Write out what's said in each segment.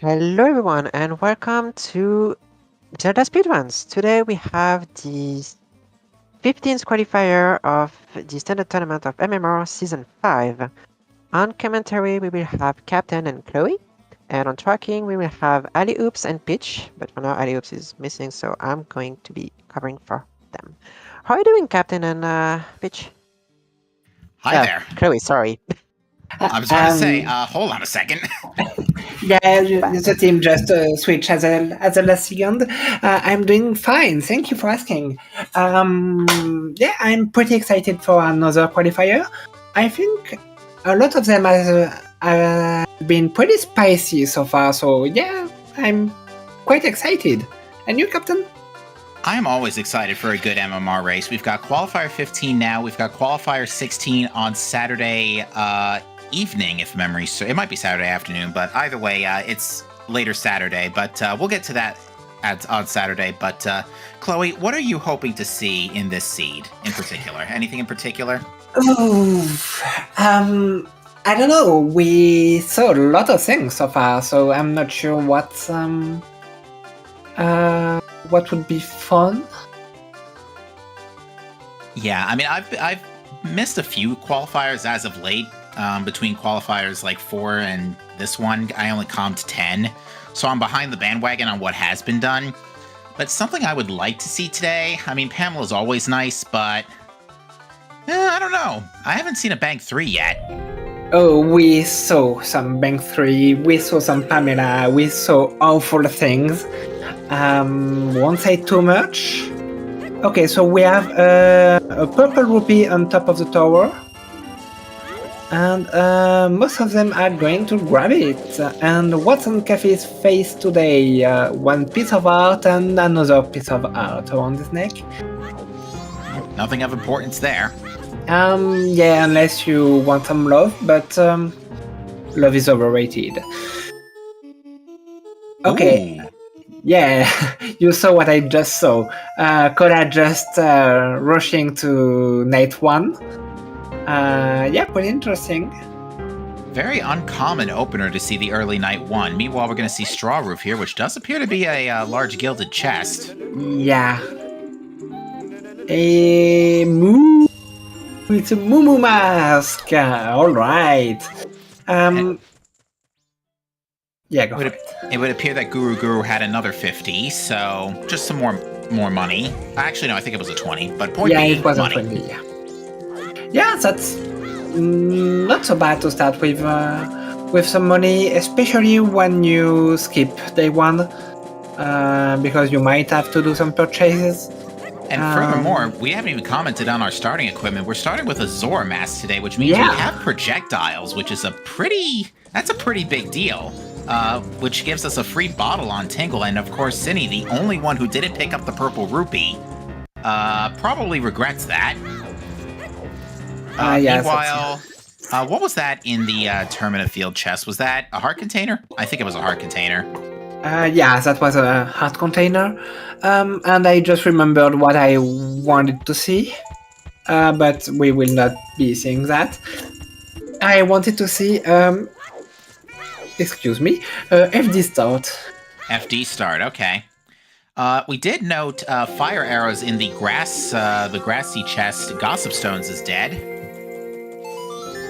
Hello everyone and welcome to ZeldaSpeedRuns. Today we have the 15th qualifier of the standard tournament of MMR Season 5. On commentary we will have Captain and Chloe, and on tracking we will have Ali Oops and Peach, but for now Ali Oops is missing, so I'm going to be covering for them. How are you doing, Captain and Peach? Hi there. Chloe, sorry. I was going to say, hold on a second. Yeah, the team just switched at the last second. I'm doing fine. Thank you for asking. Yeah, I'm pretty excited for another qualifier. I think a lot of them have been pretty spicy so far. So yeah, I'm quite excited. And you, Captain? I'm always excited for a good MMR race. We've got Qualifier 15 now. We've got Qualifier 16 on Saturday evening, if memory serves. It might be Saturday afternoon, but either way, it's later Saturday. But we'll get to that on Saturday. But Chloe, what are you hoping to see in this seed in particular? Anything in particular? I don't know. We saw a lot of things so far, so I'm not sure what would be fun. Yeah, I mean, I've missed a few qualifiers as of late. Between qualifiers like 4 and this one, I only comped 10, so I'm behind the bandwagon on what has been done. But something I would like to see today. I mean, Pamela's always nice, but I don't know. I haven't seen a Bank 3 yet. Oh, we saw some Bank 3, we saw some Pamela, we saw awful things. Won't say too much. Okay, so we have a purple rupee on top of the tower. And most of them are going to grab it. And what's on Cafe's face today? One piece of art and another piece of art around his neck. Nothing of importance there. Yeah, unless you want some love, but love is overrated. Okay. Ooh. Yeah, you saw what I just saw. Kola just rushing to night 1. Yeah, pretty interesting. Very uncommon opener to see the early night 1. Meanwhile, we're going to see Straw Roof here, which does appear to be a large gilded chest. Yeah. It's a Moo mask. All right. Yeah, go ahead. It would appear that Guru had another 50, so just some more money. Actually, no, I think it was a 20, but point being, it was money. a 20, yeah. Yeah, that's not so bad to start with some money, especially when you skip day 1, because you might have to do some purchases. And furthermore, we haven't even commented on our starting equipment. We're starting with a Zora mask today, which means we have projectiles, which is that's a pretty big deal. Which gives us a free bottle on Tingle, and of course, Cinny, the only one who didn't pick up the purple rupee, probably regrets that. Meanwhile, what was that in the Termina Field chest? Was that a heart container? I think it was a heart container. Yeah, that was a heart container. And I just remembered what I wanted to see. But we will not be seeing that. I wanted to see, excuse me, FD start. FD start, okay. We did note fire arrows in the grassy chest. Gossip Stones is dead.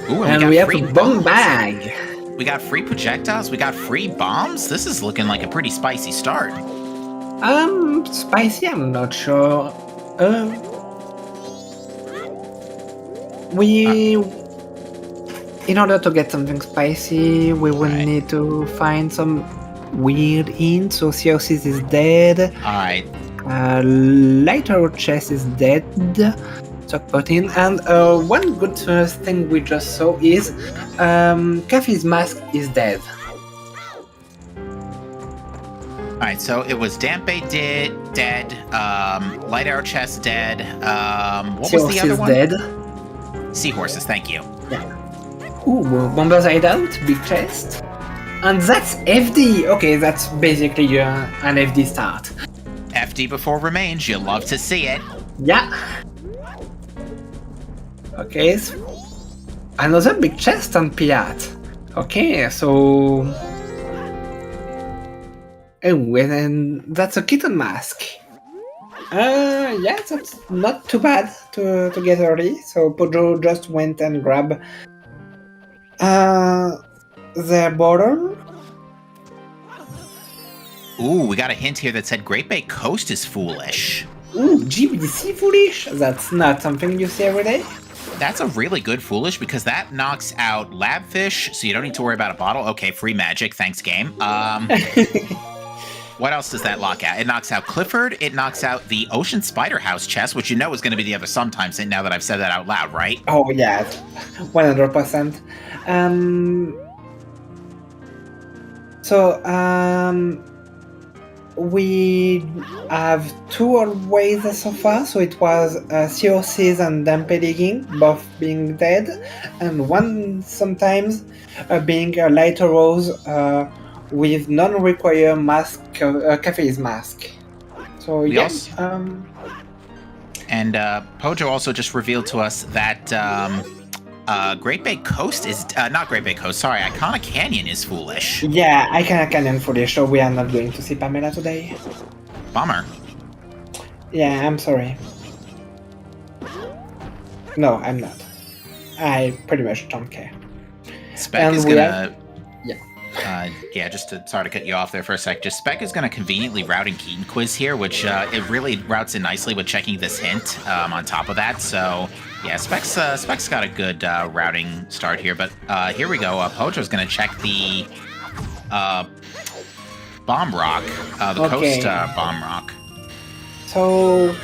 Ooh, and we have a bomb bag. We got free projectiles. We got free bombs. This is looking like a pretty spicy start. Spicy, I'm not sure. In order to get something spicy, we will need to find some weird hints. So Theosis is dead. Alright. Lighter chest is dead. Stock protein. And one good thing we just saw is Cafe's mask is dead. Alright, so it was Dampe dead, Light Arrow Chest dead, what was the other one? Dead. Seahorses, thank you. Yeah. Ooh, Bomber's Hideout, big chest. And that's FD! Okay, that's basically an FD start. FD before remains, you'll love to see it. Yeah. Okay, so another big chest on Piat. Okay, so Oh, and that's a kitten mask. Yeah, that's not too bad to get early. So Pojo just went and grabbed their bottle. Ooh, we got a hint here that said Great Bay Coast is foolish. Ooh, GBC foolish? That's not something you see every day. That's a really good foolish because that knocks out Labfish, so you don't need to worry about a bottle. Okay, free magic. Thanks, game. What else does that lock out? It knocks out Clifford. It knocks out the Ocean Spider House chest, which you know is going to be the other sometimes now that I've said that out loud, right? Oh, yeah, 100%. We have two always so far, so it was COCs and Dampe digging, both being dead, and one sometimes being a lighter rose with non-require mask, cafe's mask. So yes. And Pojo also just revealed to us that Great Bay Coast is not Great Bay Coast. Sorry, Icona Canyon is foolish. Yeah, Icona Canyon foolish. So we are not going to see Pamela today. Bummer. Yeah, I'm sorry. No, I'm not. I pretty much don't care. Spec is gonna. Sorry to cut you off there for a sec. Just Spec is gonna conveniently route in Keaton quiz here, which it really routes in nicely with checking this hint on top of that. So. Yeah, Spec's got a good routing start here, but here we go. Pojo's gonna check the bomb rock, the coast bomb rock. So,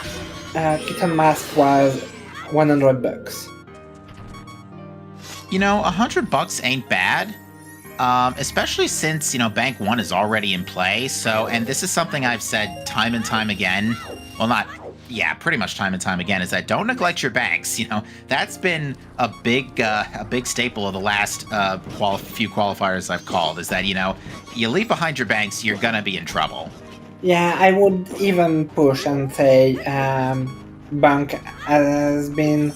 Kitten Mask was $100. You know, $100 ain't bad, especially since Bank 1 is already in play. So, and this is something I've said time and time again. Well, not. Yeah, pretty much time and time again, is that don't neglect your banks. That's been a big staple of the last few qualifiers I've called, is that, you leave behind your banks, you're gonna be in trouble. Yeah, I would even push and say bank has been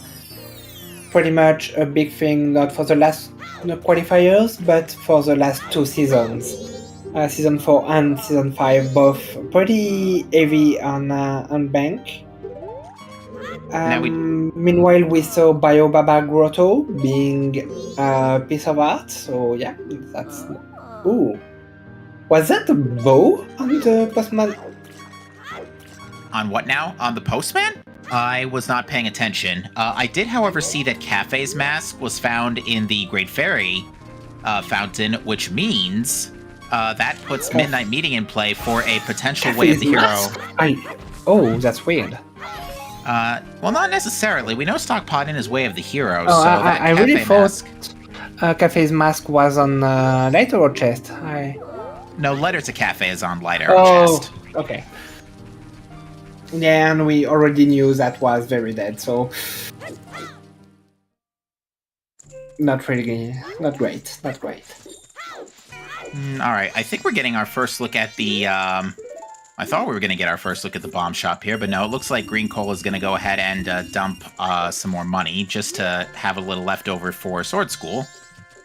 pretty much a big thing, not for the last qualifiers, but for the last two seasons. Season 4 and Season 5, both pretty heavy on bank. Meanwhile, we saw Biobaba Grotto being a piece of art, so yeah, that's... Ooh. Was that a bow on the postman? On what now? On the postman? I was not paying attention. I did, however, see that Cafe's mask was found in the Great Fairy fountain, which means that puts Midnight Meeting in play for a potential Way of the Hero. Oh, that's weird. Well, not necessarily. We know Stockpot is Way of the Hero, so that I really thought Cafe's mask was on Light Arrow chest. No, Letter to Cafe is on Light Arrow chest. Okay. Yeah, and we already knew that was very dead, so... Not great. Alright, I think we're getting our first look at the, I thought we were going to get our first look at the bomb shop here, but no, it looks like Green Coal is going to go ahead and dump some more money just to have a little left over for Sword School.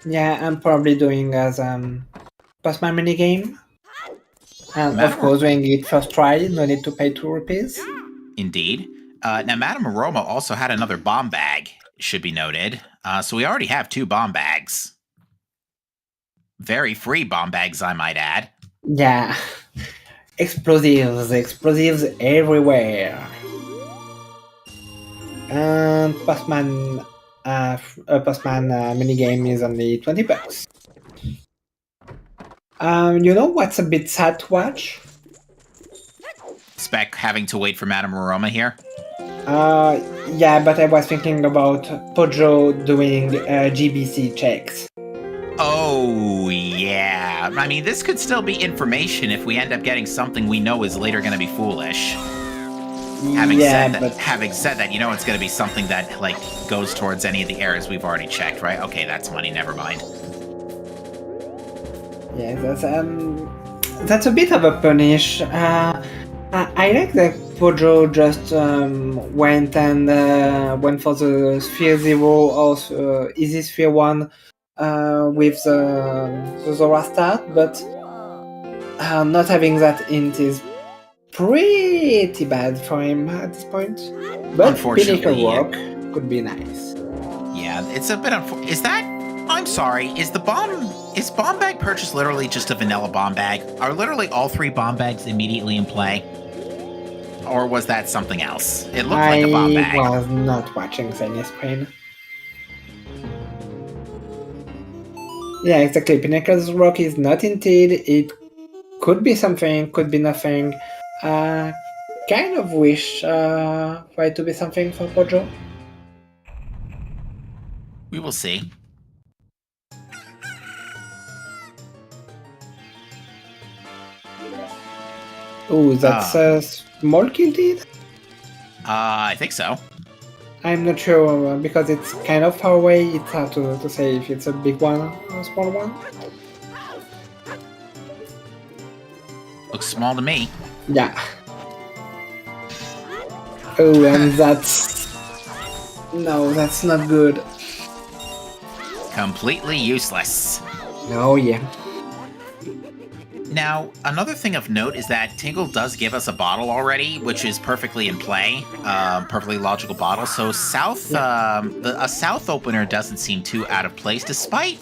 Yeah, I'm probably doing as Postman minigame. And of course, doing it first try, no need to pay 2 rupees. Indeed. Now, Madame Aroma also had another bomb bag, should be noted. So we already have 2 bomb bags. Very free bomb bags, I might add. Yeah. Explosives everywhere. And Postman minigame is only $20. You know what's a bit sad to watch? Spec having to wait for Madame Aroma here? Yeah, but I was thinking about Pojo doing GBC checks. Oh, yeah. I mean, this could still be information if we end up getting something we know is later going to be foolish. Having said that, it's going to be something that, goes towards any of the errors we've already checked, right? Okay, that's money, never mind. Yeah, that's a bit of a punish. I like that Pojo just went for the Sphere 0 or Easy Sphere 1 with the Zora start, but Not having that int is pretty bad for him at this point. But Unfortunately, Pinnacle Rock could be nice. Yeah, it's a bit is that? I'm sorry, is bomb bag purchase literally just a vanilla bomb bag? Are literally all 3 bomb bags immediately in play? Or was that something else? It looked like a bomb bag. I was not watching the screen. Yeah, exactly. Pinnacle's Rock is not indeed. It could be something, could be nothing. Kind of wish for it to be something for Pojo. We will see. Oh, that's a small kill lead? I think so. I'm not sure because it's kind of far away. It's hard to say if it's a big one or a small one. Looks small to me. Yeah. Oh, and that's... No, that's not good. Completely useless. Oh, yeah. Now, another thing of note is that Tingle does give us a bottle already, which is perfectly in play, perfectly logical bottle. So South, a South opener doesn't seem too out of place, despite,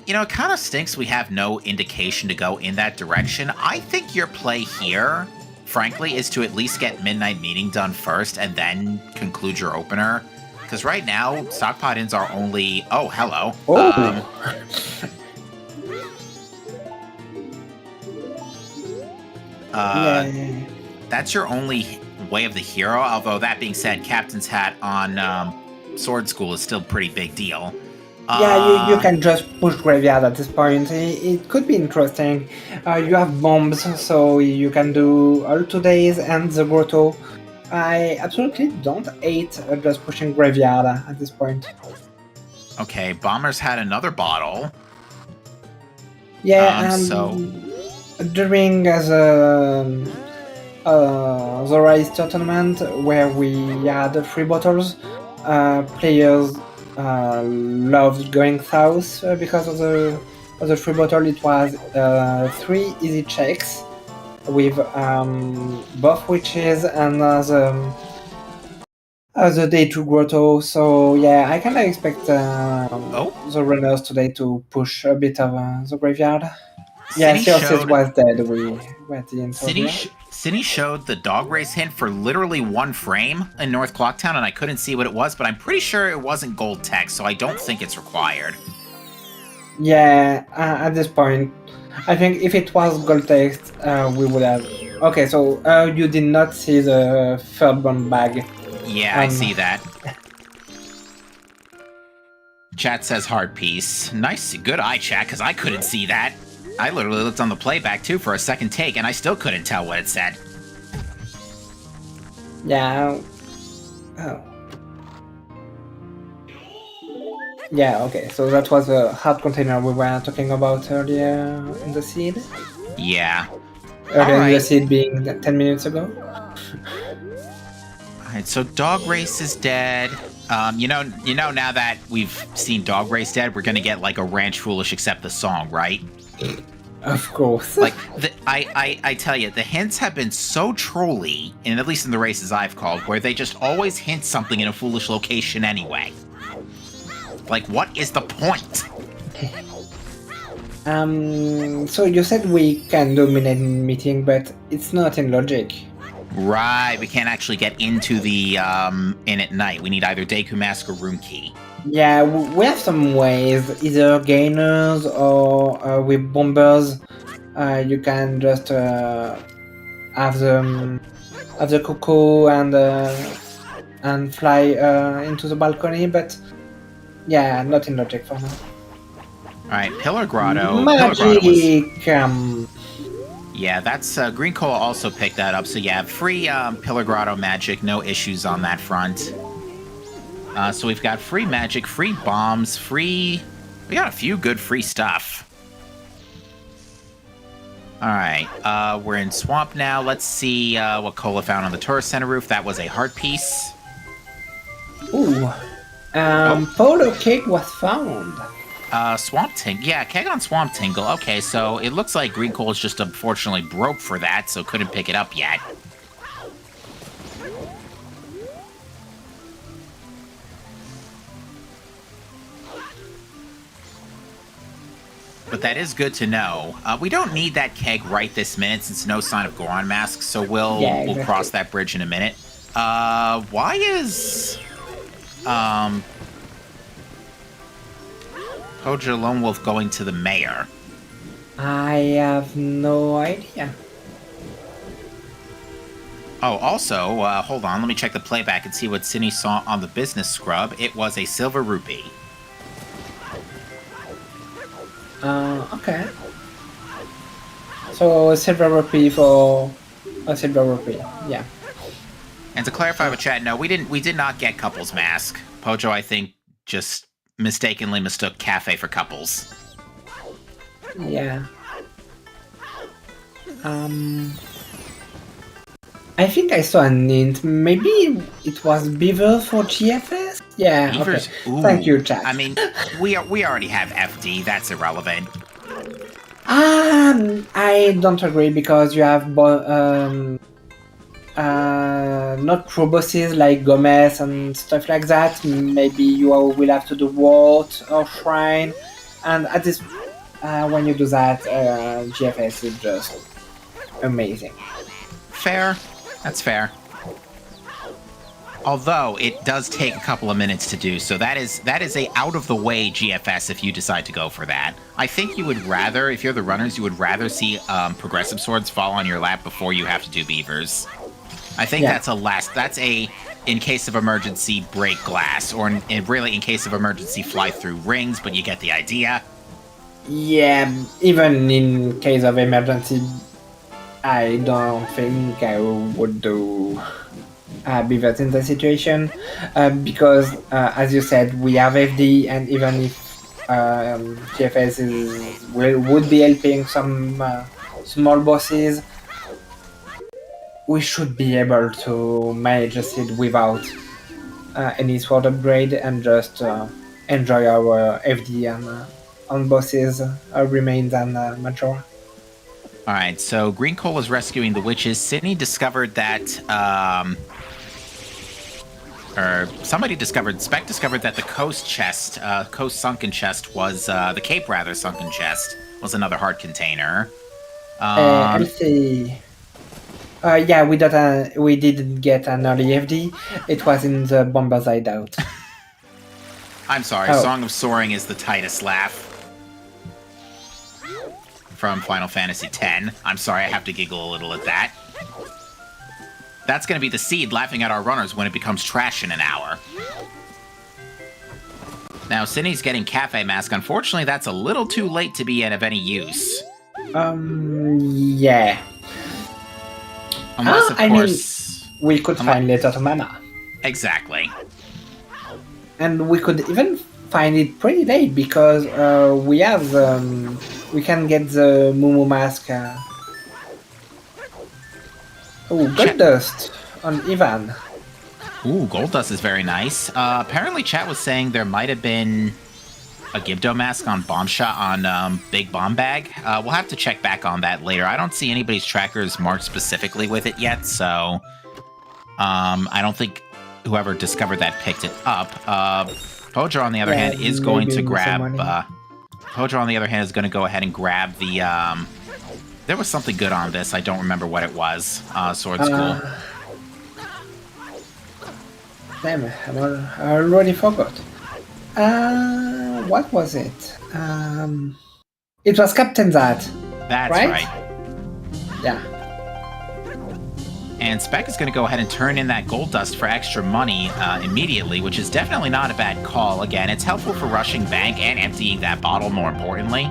you know, it kind of stinks we have no indication to go in that direction. I think your play here, frankly, is to at least get Midnight Meeting done first and then conclude your opener. Because right now, Stockpot Inns are only... Oh, hello. Oh. That's your only way of the hero, although that being said, Captain's Hat on Sword School is still a pretty big deal. Yeah, you can just push Graveyard at this point. It could be interesting. You have bombs, so you can do all 2 days and the Grotto. I absolutely don't hate just pushing Graveyard at this point. Okay, Bomber's had another bottle. Yeah, so... During the Rise tournament where we had 3 bottles, players loved going south because of the 3 bottle. It was 3 easy checks with both witches and the day 2 grotto. So yeah, I kind of expect the runners today to push a bit of the graveyard. Yeah, Theosis was dead. We went into Cindy showed the dog race hint for literally 1 frame in North Clocktown, and I couldn't see what it was, but I'm pretty sure it wasn't gold text, so I don't think it's required. Yeah, at this point, I think if it was gold text, we would have... Okay, so you did not see the 3rd one bag. Yeah, I see that. Chat says hard piece. Nice, good eye, chat, because I couldn't see that. I literally looked on the playback, too, for a second take, and I still couldn't tell what it said. Yeah. Oh. Yeah, okay, so that was a hard container we were talking about earlier in the seed? Yeah. Earlier in the seed being 10 minutes ago? Alright, so Dog Race is dead. You know, now that we've seen Dog Race dead, we're gonna get, like, a Ranch Foolish Accept the Song, right? Of course. Like, I tell you, the hints have been so trolly, and at least in the races I've called, where they just always hint something in a foolish location anyway. Like, what is the point? So you said we can do Midnight Meeting, but it's not in logic. Right, we can't actually get into the, in at night. We need either Deku Mask or Room Key. Yeah, we have some ways, either gainers or with bombers. You can just have the cuckoo and fly into the balcony, but yeah, not in logic for now. Alright, Pillar Grotto. Magic! Pillar Grotto yeah, that's Green Cola also picked that up. So yeah, free Pillar Grotto magic, no issues on that front. So we've got free magic, free bombs, we got a few good free stuff. Alright, we're in Swamp now. Let's see what Cola found on the Tourist Center roof. That was a heart piece. Ooh. Photo cake was found. Swamp Tingle. Yeah, keg on Swamp Tingle. Okay, so it looks like Green Coal is just unfortunately broke for that, so couldn't pick it up yet. But that is good to know. We don't need that keg right this minute since no sign of Goron Mask, so we'll cross that bridge in a minute. Why is Pojo Lone Wolf going to the mayor? I have no idea. Oh, also, hold on, let me check the playback and see what Cindy saw on the business scrub. It was a silver rupee. Okay. So a silver rupee for a silver rupee, yeah. And to clarify with chat, no, we did not get Couples Mask. Pojo, I think, just mistakenly mistook cafe for couples. Yeah. I think I saw an hint. Maybe it was Beaver for GFS? Yeah, Beavers? okay. Ooh. Thank you, chat. I mean, we already have FD. That's irrelevant. I don't agree because you have not pro bosses like Gomez and stuff like that. Maybe you will have to do Wart or Shrine, and at this, when you do that, GFS is just amazing. Fair. That's fair. Although it does take a couple of minutes to do, so that is a out of the way GFS if you decide to go for that. I think you would rather, if you're the runners, you would rather see progressive swords fall on your lap before you have to do beavers. I think that's a in case of emergency break glass, or really in case of emergency fly through rings, but you get the idea. Yeah, even in case of emergency, I don't think I would do beavers in the situation because, as you said, we have FD, and even if GFS would be helping some small bosses, we should be able to manage a seed without any sword upgrade and just enjoy our FD on bosses, remains and Majora. Alright, so Green Coal was rescuing the witches. Sydney discovered that, Spec discovered that the Coast chest, Coast sunken chest was, the Cape rather sunken chest was another heart container. Let's see. Yeah, we didn't get an early FD. It was in the Bomber's Hideout. I'm sorry, Song of Soaring is the tightest laugh from Final Fantasy X. I'm sorry, I have to giggle a little at that. That's going to be the seed laughing at our runners when it becomes trash in an hour. Now, Sydney's getting Cafe Mask. Unfortunately, that's a little too late to be of any use. Yeah. Unless, of course... we could find Letter to Mana. Exactly. And we could even find it pretty late because we have... we can get the Mumu Mask... Oh, Gold Dust on Ivan. Ooh, Gold Dust is very nice. Apparently, chat was saying there might have been a Gibdo mask on Bomb Shot on Big Bomb Bag. We'll have to check back on that later. I don't see anybody's trackers marked specifically with it yet, so I don't think whoever discovered that picked it up. Pojo, on the other hand, is going to grab... Pojo, on the other hand, is going to go ahead and grab the... there was something good on this. I don't remember what it was. Sword School. Damn it, I already forgot. What was it? It was Captain That. That's right. Yeah. And Spec is going to go ahead and turn in that Gold Dust for extra money immediately, which is definitely not a bad call. Again, it's helpful for rushing bank and emptying that bottle, more importantly.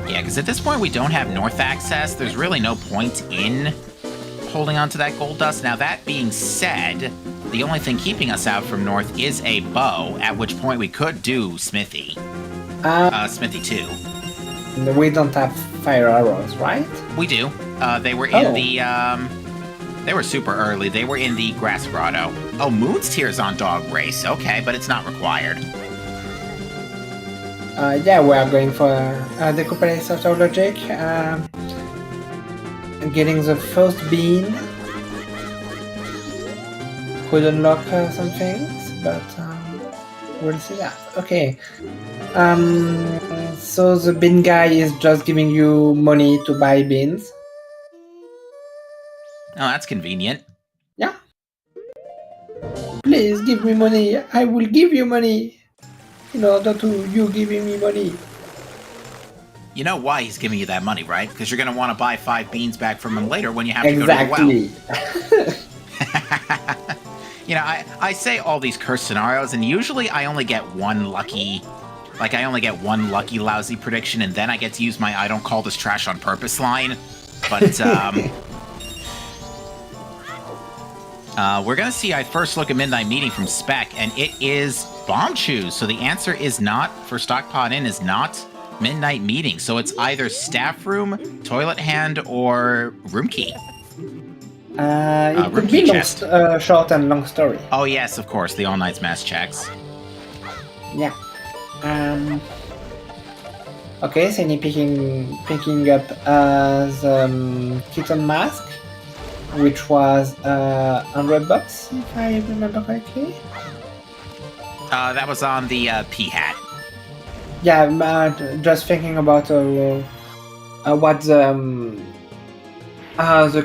Yeah, because at this point we don't have north access. There's really no point in holding on to that Gold Dust. Now, that being said, the only thing keeping us out from north is a bow, at which point we could do Smithy. Smithy 2. We don't have fire arrows, right? We do. They were in the They were super early. They were in the Grass Grotto. Oh, Moon's Tears on Dog Race. Okay, but it's not required. Yeah, we are going for the Couple Sort of Logic. Getting the first bean could unlock some things, but we'll see that. Okay. So the bean guy is just giving you money to buy beans. Oh, that's convenient. Yeah. Please give me money. I will give you money in order to you giving me money. You know why he's giving you that money, right? Because you're going to want to buy 5 beans back from him later when you have to go to the well. You know, I say all these cursed scenarios, and usually I only get one lucky... Like, I only get one lucky lousy prediction, and then I get to use my I don't call this trash on purpose line. But, we're going to see our first look at Midnight Meeting from Spec, and it is Bomb Chews. So the answer is not, for Stockpot Inn, is not Midnight Meeting. So it's either Staff Room, Toilet Hand, or Room Key. It could be short and long story. Oh, yes, of course. The All Nights Mass checks. Yeah. Okay, so picking up the kitten mask, which was $100, if I remember correctly. That was on the P hat. Yeah, just thinking about what the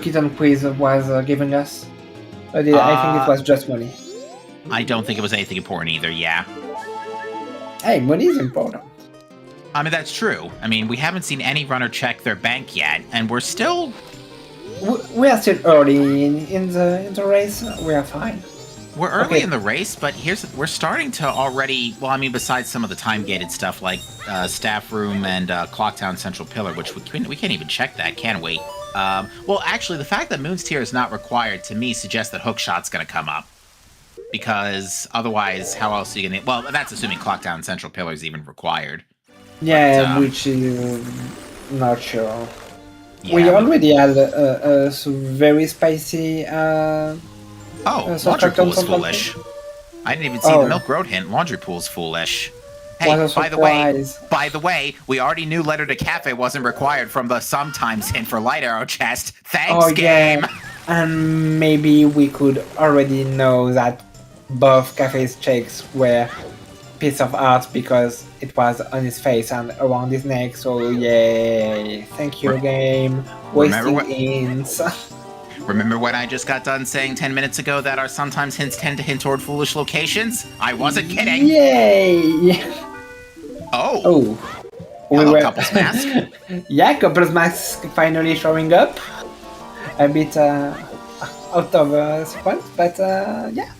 kitten quiz was giving us. I think it was just money. I don't think it was anything important either, yeah. Hey, money is important. I mean, that's true. I mean, we haven't seen any runner check their bank yet, and we're still... We are still early in the race. We are fine. We're early in the race, but we're starting to already... Well, I mean, besides some of the time-gated stuff like Staff Room and Clocktown Central Pillar, which we can't even check that, can we? Well, actually, the fact that Moon's Tier is not required, to me, suggests that Hookshot's going to come up. Because otherwise, how else are you going to... Well, that's assuming Clocktown Central Pillar is even required. Yeah, which is not sure. Yeah, we already had a very spicy... Laundry Pool is foolish. I didn't even see the Milk Road hint. Laundry Pool's foolish. Hey, by the way, we already knew Letter to Cafe wasn't required from the sometimes hint for Light Arrow chest. Thanks, game! Yeah. And maybe we could already know that both Cafe's checks were piece of art because it was on his face and around his neck, so yay. Thank you, game. Wasting hints. Remember when I just got done saying 10 minutes ago that our sometimes hints tend to hint toward foolish locations? I wasn't kidding! Yay! Oh! Hello, Couples Mask. Yeah, Couples Mask finally showing up. A bit out of sequence, but yeah.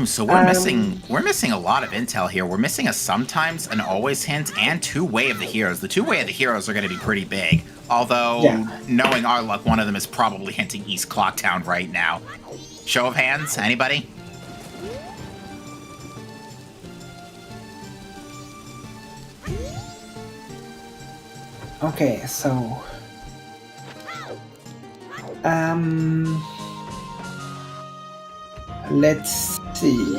So we're missing a lot of intel here. We're missing a sometimes, an always hint, and 2 Way of the Heroes. The 2 Way of the Heroes are going to be pretty big. Although, knowing our luck, one of them is probably hinting East Clocktown right now. Show of hands, anybody? Okay, so... let's see.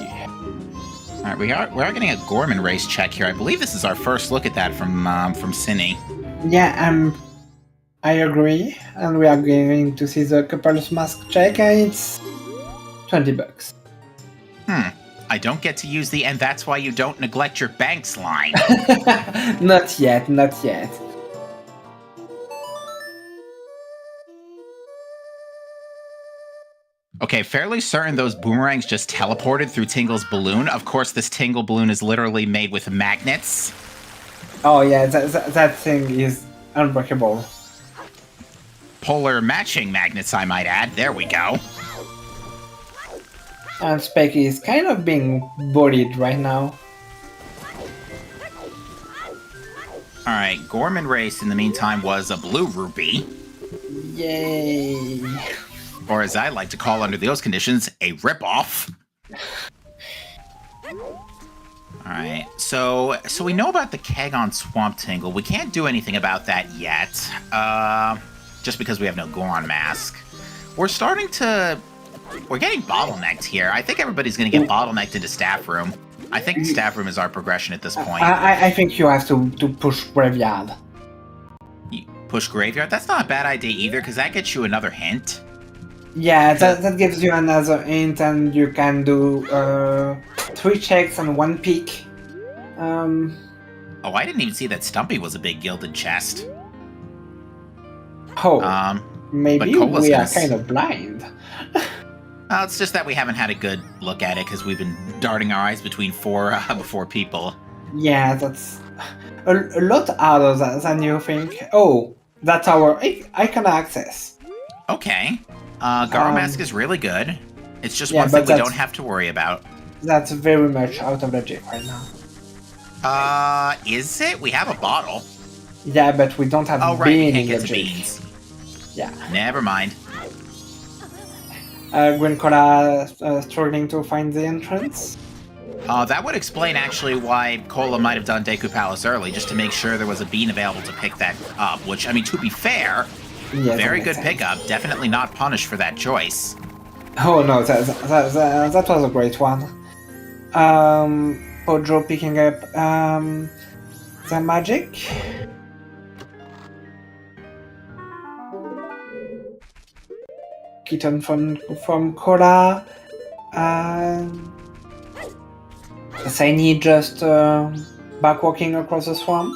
All right, we are getting a Gorman race check here. I believe this is our first look at that from Cine. Yeah, I agree, and we are going to see the Couples Mask check, and it's $20. I don't get to use the "and that's why you don't neglect your banks" line. Not yet, not yet. Okay, fairly certain those boomerangs just teleported through Tingle's balloon. Of course, this Tingle balloon is literally made with magnets. Oh yeah, that thing is unbreakable. Polar matching magnets, I might add. There we go. And Spec is kind of being bullied right now. Alright, Gorman Race, in the meantime, was a blue rupee. Yay. Or as I like to call under those conditions, a ripoff. Alright, so we know about the keg on Swamp Tingle. We can't do anything about that yet. Just because we have no Goron Mask. We're getting bottlenecked here. I think everybody's going to get bottlenecked into staff room. I think staff room is our progression at this point. I think you have to push graveyard. You push graveyard? That's not a bad idea either, because that gets you another hint. Yeah, that gives you another hint, and you can do 3 checks and 1 peek. Oh, I didn't even see that Stumpy was a big gilded chest. Oh, maybe we are kind of blind. It's just that we haven't had a good look at it because we've been darting our eyes between four people. Yeah, that's a lot harder than you think. Oh, that's our icon access. Okay. Garo Mask is really good. It's just one thing we don't have to worry about. That's very much out of logic right now. Is it? We have a bottle. Yeah, but we don't have bean we can't get to beans. Yeah. Never mind. Green Cola struggling to find the entrance. That would explain actually why Cola might have done Deku Palace early, just to make sure there was a bean available to pick that up, which, I mean, to be fair, very good pickup. Definitely not punished for that choice. Oh no, that was a great one. Pojo picking up the magic. Kitten from Cola. Saini just backwalking across the swamp.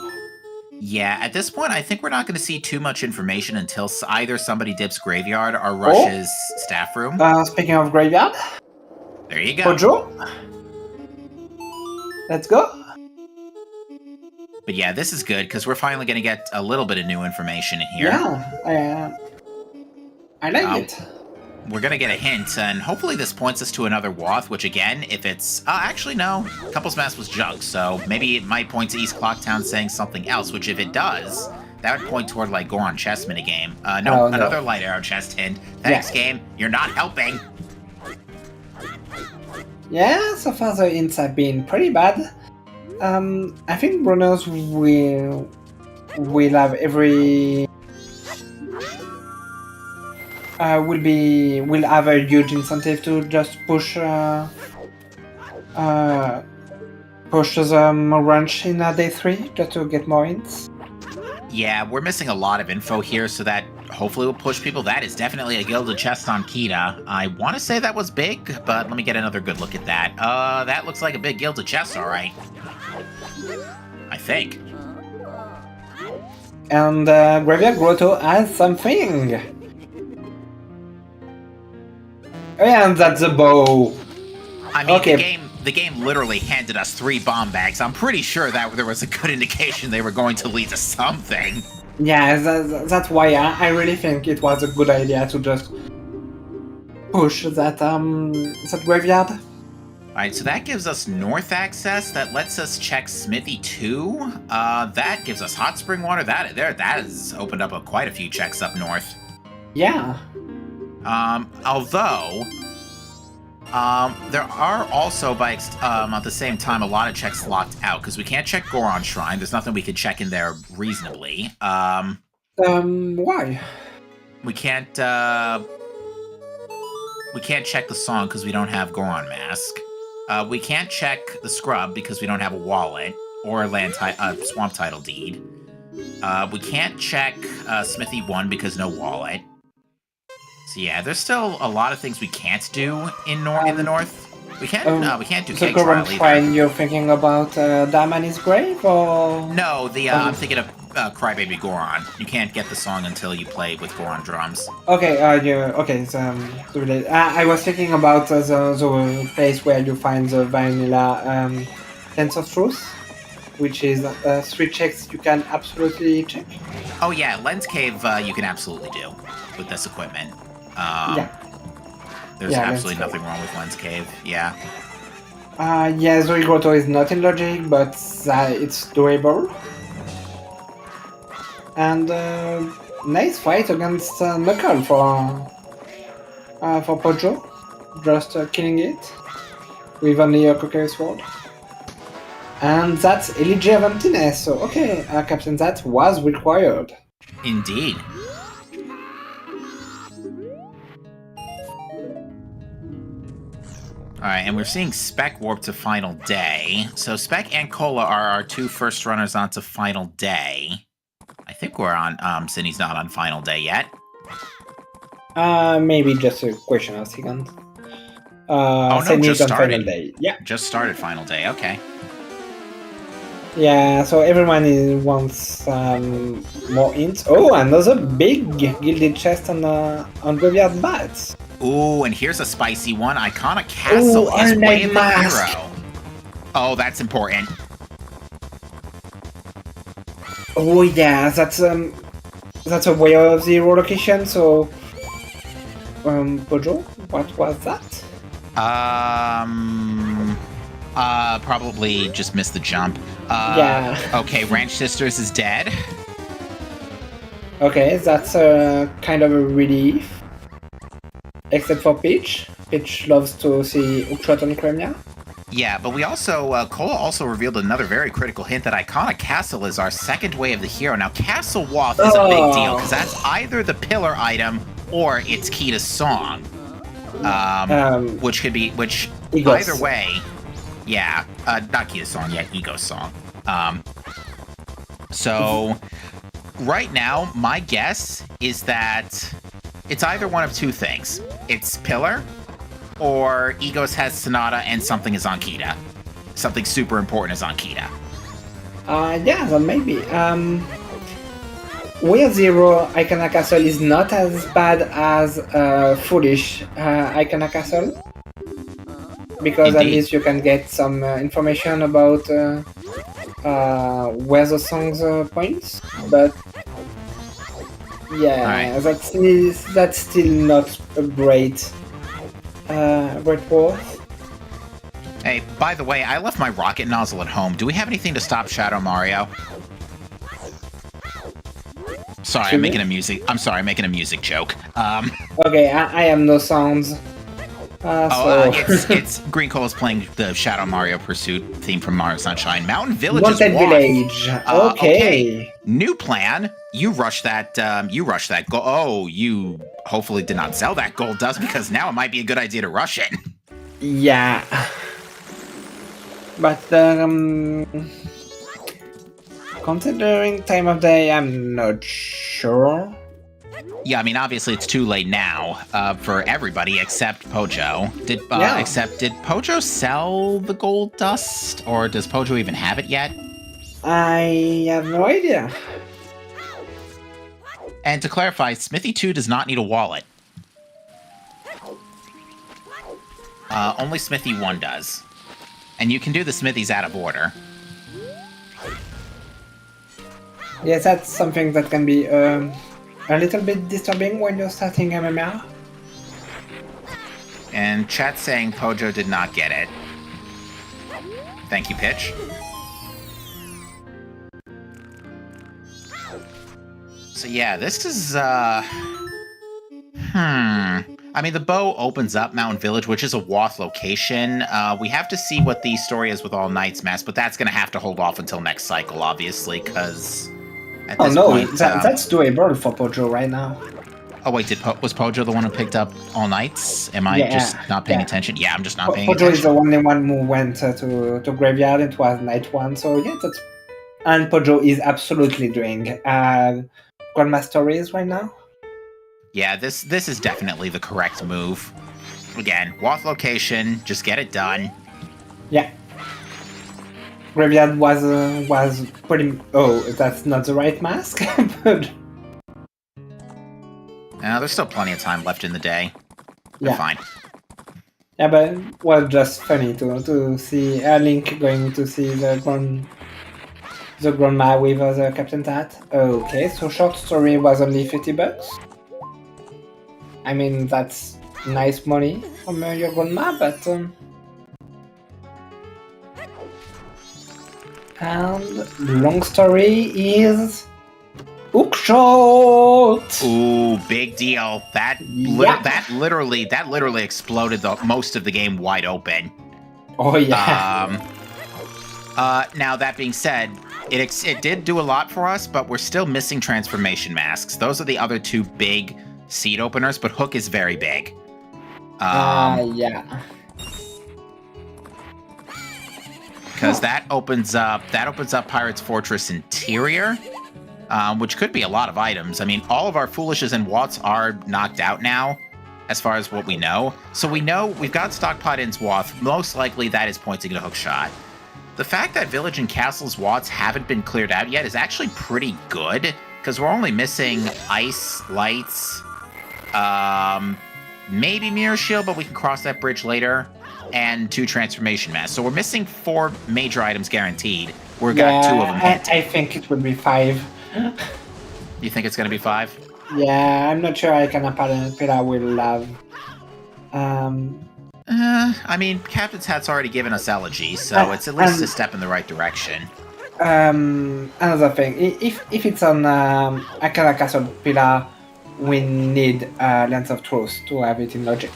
Yeah, at this point, I think we're not going to see too much information until either somebody dips Graveyard or rushes Staff Room. Speaking of Graveyard. There you go. Pojo. Let's go. But yeah, this is good, because we're finally going to get a little bit of new information in here. Yeah, I like it. We're going to get a hint, and hopefully this points us to another Woth, which again, if it's... actually, no. Couples Mask was junk, so maybe it might point to East Clocktown saying something else, which if it does, that would point toward, like, Goron chest minigame. No, another Light Arrow chest hint. Thanks, game. You're not helping. Yeah, so far the hints have been pretty bad. I think Bruno's will have every... will have a huge incentive to just push the ranch in day 3 just to get more hints. Yeah, we're missing a lot of info here, so that hopefully will push people. That is definitely a gilded chest on Kita. I want to say that was big, but let me get another good look at that. That looks like a big gilded chest, all right. I think. And Graveyard Grotto has something. And that's a bow. I mean, the game literally handed us 3 bomb bags. I'm pretty sure that there was a good indication they were going to lead to something. Yeah, that's why I really think it was a good idea to just push that graveyard. Alright, so that gives us north access. That lets us check Smithy 2. That gives us Hot Spring Water. That has opened up quite a few checks up north. Yeah. Although, there are also, at the same time, a lot of checks locked out, because we can't check Goron Shrine. There's nothing we could check in there reasonably. Why? We can't check the song because we don't have Goron Mask. We can't check the Scrub because we don't have a wallet, or Swamp Title Deed. We can't check Smithy 1 because no wallet. So yeah, there's still a lot of things we can't do in the north. We can't do Cake Trial either. Fine, you're thinking about Damani's Grave, or...? No, I'm thinking of Crybaby Goron. You can't get the song until you play with Goron drums. Okay, I was thinking about the place where you find the vanilla Lens of Truth, which is 3 checks you can absolutely check. Oh yeah, Lens Cave you can absolutely do with this equipment. There's absolutely nothing wrong with Lens Cave, yeah. Zuri Grotto is not in logic, but it's doable. And nice fight against Knuckle for Pojo, just killing it with only a Cocktail Sword. And that's Elijah Vantines, so okay, Captain, that was required. Indeed. All right, and we're seeing Spec warp to Final Day. So Spec and Cola are our 2 first runners onto Final Day. I think we're on. Cindy's not on Final Day yet. Maybe just a question of seconds. Oh no, Sydney's just on Final started. Day. Yeah. Just started Final Day. Okay. Yeah, so everyone wants more hints. Oh, another big gilded chest on Graveyard Bats. Ooh, and here's a spicy one. Iconic Castle is Way of the Hero. Oh, that's important. Oh yeah, that's a Way of the Hero location. So, Pojo, what was that? Probably just missed the jump. Yeah. Okay, Ranch Sisters is dead. Okay, that's kind of a relief. Except for Peach. Peach loves to see Hookshot on Crimea. Yeah, but we also, Cola also revealed another very critical hint that Iconic Castle is our second Way of the Hero. Now, Castle Waff is a big deal, because that's either the pillar item or it's key to song. Which could be, Egos. Either way, yeah, not key to song, yeah, Ego song. So, right now, my guess is that it's either one of two things. It's pillar, or Egos has Sonata and something is on Kita. Something super important is on Kita. Yeah, that maybe. Way of Zero Icona Castle is not as bad as Foolish Icona Castle. Because at least you can get some information about where the songs points. But yeah, that's still not a great worth. Hey, by the way, I left my rocket nozzle at home. Do we have anything to stop Shadow Mario? Sorry, I'm making a music joke. Okay, I have no sounds. It's Green Cola's playing the Shadow Mario Pursuit theme from Mario Sunshine. Mountain Village is Village. Okay. New plan. You rush that. Goal. Oh, you hopefully did not sell that gold dust because now it might be a good idea to rush it. Yeah. But considering time of day, I'm not sure. Yeah, I mean, obviously it's too late now for everybody except Pojo. Did Pojo sell the gold dust, or does Pojo even have it yet? I have no idea. And to clarify, Smithy 2 does not need a wallet. Only Smithy 1 does. And you can do the Smithies out of order. Yes, that's something that can be a little bit disturbing when you're starting MMR. And chat saying Pojo did not get it. Thank you, Pitch. So yeah, this is, I mean, the bow opens up Mountain Village, which is a Wath location. We have to see what the story is with All Knight's Mask, but that's going to have to hold off until next cycle, obviously, because at this point... that's doable for Pojo right now. Oh, wait, was Pojo the one who picked up All Knights? Am I just not paying attention? Yeah, I'm just not paying attention. Pojo is the only one who went to Graveyard. It was Night 1, so yeah, that's... And Pojo is absolutely doing Grandma Stories right now. Yeah, this is definitely the correct move. Again, Wath location, just get it done. Yeah. Graveyard was pretty... Oh, that's not the right mask, but... No, there's still plenty of time left in the day. We're fine. Yeah, but it was just funny to see Link going to see the grandma with the Captain Tat. Okay, so short story was only $50. I mean, that's nice money from your grandma, but... And long story is... Hookshot! Ooh, big deal. That literally exploded most of the game wide open. Oh, yeah. Now, that being said, it did do a lot for us, but we're still missing transformation masks. Those are the other two big seed openers, but Hook is very big. Yeah. because that opens up Pirate's Fortress Interior, which could be a lot of items. I mean, all of our Foolishes and Watts are knocked out now, as far as what we know. So we know we've got Stockpot Inn's Wath. Most likely that is pointing to Hookshot. The fact that Village and Castle's Watts haven't been cleared out yet is actually pretty good, because we're only missing Ice, Lights, maybe Mirror Shield, but we can cross that bridge later, and 2 Transformation Masks. So we're missing 4 major items guaranteed. We've got 2 of them hinted. I think it would be 5. You think it's going to be 5? Yeah, I'm not sure Iconopera will have. I mean, Captain's Hat's already given us Elegy, so it's at least a step in the right direction. Another thing, if it's on Akara Castle Pillar, we need Lens of Truth to have it in Logic.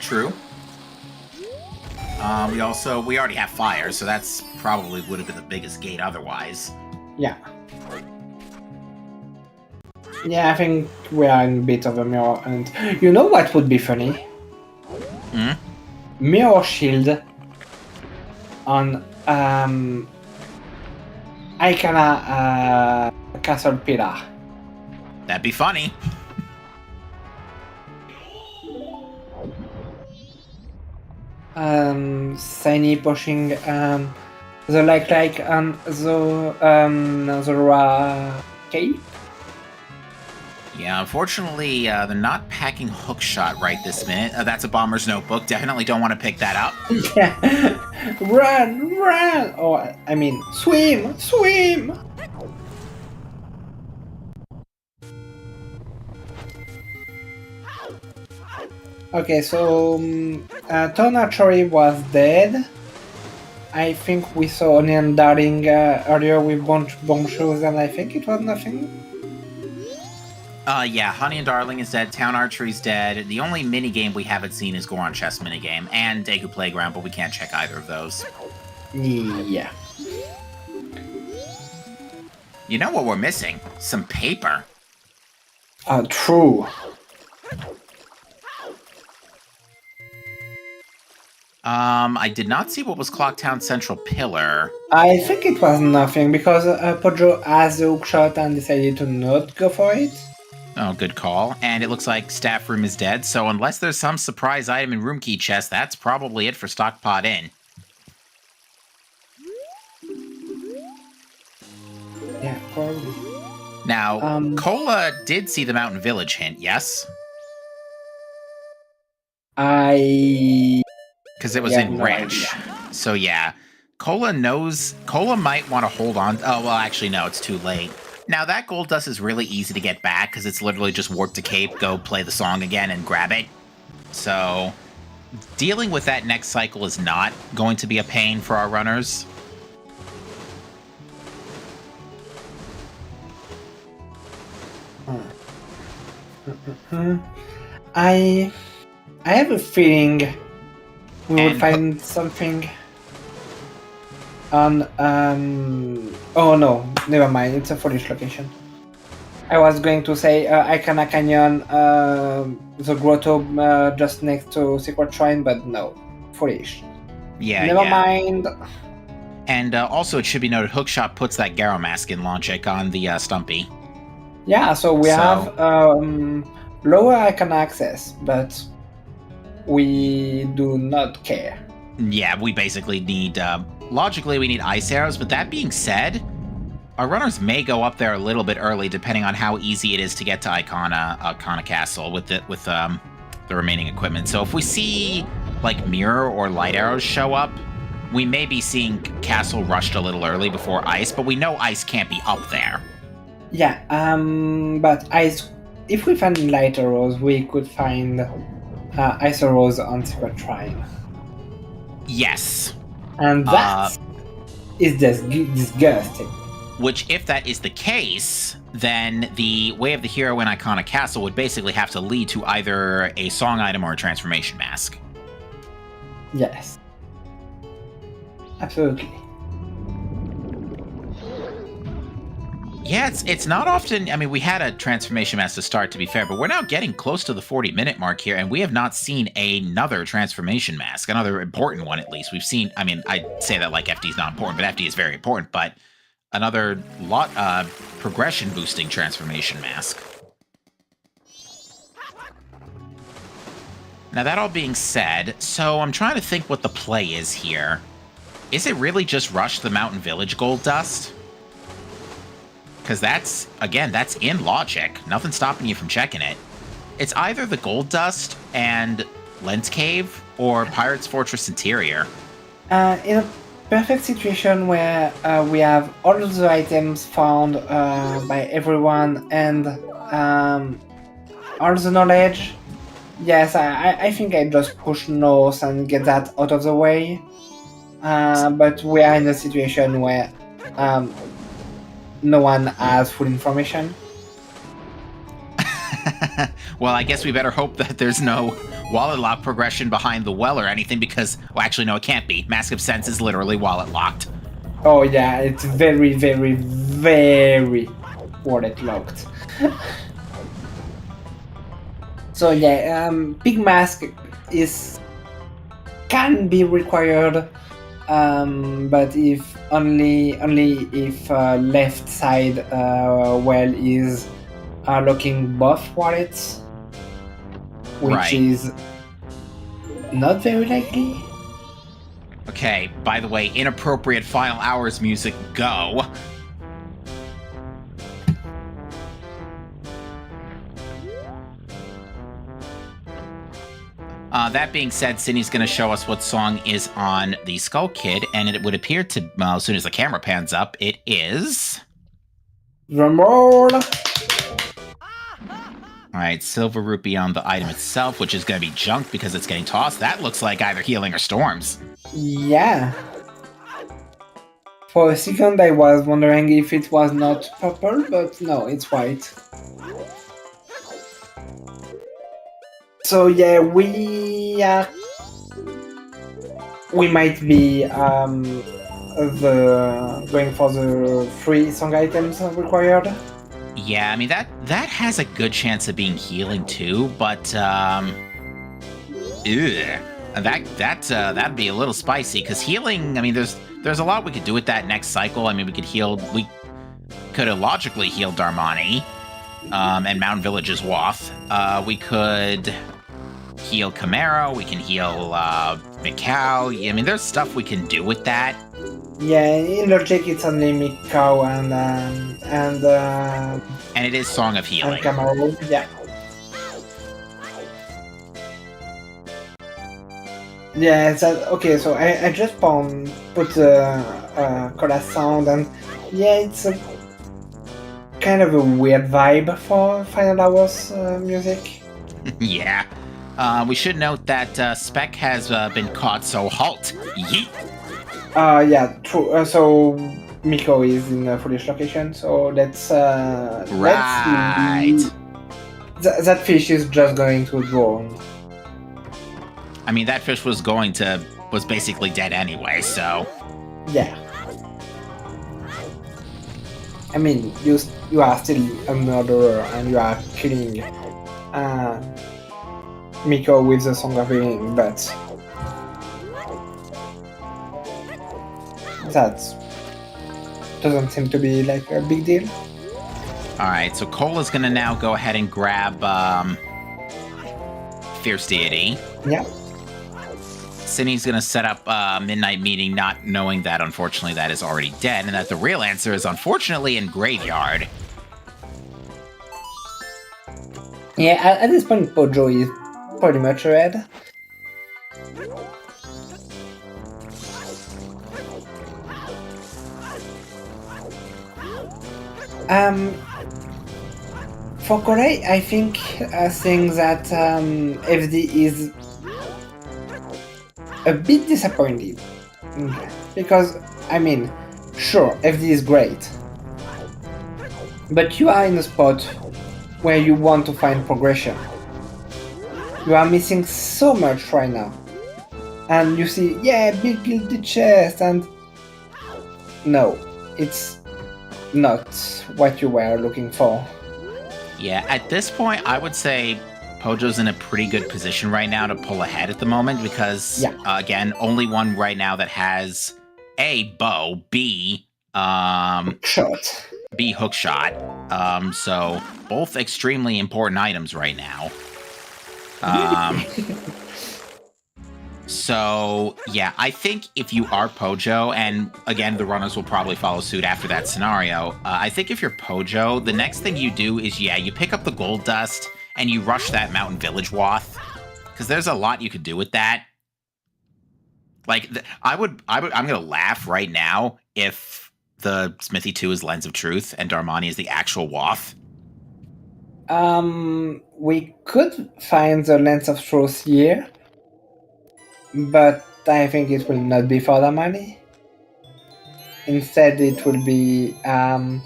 True. We already have Fire, so that's probably would have been the biggest gate otherwise. Yeah. Yeah, I think we are in a bit of a mirror, and you know what would be funny? Hmm? Mirror Shield on Icona Castle Pillar. That'd be funny. Siny pushing the like on the cape. Yeah, unfortunately, they're not packing Hookshot right this minute. That's a Bomber's Notebook. Definitely don't want to pick that up. Yeah. Run! Or, I mean, swim! Okay, so Ton Archery was dead. I think we saw Onion Darting earlier with bomb shoes, and I think it was nothing. Yeah, Honey and Darling is dead, Town Archery's dead. The only minigame we haven't seen is Goron Chess minigame, and Deku Playground, but we can't check either of those. Yeah. You know what we're missing? Some paper. True. I did not see what was Clocktown Central Pillar. I think it was nothing, because Pojo has the hookshot and decided to not go for it. Oh, good call. And it looks like Staff Room is dead, so unless there's some surprise item in Room Key Chest, that's probably it for Stockpot Inn. Yeah, probably. Now, Cola did see the Mountain Village hint, yes? Because it was in Ranch. So yeah, Cola might want to hold on. Oh, well, actually, no, it's too late. Now, that gold dust is really easy to get back because it's literally just warp to cape, go play the song again, and grab it. So dealing with that next cycle is not going to be a pain for our runners. I have a feeling we will find something on oh no, never mind, it's a foolish location. I was going to say Icona Canyon, the grotto just next to Secret Shrine, but no, foolish. Yeah, never mind. And also it should be noted, Hookshot puts that Garo mask in Logic on the Stumpy. Yeah, so we have lower icon access, but we do not care. Yeah, we basically need, logically we need ice arrows, but that being said, our runners may go up there a little bit early depending on how easy it is to get to Icona Castle with the remaining equipment. So if we see, like, mirror or light arrows show up, we may be seeing Castle rushed a little early before ice, but we know ice can't be up there. Yeah, but ice, if we find light arrows, we could find ice arrows on Secret Shrine. Yes. And that is just disgusting. Which, if that is the case, then the Way of the Hero in Icona Castle would basically have to lead to either a song item or a transformation mask. Yes. Absolutely. Yeah, it's not often. I mean, we had a transformation mask to start, to be fair, but we're now getting close to the 40-minute mark here, and we have not seen another transformation mask, another important one at least. We've seen, I mean, I say that like FD is not important, but FD is very important, but another progression boosting transformation mask. Now, that all being said, so I'm trying to think what the play is here. Is it really just rush the Mountain Village gold dust? Because that's, again, that's in logic. Nothing's stopping you from checking it. It's either the gold dust and Lens Cave or Pirate's Fortress Interior. In a perfect situation where we have all the items found by everyone and all the knowledge, yes, I think I just push north and get that out of the way. But we are in a situation where no one has full information. Well, I guess we better hope that there's no wallet lock progression behind the well or anything because, well, actually, no, it can't be. Mask of Sense is literally wallet locked. Oh yeah, it's very, very, very wallet locked. So yeah, big mask can be required, but if only if left side well is locking both wallets, which is not very likely. Okay, by the way, inappropriate final hours music, go. That being said, Sydney's going to show us what song is on the Skull Kid, and it would appear to, well, as soon as the camera pans up, it is... Drum roll! Alright, Silver Rupee on the item itself, which is going to be junk because it's getting tossed. That looks like either Healing or Storms. Yeah. For a second I was wondering if it was not purple, but no, it's white. So yeah, we might be going for the 3 song items required. Yeah, I mean that has a good chance of being healing too, but that'd be a little spicy because healing. I mean, there's a lot we could do with that next cycle. I mean, we could have logically healed Darmani and Mountain Village's Wath. We could heal Camaro. We can heal Mikau. I mean, there's stuff we can do with that. Yeah, in logic it's only Mikau and it is Song of Healing. And Camaro, yeah. Yeah, okay, so I just put the Cola sound, and yeah, it's a kind of a weird vibe for Final Hours music. Yeah. We should note that Spec has been caught, so halt. Yeet. Yeah, true. So Miko is in a foolish location, so let's right. That fish is just going to drown. I mean, that fish was basically dead anyway, so... Yeah. I mean, you are still a murderer and you are killing Miko with the Song of Healing, but that doesn't seem to be like a big deal. Alright, so Cola's gonna now go ahead and grab Fierce Deity. Yeah. Sydney's gonna set up a midnight meeting, not knowing that unfortunately that is already dead, and that the real answer is unfortunately in Graveyard. Yeah, at this point Pojo is pretty much red. For Corey, I think saying that FD is a bit disappointed. Because, I mean, sure, FD is great. But you are in a spot where you want to find progression. You are missing so much right now. And you see, yeah, big guilty chest, and no, it's not what you were looking for. Yeah, at this point, I would say Pojo's in a pretty good position right now to pull ahead at the moment because, again, only one right now that has A, bow, B, Shot. B, hook shot. So both extremely important items right now. So, yeah, I think if you are Pojo, and again, the runners will probably follow suit after that scenario, I think if you're Pojo, the next thing you do is, you pick up the gold dust and you rush that mountain village wath, because there's a lot you could do with that. Like, I'm gonna laugh right now if the Smithy 2 is Lens of Truth and Darmani is the actual wath. We could find the Lens of Truth here, but I think it will not be for the money. Instead, it will be no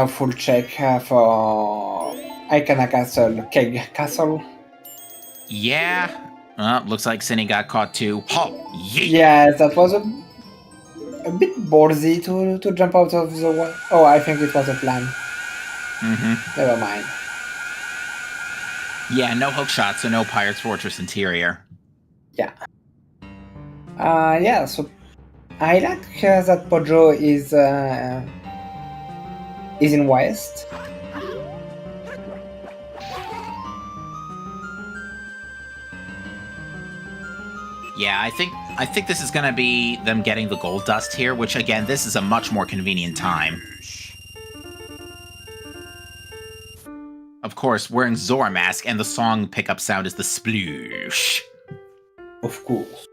full check for Icona Castle, Keg Castle. Yeah. Looks like Cinny got caught too. Oh, yeah, that was a bit ballsy to jump out of the wall. Oh, I think it was a plan. Never mind. Yeah, no hook shot, so no Pirate's Fortress interior. Yeah. Yeah, so I like that Pojo is in West. Yeah, I think this is gonna be them getting the gold dust here, which again, this is a much more convenient time. Of course, wearing Zora mask, and the song pickup sound is the sploosh. Of course.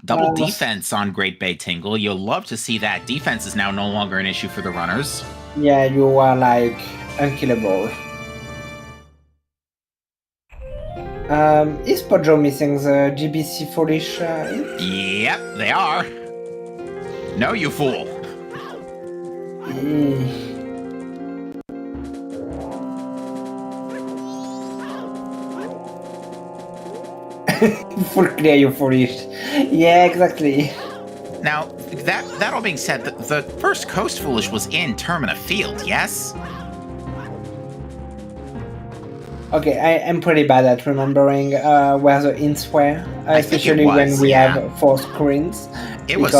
Double defense on Great Bay Tingle. You'll love to see that. Defense is now no longer an issue for the runners. Yeah, you are like unkillable. Is Pojo missing the GBC Foolish? Yep, they are. No, you fool. Full clear, you foolish. Yeah, exactly. Now, that all being said, the first Coast Foolish was in Termina Field, yes? Okay, I am pretty bad at remembering where the hints were, especially when we have 4 screens. It was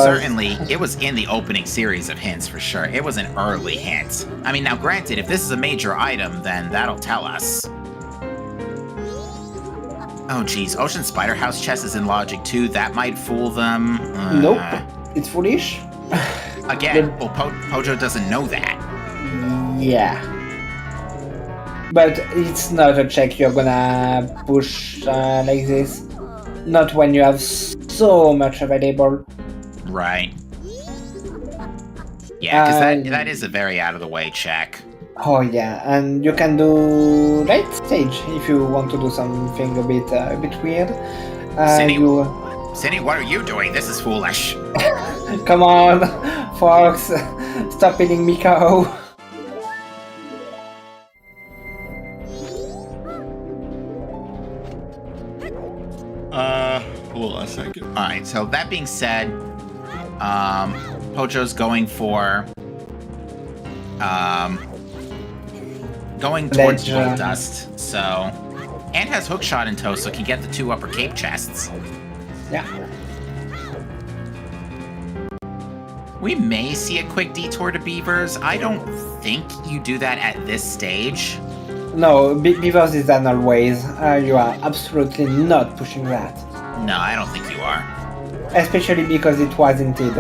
in the opening series of hints for sure. It was an early hint. I mean, now granted, if this is a major item, then that'll tell us. Oh geez, Ocean Spider House chest is in Logic 2. That might fool them. Nope, it's foolish. Again, well, Pojo doesn't know that. Yeah. But it's not a check you're gonna push like this. Not when you have so much available. Right. Yeah, because that is a very out-of-the-way check. Oh yeah, and you can do late stage if you want to do something a bit weird. Cindy, what are you doing? This is foolish. Come on, Fox, stop eating Miko. Hold on a second. All right, so that being said, Pojo's going for going towards gold dust, so, and has hookshot in tow, so can get the 2 upper cape chests. Yeah. We may see a quick detour to Beavers. I don't think you do that at this stage. No, Beavers is done always. You are absolutely not pushing that. No, I don't think you are. Especially because it was hinted.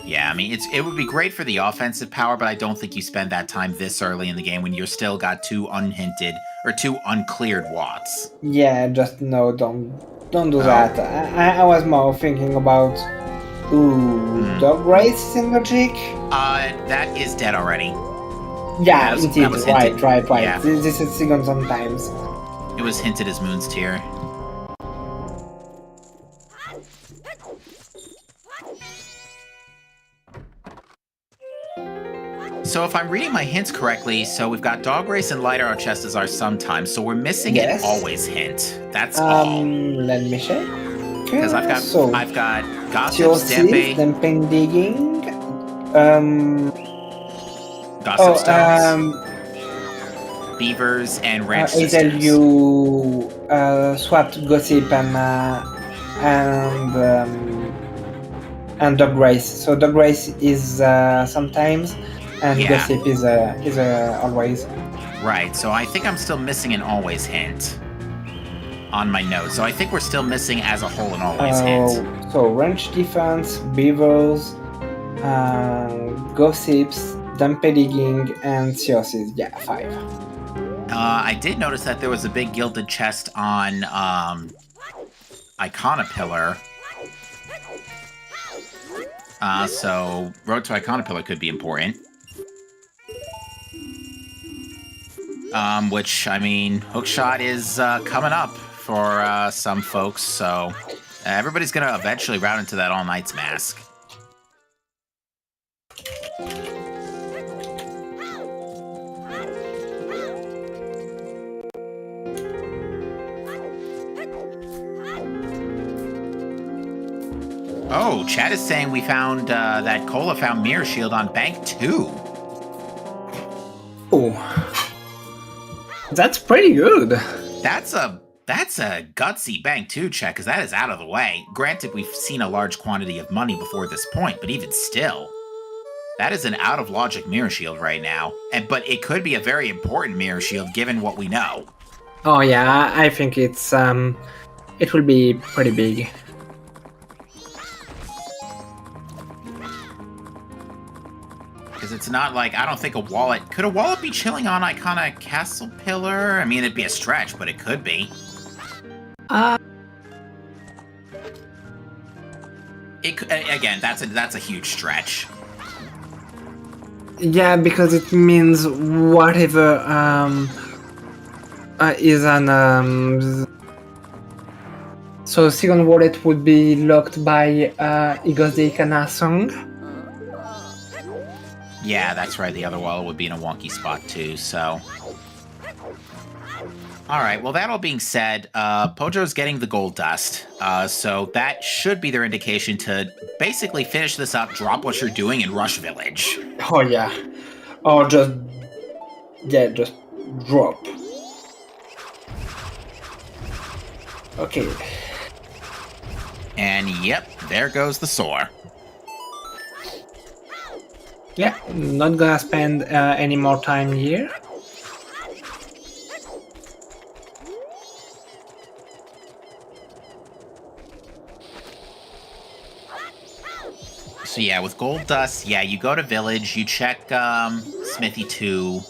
Yeah, I mean, it would be great for the offensive power, but I don't think you spend that time this early in the game when you're still got 2 unhinted or 2 uncleared watts. Yeah, just no, don't do that. I was more thinking about dog race in Logic. That is dead already. Yeah, indeed. Right. Yeah. This is second sometimes. It was hinted as Moon's Tier. So if I'm reading my hints correctly, so we've got Dog Race and Light Arrow Chest as our sometimes, so we're missing an always hint. That's all. Let me check. Okay. Because I've got gossips, Theosis, Dampen Digging. gossip stones, beavers, and ranch Hazel, systems. you swapped Gossip and Dog Race. So Dog Race is sometimes, and Yeah. Gossip is always. Right, so I think I'm still missing an always hint on my notes. So I think we're still missing as a whole an always hint. So range defense, beavers, Gossips, Dampen Digging, and Theosis. Yeah, 5. I did notice that there was a big gilded chest on Iconopillar. So Road to Iconopillar could be important. Which, I mean, Hookshot is coming up for some folks, so everybody's going to eventually route into that All Knights mask. Oh, Chad is saying we found that Cola found Mirror Shield on Bank 2. Oh, that's pretty good. That's a gutsy Bank 2 check, because that is out of the way. Granted, we've seen a large quantity of money before this point, but even still, that is an out-of-logic Mirror Shield right now. But it could be a very important Mirror Shield, given what we know. Oh yeah, I think it's it will be pretty big. Because it's not like, I don't think a wallet... Could a wallet be chilling on Icona Castle Pillar? I mean, it'd be a stretch, but it could be. It could, again, that's a huge stretch. Yeah, because it means whatever is an so second wallet would be locked by Igos de Icana song. Yeah, that's right. The other wallet would be in a wonky spot too, so... Alright, well, that all being said, Pojo's getting the gold dust, so that should be their indication to basically finish this up, drop what you're doing, and rush village. Oh yeah. Or just drop. Okay. And yep, there goes the soar. Yeah, not gonna spend any more time here. So yeah, with gold dust, yeah, you go to village, you check Smithy 2.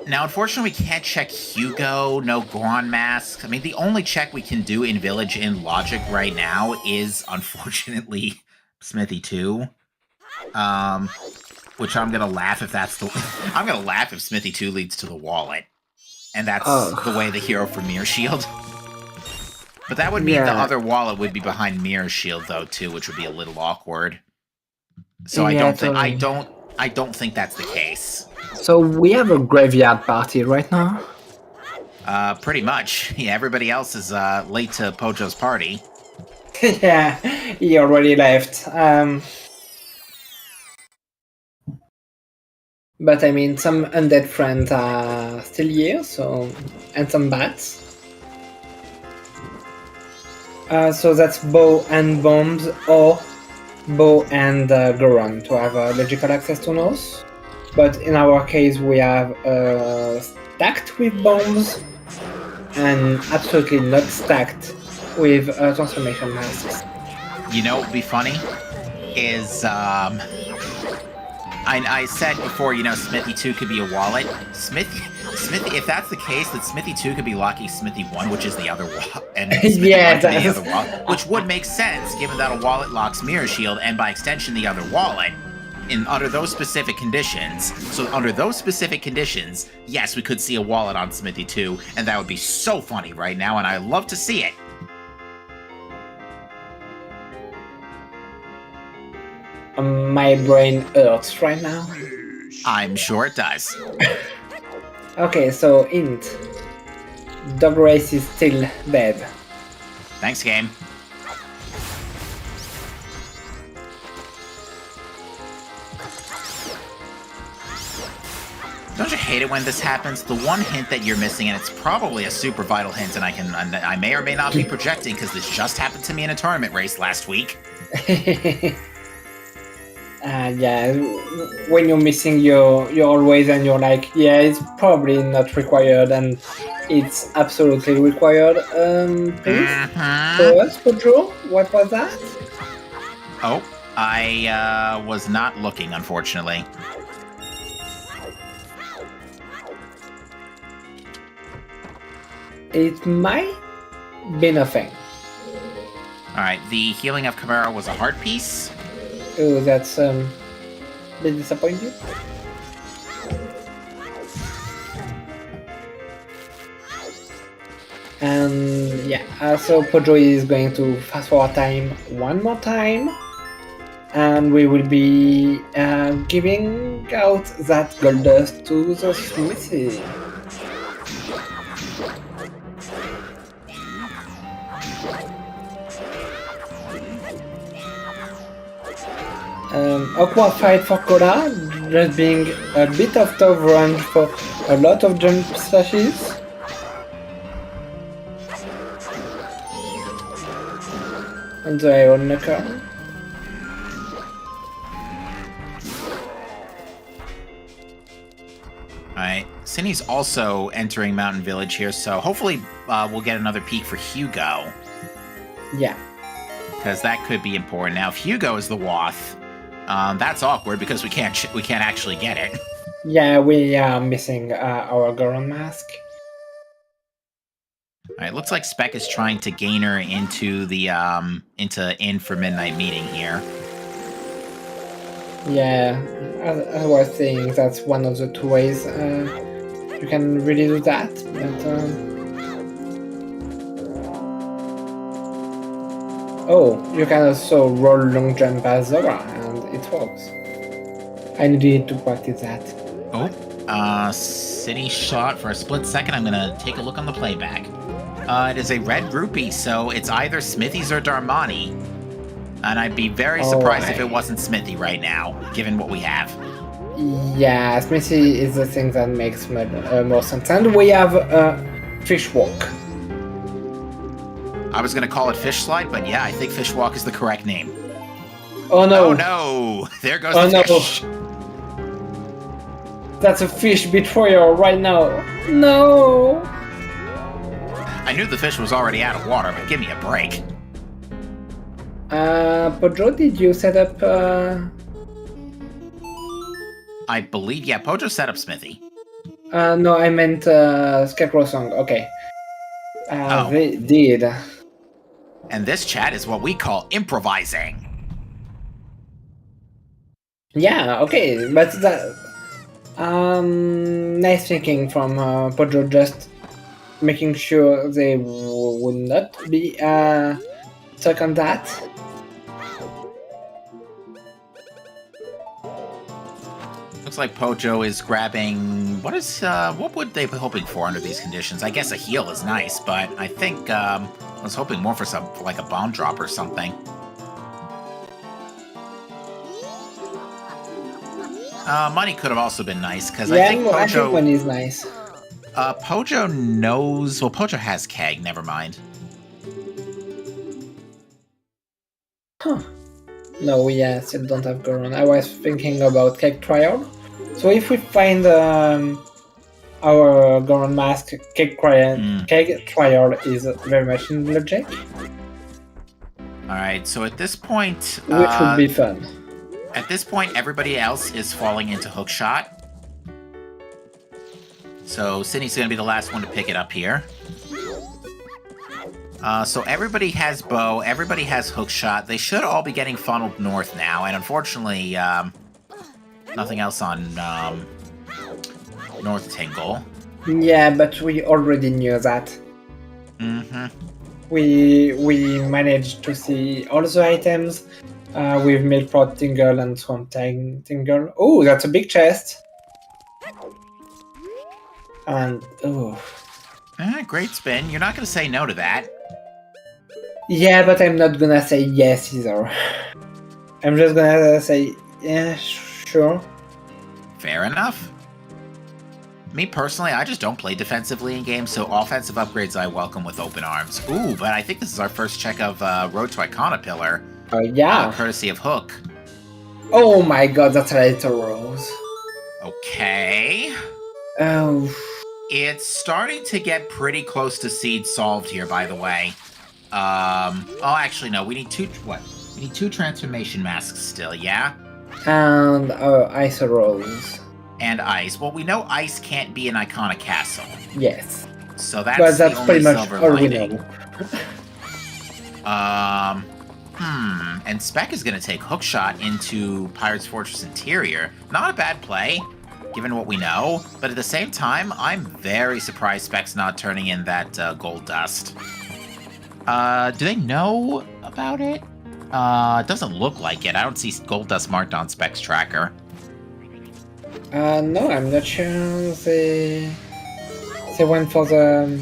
Now, unfortunately, we can't check Hugo, no Goron Mask. I mean, the only check we can do in village in logic right now is, unfortunately, Smithy 2. Which I'm gonna laugh if that's the... I'm gonna laugh if Smithy 2 leads to the wallet. And that's the way the hero for Mirror Shield. But that would mean the other wallet would be behind Mirror Shield, though, too, which would be a little awkward. So I don't think that's the case. So we have a graveyard party right now? Pretty much. Yeah, everybody else is late to Pojo's party. Yeah, he already left. But I mean, some undead friends are still here, so... and some bats. So that's bow and bombs, or bow and Goron to have logical access to those. But in our case, we have stacked with bombs and absolutely not stacked with transformation masks. You know what would be funny? Is, I said before, you know, Smithy 2 could be a wallet. Smithy, if that's the case, then Smithy 2 could be locking Smithy 1, which is the other wallet, and Smithy 1 could be the other wallet, which would make sense, given that a wallet locks Mirror Shield, and by extension, the other wallet, under those specific conditions. So under those specific conditions, yes, we could see a wallet on Smithy 2, and that would be so funny right now, and I love to see it. My brain hurts right now. I'm sure it does. Okay, so int. Dog Race is still dead. Thanks, game. hate it when this happens. The one hint that you're missing, and it's probably a super vital hint, and I may or may not be projecting because this just happened to me in a tournament race last week. Yeah, when you're missing, you're always and you're like, yeah, it's probably not required, and it's absolutely required. Please, show us, Pedro. What was that? Oh, I was not looking, unfortunately. It might be nothing. All right, the healing of Camaro was a heart piece. Oh, that's a bit disappointing. And yeah, so Pedro is going to fast forward time one more time. And we will be giving out that gold dust to the smithy. Awkward fight for Kola, just being a bit of tough range for a lot of jump slashes. And the Iron Knuckle. Alright, Cindy's also entering Mountain Village here, so hopefully we'll get another peek for Hugo. Yeah. Because that could be important. Now, if Hugo is the Wath, that's awkward because we can't actually get it. Yeah, we are missing our Goron mask. Alright, looks like Spec is trying to gain her into the in for midnight meeting here. Yeah, as I was saying, that's one of the two ways you can really do that. But oh, you can also roll long jump as Zora, and it works. I needed to practice that. Oh, City shot for a split second. I'm gonna take a look on the playback. It is a red rupee, so it's either Smithy's or Darmani. And I'd be very surprised if it wasn't Smithy right now, given what we have. Yeah, Smithy is the thing that makes more sense. And we have Fish Walk. I was going to call it Fish Slide, but yeah, I think Fish Walk is the correct name. Oh no! Oh no! There goes the fish! That's a fish betrayal right now. No! I knew the fish was already out of water, but give me a break. Pedro, did you set up I believe, yeah, Pojo set up Smithy. No, I meant Scarecrow Song. Okay. They did. And this chat is what we call improvising. Yeah, okay, but that nice thinking from Pojo, just making sure they would not be stuck on that. Looks like Pojo is grabbing what would they be hoping for under these conditions? I guess a heal is nice, but I think I was hoping more for like a bomb drop or something. Money could have also been nice because I think money is nice. Pojo knows. Well, Pojo has keg. Never mind. Huh. No, we still don't have Goron. I was thinking about keg trial. So if we find our Goron mask, keg trial is very much in logic. All right. So at this point, which would be fun. At this point, everybody else is falling into hookshot. So Sydney's going to be the last one to pick it up here. So everybody has bow, everybody has hookshot. They should all be getting funneled north now, and unfortunately, nothing else on North Tingle. Yeah, but we already knew that. Mm-hmm. We managed to see all the items with Milprod Tingle and Swamp Tingle. Oh, that's a big chest. And great spin. You're not going to say no to that. Yeah, but I'm not gonna say yes either. I'm just gonna say, yeah, sure. Fair enough. Me personally, I just don't play defensively in games, so offensive upgrades I welcome with open arms. Ooh, but I think this is our first check of Road to Icona Pillar. Yeah. Courtesy of Hook. Oh my god, that's a little rose. Okay. Oh. It's starting to get pretty close to seed solved here, by the way. Oh, actually, no. We need two... What? We need 2 transformation masks still, yeah? And ice rose. And ice. Well, we know ice can't be an Icona Castle. Yes. So that's but that's the pretty only much silver all we lining. know. And Spec is going to take Hookshot into Pirate's Fortress Interior. Not a bad play, given what we know. But at the same time, I'm very surprised Spec's not turning in that gold dust. Do they know about it? It doesn't look like it. I don't see gold dust marked on Spec's tracker. No, I'm not sure they went for the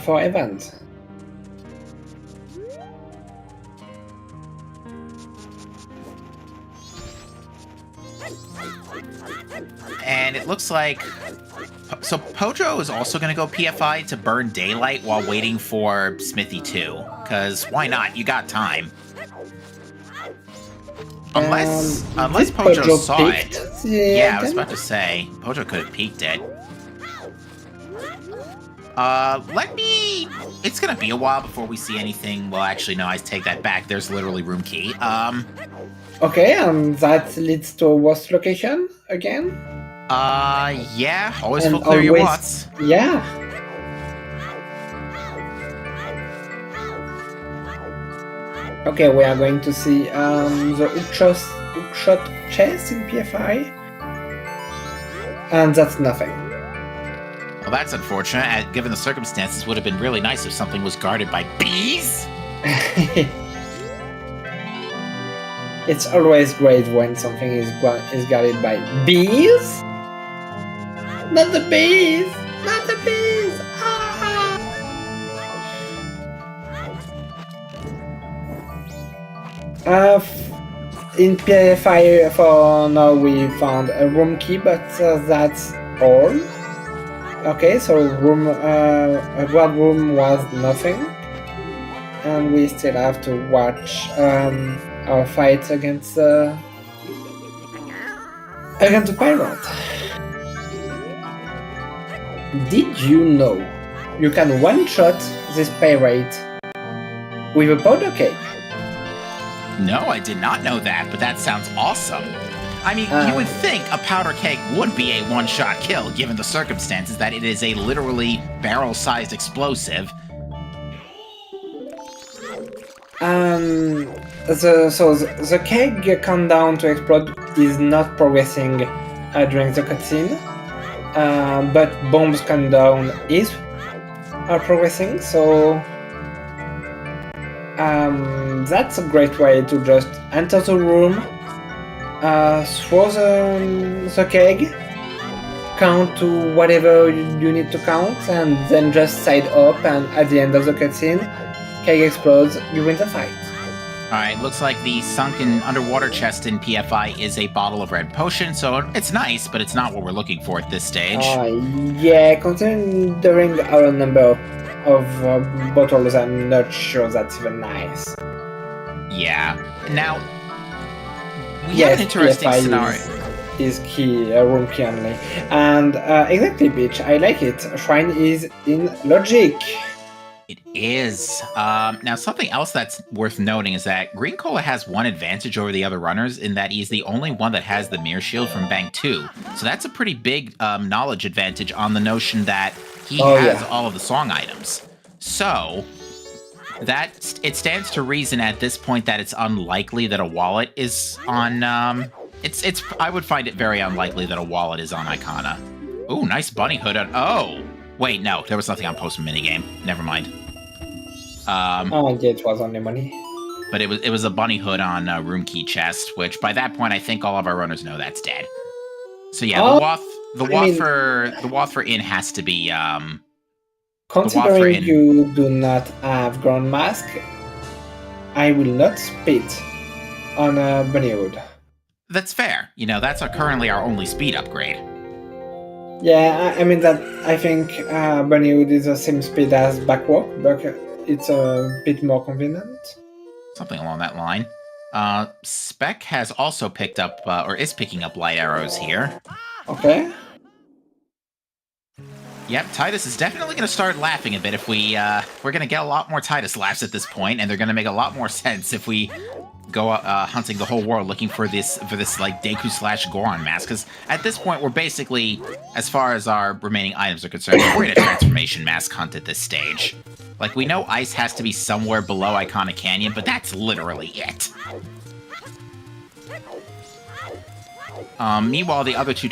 for event. And it looks like... So Pojo is also going to go PFI to burn Daylight while waiting for Smithy 2. Because why not? You got time. Unless Pojo saw it. Yeah, I was about to say. Pojo could have peeked it. It's going to be a while before we see anything. Well, actually, no, I take that back. There's literally room key. Okay, that leads to a worst location again? Yeah. Always full clear your watts. Yeah. Okay, we are going to see the hookshot chest in PFI. And that's nothing. Well, that's unfortunate. Given the circumstances, would have been really nice if something was guarded by bees. It's always great when something is guarded by bees. Not the bees! Not the bees! Ah! In PFI for now we found a room key, but that's all. Okay, so a guard room was nothing, and we still have to watch our fight against the pirate. Did you know you can one-shot this pirate with a powder keg? No, I did not know that, but that sounds awesome. I mean, you would think a powder keg would be a one-shot kill, given the circumstances that it is a literally barrel-sized explosive. The keg countdown to explode is not progressing during the cutscene, but bombs countdown is progressing, so that's a great way to just enter the room, throw the keg, count to whatever you need to count, and then just side up, and at the end of the cutscene, keg explodes, you win the fight. Alright, looks like the sunken underwater chest in PFI is a bottle of red potion, so it's nice, but it's not what we're looking for at this stage. Yeah, considering our number of bottles, I'm not sure that's even nice. Yeah. Now, we have an interesting PFI scenario. Is key, room key only. And exactly, bitch, I like it. Shrine is in logic. It is. Now, something else that's worth noting is that Green Cola has one advantage over the other runners in that he's the only one that has the Mirror Shield from Bank 2. So that's a pretty big knowledge advantage on the notion that he has all of the song items. So that it stands to reason at this point that it's unlikely that a wallet is on. I would find it very unlikely that a wallet is on Icona. Ooh, nice bunny hood on. Oh. Wait, no, there was nothing on post minigame. Never mind. Yeah, it was only money. But it was a bunny hood on room key chest, which by that point I think all of our runners know that's dead. So yeah, the wath for in has to be considering you do not have ground mask, I will not spit on a bunny hood. That's fair. You know, that's currently our only speed upgrade. Yeah, I mean that. I think Bunnywood is the same speed as Backwalk, but it's a bit more convenient. Something along that line. Spec has also picked up, or is picking up light arrows here. Okay. Yep, Titus is definitely going to start laughing a bit if we're going to get a lot more Titus laughs at this point, and they're going to make a lot more sense if we go hunting the whole world looking for this like Deku / Goron mask. Because at this point, we're basically, as far as our remaining items are concerned, we're in a transformation mask hunt at this stage. Like, we know ice has to be somewhere below Iconic Canyon, but that's literally it. Meanwhile, the other two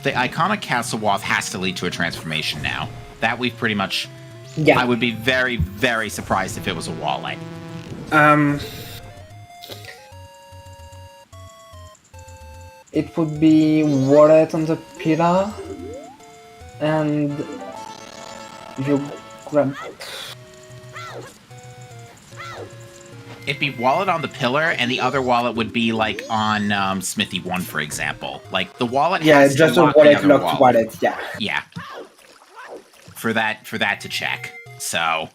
the Iconic Castle Wath has to lead to a transformation now. That we've pretty much... Yeah. I would be very, very surprised if it was a wallet. It would be wallet on the pillar, and you grab... It'd be wallet on the pillar, and the other wallet would be like on Smithy 1, for example. Like the wallet. Yeah, has just to a lock wallet the locked wallet. wallet. Yeah. Yeah. For that to check. So.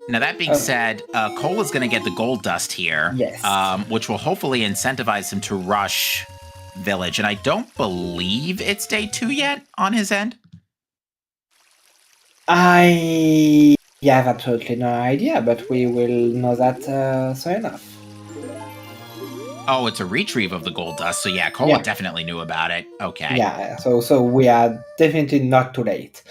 Now that being said, Cole is going to get the gold dust here. Yes. Which will hopefully incentivize him to rush Village, and I don't believe it's day 2 yet on his end. I have absolutely no idea, but we will know that soon enough. Oh, it's a retrieve of the gold dust, so yeah, Cole definitely knew about it. Okay. Yeah, so we are definitely not too late.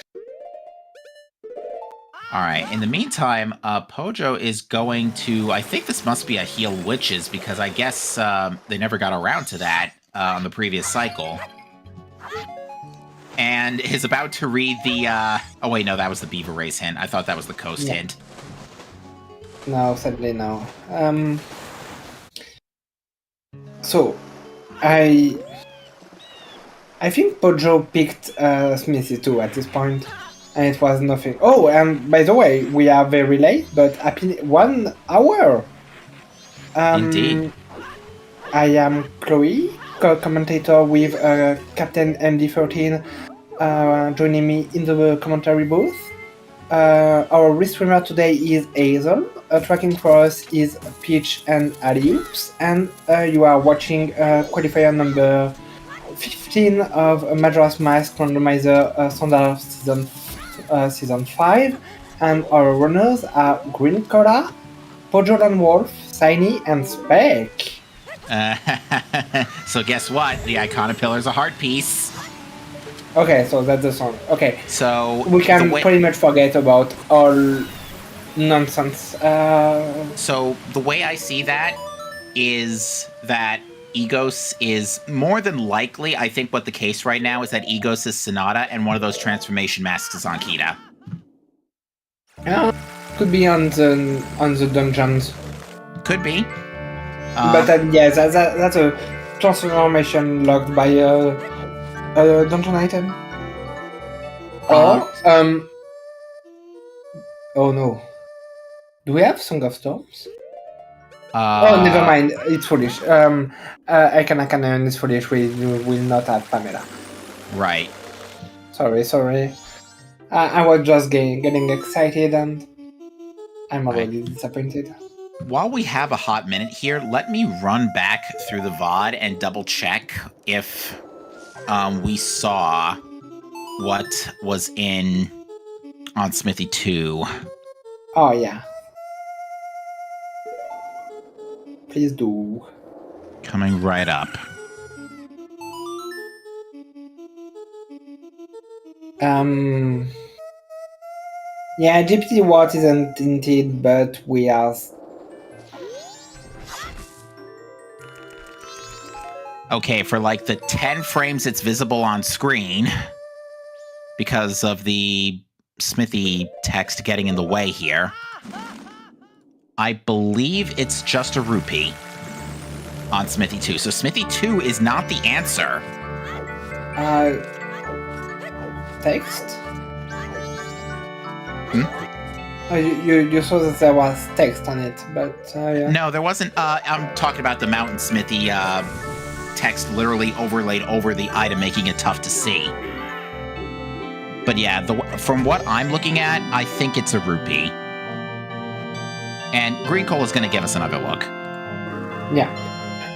Alright, in the meantime, Pojo is going to... I think this must be a Heal Witches, because I guess they never got around to that on the previous cycle. And is about to read the... Oh wait, no, that was the Beaver Race hint. I thought that was the Coast hint. No, sadly no. So, I think Pojo picked Smithy too at this point, and it was nothing. Oh, and by the way, we are very late, but happy 1 hour. Indeed. I am Chloe, co-commentator with Captain MD13, joining me in the commentary booth. Our restreamer today is Hazel. Tracking for us is Peach and Alley-Oops, and you are watching qualifier number 15 of Majora's Mask Randomizer Standard Season 5, and our runners are Green Cola, Pojolan Wolf, Shiny, and Spec. So guess what? The Icona Pillar is a heart piece. Okay, so that's the song. Okay, so we can pretty much forget about all nonsense. So the way I see that is that Egos is more than likely, I think what the case right now is that Egos is Sonata and one of those transformation masks is on Kita. Could be on the dungeons. Could be. But yeah, that's a transformation locked by a dungeon item. Or oh no. Do we have Song of Storms? Oh, never mind. It's foolish. Icona is foolish. We will not have Pamela. Right. Sorry. I was just getting excited and I'm already disappointed. While we have a hot minute here, let me run back through the VOD and double check if we saw what was on Smithy 2. Oh, yeah. Please do. Coming right up. Yeah, GPT Watt isn't tinted, but we are... Okay, for like the 10 frames it's visible on screen, because of the Smithy text getting in the way here, I believe it's just a rupee on Smithy 2. So Smithy 2 is not the answer. Text? Oh, you saw that there was text on it, but yeah. No, there wasn't. I'm talking about the Mountain Smithy text literally overlaid over the item, making it tough to see. But yeah, from what I'm looking at, I think it's a rupee. And green coal is going to give us another look. Yeah.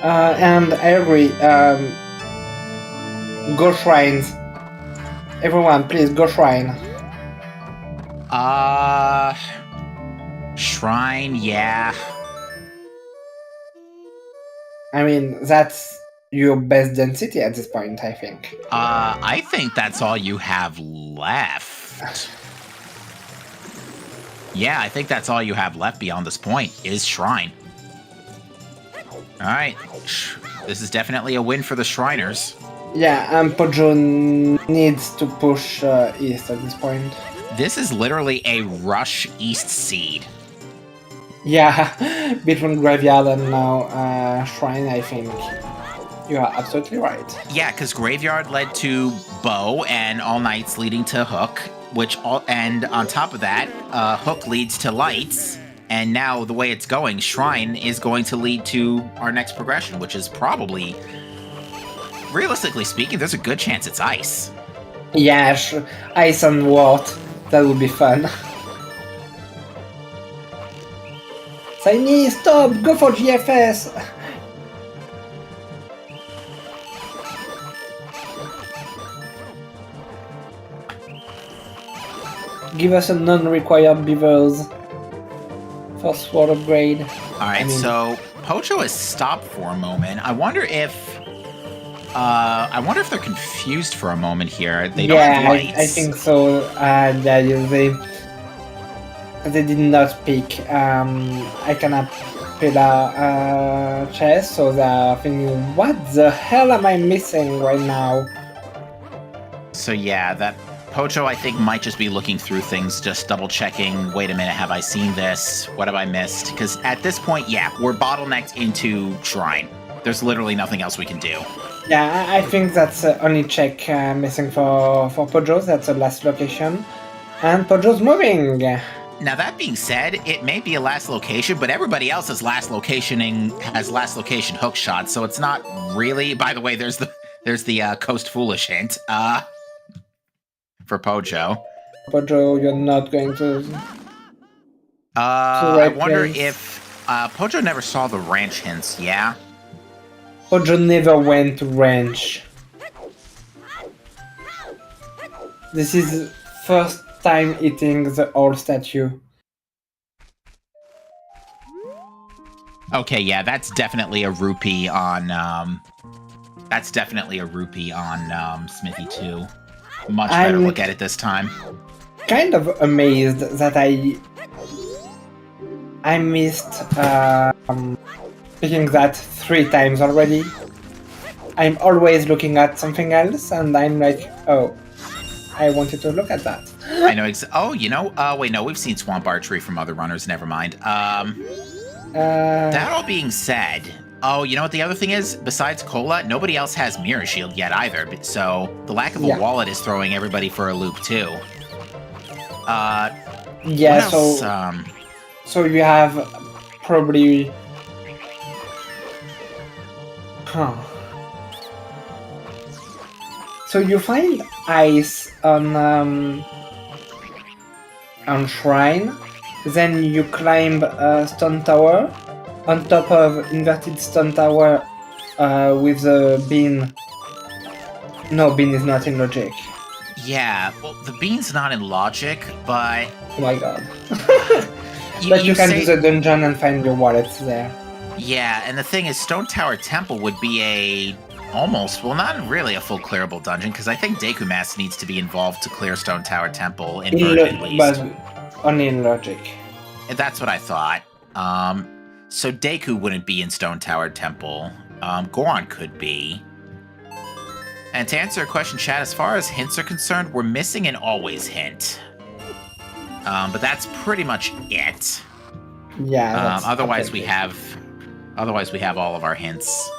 And I agree. Go shrines. Everyone, please go shrine. Shrine, yeah. I mean, that's your best density at this point, I think. I think that's all you have left. Yeah, I think that's all you have left beyond this point is Shrine. Alright. This is definitely a win for the Shriners. Yeah, and Pojo needs to push east at this point. This is literally a rush east seed. Yeah, between Graveyard and now Shrine, I think. You are absolutely right. Yeah, because Graveyard led to Bow and All Nights leading to Hook, and on top of that, Hook leads to Lights, and now the way it's going, Shrine is going to lead to our next progression, which is probably, realistically speaking, there's a good chance it's Ice. Yeah, Ice and Wart. That would be fun. Tiny, stop! Go for GFS! Give us a non-required beavers. For sword upgrade. Alright, so Pocho has stopped for a moment. I wonder if they're confused for a moment here. They don't have lights. I think so. They did not pick I cannot pillar chest, so they're thinking, what the hell am I missing right now? So yeah, that Pocho, I think, might just be looking through things, just double-checking, wait a minute, have I seen this? What have I missed? Because at this point, yeah, we're bottlenecked into Shrine. There's literally nothing else we can do. Yeah, I think that's the only check missing for Pojo. That's the last location. And Pojo's moving! Now, that being said, it may be a last location, but everybody else has last location hook shot, so it's not really... By the way, there's the Coast Foolish hint. For Pojo. Pojo, you're not going to... I wonder if... Pojo never saw the ranch hints, yeah? Pojo never went to ranch. This is first time eating the old statue. Okay, yeah, that's definitely a rupee on... Smithy, too. Much better look at it this time. Kind of amazed that I missed picking that 3 times already. I'm always looking at something else, and I'm like, oh, I wanted to look at that. I know. Oh, you know. Wait, no, we've seen Swamp Archery from other runners. Never mind. That all being said. Oh, you know what the other thing is? Besides Cola, nobody else has Mirror Shield yet either, so the lack of a wallet is throwing everybody for a loop too. Yeah, so you have probably... Huh. So you find ice on Shrine, then you climb Stone Tower, on top of inverted Stone Tower with the bean. No, bean is not in logic. Yeah, well, the bean's not in logic, but... Oh my god. But you can do the dungeon and find your wallets there. Yeah, and the thing is, Stone Tower Temple would be a... almost, well, not really a full clearable dungeon, because I think Deku Mask needs to be involved to clear Stone Tower Temple, inverted at least. But only in logic. That's what I thought. So Deku wouldn't be in Stone Tower Temple. Goron could be. And to answer your question, chat, as far as hints are concerned, we're missing an always hint. But that's pretty much it. Yeah. Otherwise we have all of our hints.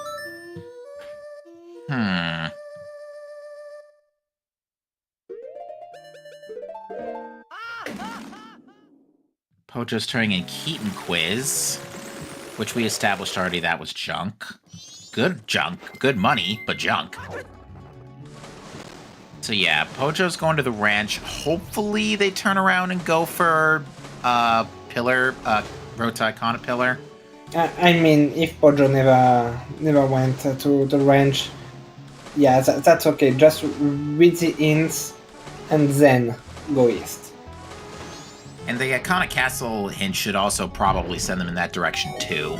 Pojo's turning in Keaton Quiz, which we established already that was junk. good junk, good money, but junk. So yeah, Pojo's going to the ranch. Hopefully they turn around and go for pillar, Road to Icona pillar. I mean, if Pojo never went to the ranch, yeah, that's okay. Just read the hints and then go east. And the Icona Castle hint should also probably send them in that direction too.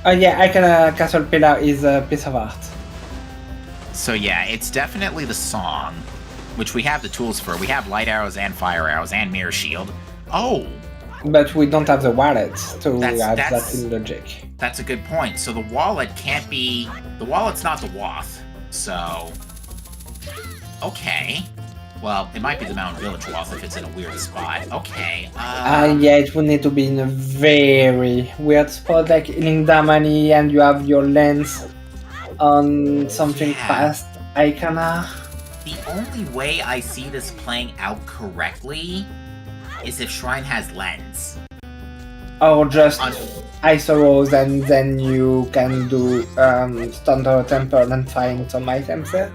Yeah, Icona Castle Pillar is a piece of art. So yeah, it's definitely the song, which we have the tools for. We have light arrows and fire arrows and mirror shield. Oh! But we don't have the wallet to have That's- that in logic. That's a good point. So the wallet can't be... The wallet's not the Wath, so... Okay. Well, it might be the Mountain Village Wath if it's in a weird spot. Okay, Yeah, it would need to be in a very weird spot, like in Damani, and you have your lens on something Yeah. past Icona. The only way I see this playing out correctly is if Shrine has lens. Or just Un- Ice Arrows, and then you can do Thunder Temple and find some items there.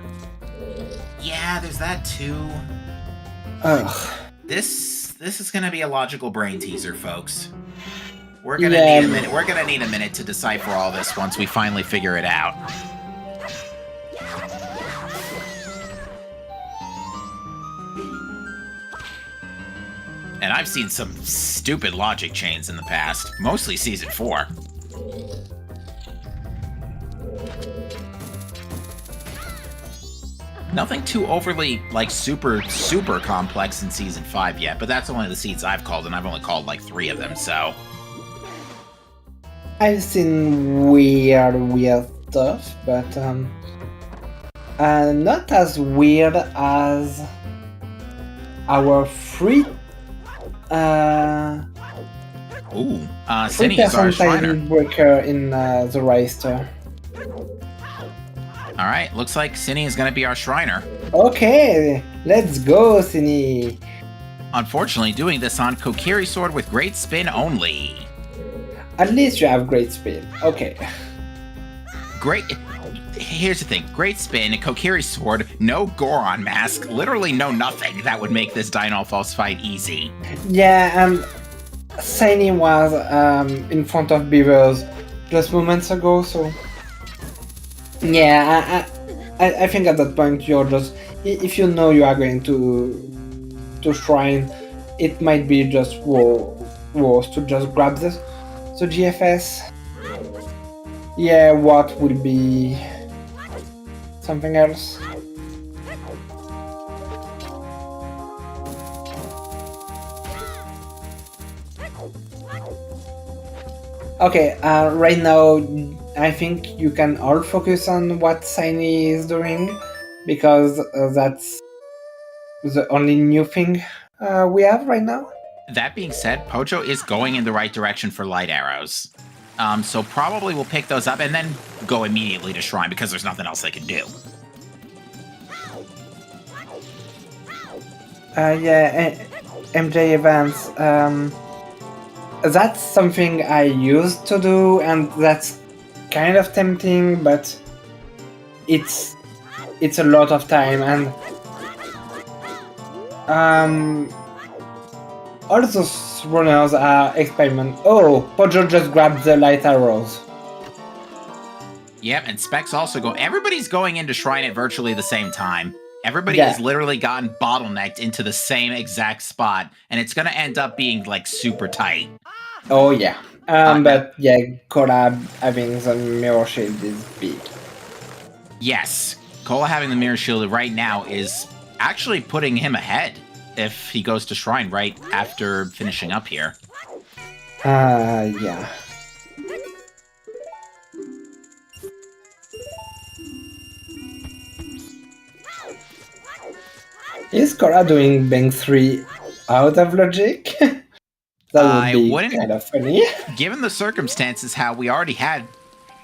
Yeah, there's that too. Ugh. This is gonna be a logical brain teaser, folks. We're gonna Yeah. need a minute. We're gonna need a minute to decipher all this once we finally figure it out. And I've seen some stupid logic chains in the past, mostly season 4. Nothing too overly, like, super complex in season 5 yet, but that's only the seeds I've called, and I've only called like 3 of them, so. I've seen weird stuff, but not as weird as our free Ooh, free Cinny is our person Shriner. time breaker in the Reister. Alright, looks like Cinny is gonna be our Shriner. Okay, let's go, Cine. Unfortunately, doing this on Kokiri Sword with Great Spin only. At least you have great speed. Okay. Great. Here's the thing. Great Spin, Kokiri Sword, no Goron Mask, literally no nothing that would make this Dynalphos fight easy. Yeah, and Cine was in front of Beavers just moments ago, so yeah, I think at that point you're just, if you know you are going to Shrine, it might be just worse to just grab this. So GFS, yeah, what will be something else? Okay, right now I think you can all focus on what Shiny is doing, because that's the only new thing we have right now. That being said, Pojo is going in the right direction for light arrows. So probably we'll pick those up and then go immediately to Shrine because there's nothing else they can do. Yeah, MJ events. That's something I used to do, and that's kind of tempting, but it's a lot of time, and all those runners are experiment. Oh, Pojo just grabbed the light arrows. Yep, and Specs also go. Everybody's going into Shrine at virtually the same time. Everybody Yeah. has literally gotten bottlenecked into the same exact spot, and it's going to end up being like super tight. Oh yeah. But yeah, Collab having the mirror shield is big. Yes, Kola having the mirror shield right now is actually putting him ahead if he goes to Shrine right after finishing up here. Yeah. Is Cora doing Bang 3 out of logic? That would I be wouldn't- kind of funny. Given the circumstances, how we already had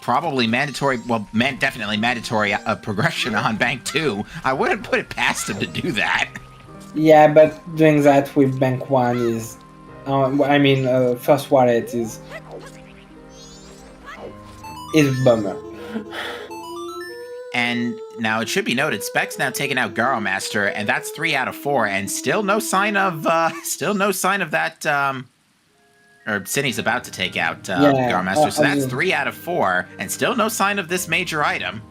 probably mandatory, well, definitely mandatory progression on Bank 2. I wouldn't put it past him to do that. Yeah, but doing that with Bank 1 is... first wallet is bummer. And now it should be noted, Spec's now taken out Garo Master, and that's 3 out of 4, and still no sign of that, or Cindy's about to take out Garo Master, so that's 3 out of 4, and still no sign of this major item.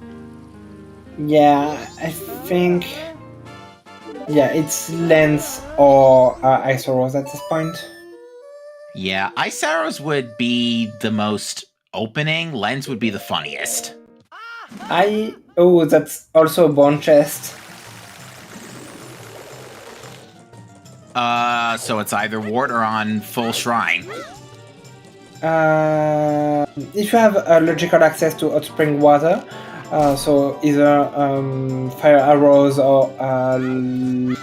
Yeah, I think... Yeah, it's Lens or Ice Arrows at this point. Yeah, Ice Arrows would be the most opening, Lens would be the funniest. Oh, that's also a bone chest. So it's either ward or on full shrine. If you have logical access to hot spring water, so either fire arrows or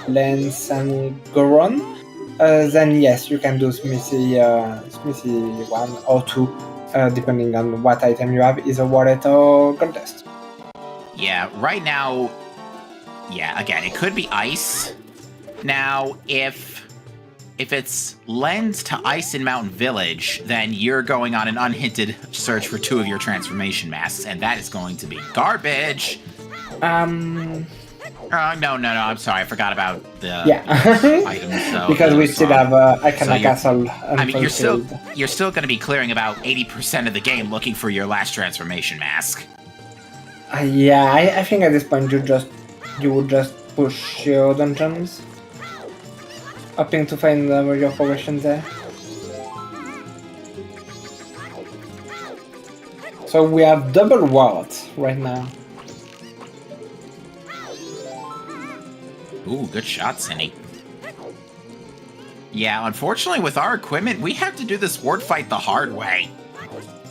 lens and Goron, then yes, you can do smithy 1 or 2, depending on what item you have, either wallet or gold dust. Yeah, right now, yeah, again, it could be ice. Now, if it's lens to ice in Mountain Village, then you're going on an unhinted search for 2 of your transformation masks, and that is going to be garbage. No, I'm sorry, I forgot about the items. So because we still have Icona Castle. I mean, you're still going to be clearing about 80% of the game looking for your last transformation mask. Yeah, I think at this point you would just push your dungeons, hoping to find your progression there. So we have double wards right now. Ooh, good shot, Cindy. Yeah, unfortunately with our equipment, we have to do this ward fight the hard way.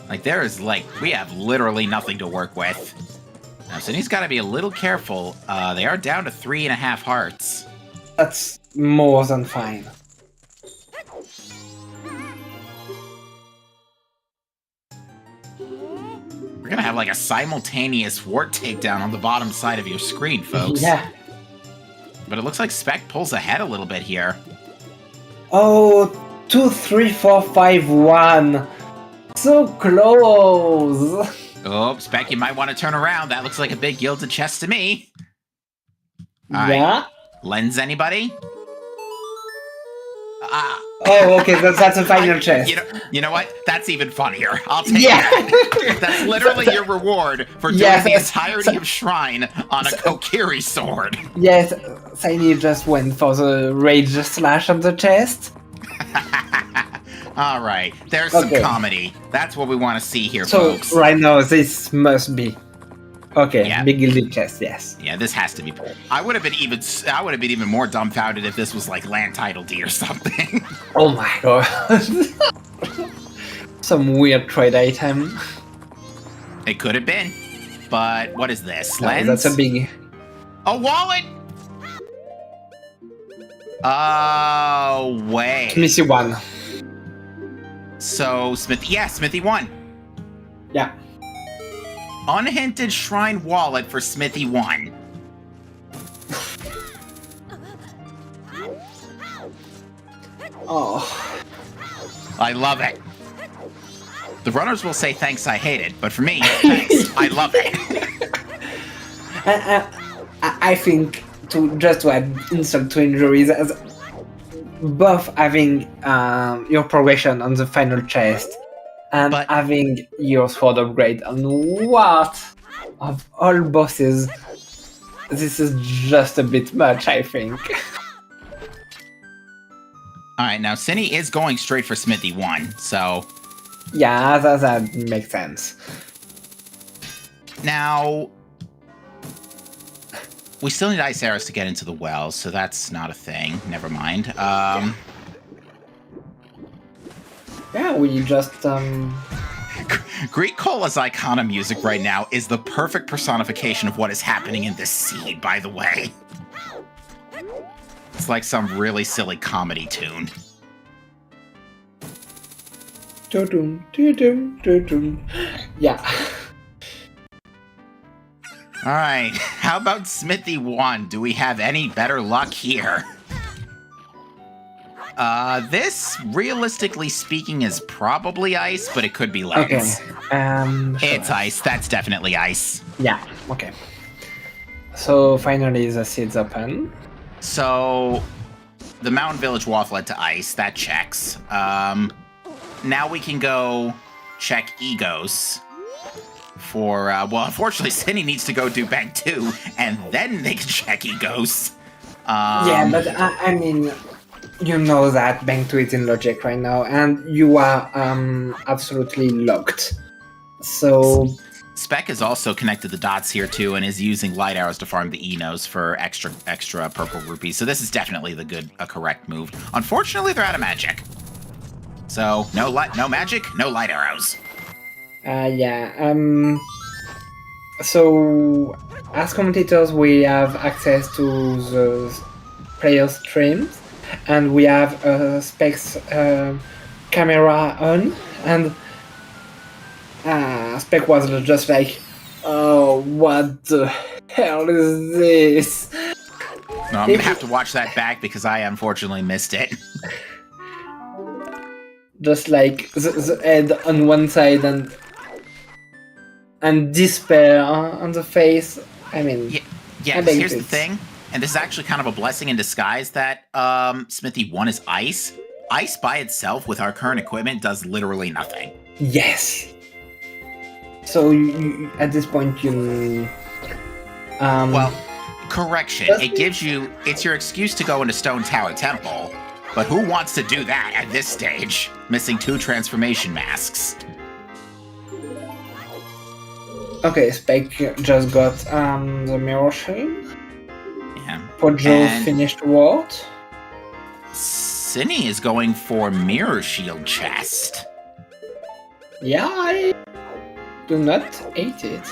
Like, we have literally nothing to work with. Now, Cindy's got to be a little careful. They are down to 3.5 hearts. That's more than fine. We're gonna have like a simultaneous ward takedown on the bottom side of your screen, folks. Yeah. But it looks like Spec pulls ahead a little bit here. Oh, 2, 3, 4, 5, 1. So close. Oh, Spec, you might want to turn around. That looks like a big gilded chest to me. All Yeah. right. Lens, anybody? Oh, okay, that's a final chest. You know what? That's even funnier. I'll take Yeah. that. That's literally your reward for doing the entirety of Shrine on a Kokiri sword. Yes, Saini just went for the rage slash on the chest. All right, there's some comedy. That's what we want to see here, folks. So right now, this must be okay. Yeah. Big gilded chest, yes. Yeah, this has to be. I would have been even more dumbfounded if this was like land title D or something. Oh my god. Some weird trade item. It could have been, but what is this? No, Lens? that's a big. A wallet. Oh wait. Smithy 1. So Smithy 1. Yeah. Unhinted Shrine Wallet for Smithy 1. Oh. I love it. The runners will say thanks, I hate it, but for me, thanks, I love it. I think to add insult to injuries, as both having your progression on the final chest and having your sword upgrade on what of all bosses, this is just a bit much, I think. Alright, now Cinny is going straight for Smithy 1, so... Yeah, that makes sense. Now... We still need ice arrows to get into the well, so that's not a thing. Never mind. Yeah, we just, Greek Cola's Icona music right now is the perfect personification of what is happening in this scene, by the way. It's like some really silly comedy tune. Yeah. All right, how about Smithy 1? Do we have any better luck here? This, realistically speaking, is probably ice, but it could be lens. Okay. It's ice. That's definitely ice. Yeah. Okay. So finally, the seeds open. So, the Mountain Village Waff led to ice. That checks. Now we can go check egos. For, well, unfortunately, Cindy needs to go do Bank 2, and then they can check egos. Yeah, but I mean, you know that Bank 2 is in logic right now, and you are absolutely locked. So... Spec is also connected the dots here, too, and is using light arrows to farm the Enos for extra purple rupees. So this is definitely a correct move. Unfortunately, they're out of magic. So, no magic, no light arrows. Yeah. So, as commentators, we have access to the player streams, and we have Spec's camera on, and Spec was just like, oh, what the hell is this? No, I'm gonna have to watch that back because I unfortunately missed it. Just like the head on one side and despair on the face. I mean, yeah. Here's the thing, and this is actually kind of a blessing in disguise that Smithy 1 is ice. Ice by itself with our current equipment does literally nothing. Yes. So you, at this point, you. Well, correction. It's your excuse to go into Stone Tower Temple. But who wants to do that at this stage? Missing 2 transformation masks. Okay, Spec just got the mirror shield. Yeah. Pojo finished what? Cinny is going for mirror shield chest. Yeah, I do not hate it.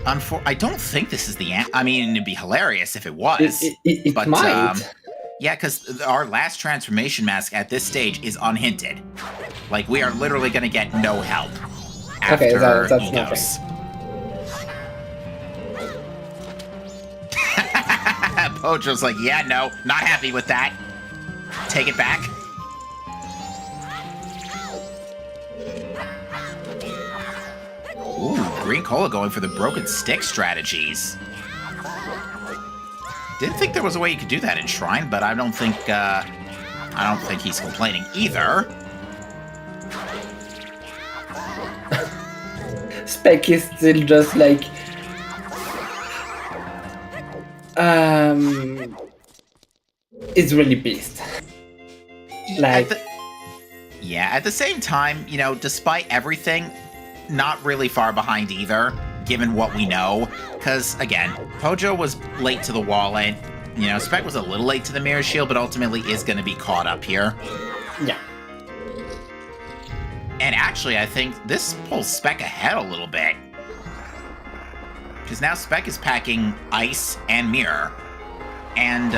I don't think this is the answer. I mean, it'd be hilarious if it was. It might. Yeah, because our last transformation mask at this stage is unhinted. Like, we are literally going to get no help after that's egos. Pojo's like, yeah, no, not happy with that. Take it back. Ooh, Green Cola going for the broken stick strategies. Didn't think there was a way you could do that in Shrine, but I don't think he's complaining either. Spec is still just like it's really pissed. Like at the same time, you know, despite everything, not really far behind either, given what we know. Because, again, Pojo was late to the wall, and, you know, Spec was a little late to the mirror shield, but ultimately is going to be caught up here. Yeah. And actually, I think this pulls Spec ahead a little bit. Because now Spec is packing Ice and Mirror. And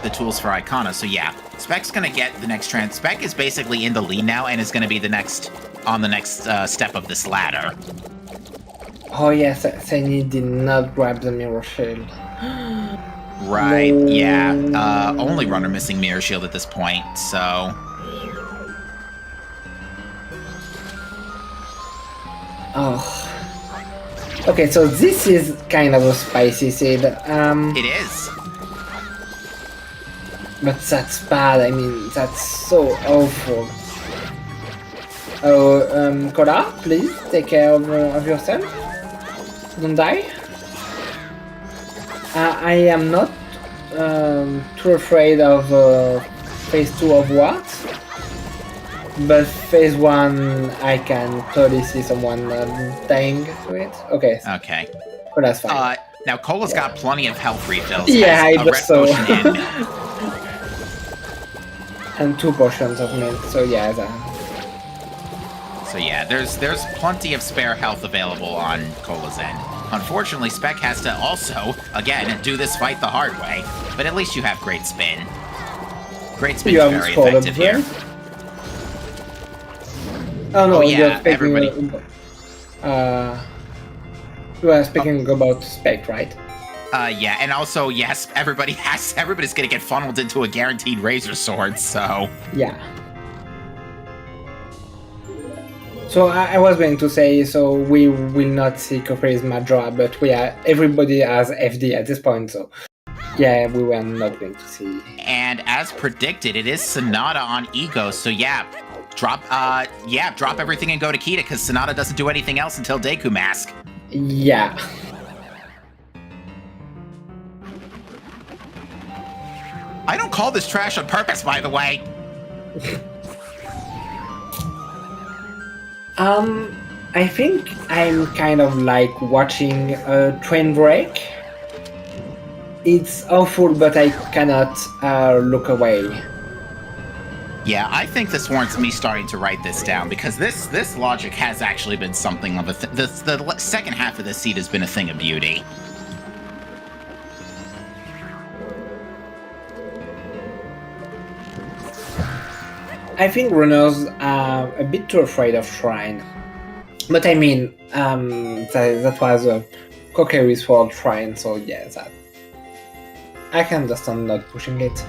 the tools for Icona. So yeah, Spec's going to get the next Spec is basically in the lead now and is going to be on the next step of this ladder. Oh yes, Senny did not grab the mirror shield. Right, no. Yeah. Only runner missing mirror shield at this point, so... Oh. Okay, so this is kind of a spicy seed. It is. But that's bad, I mean, that's so awful. Oh, Kola, please take care of yourself. Don't die. I am not too afraid of phase 2 of what, but phase 1 I can totally see someone dying to it. Okay. Okay. But that's fine. Now Cola's got plenty of health refills. Yeah, I just saw. And, and 2 potions of mint, so yeah, So yeah, there's plenty of spare health available on Cola's end. Unfortunately, Spec has to also, again, do this fight the hard way. But at least you have Great Spin. Great Spin is very effective here. Oh no, yeah, everybody. We were speaking about spec, right? Yeah, and also, yes, everybody's gonna get funneled into a guaranteed Razor Sword, so... Yeah. So I was going to say, so we will not see Charisma draw, but everybody has FD at this point, so yeah, we were not going to see. And as predicted, it is Sonata on Ego, so yeah, drop everything and go to Kita, because Sonata doesn't do anything else until Deku Mask. Yeah. I don't call this trash on purpose, by the way. I think I'm kind of like watching a train wreck. It's awful, but I cannot look away. Yeah, I think this warrants me starting to write this down, because this logic has actually been something of a the second half of this seed has been a thing of beauty. I think runners are a bit too afraid of Shrine. But I mean, that was a Kokiri Sword Shrine, so yeah, that I can understand not pushing it.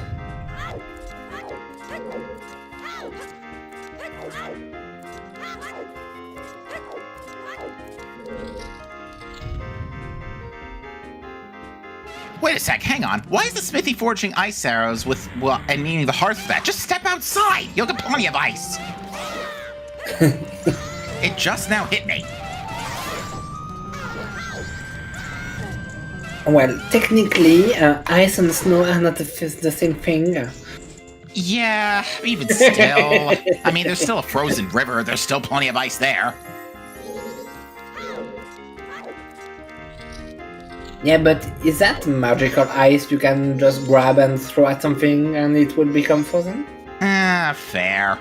Wait a sec, hang on. Why is the smithy forging ice arrows with, well, and needing the hearth for that? Just step outside! You'll get plenty of ice! It just now hit me. Well, technically, ice and snow are not the same thing. Yeah, even still. I mean, there's still a frozen river. There's still plenty of ice there. Yeah, but is that magical ice you can just grab and throw at something and it will become frozen? Fair.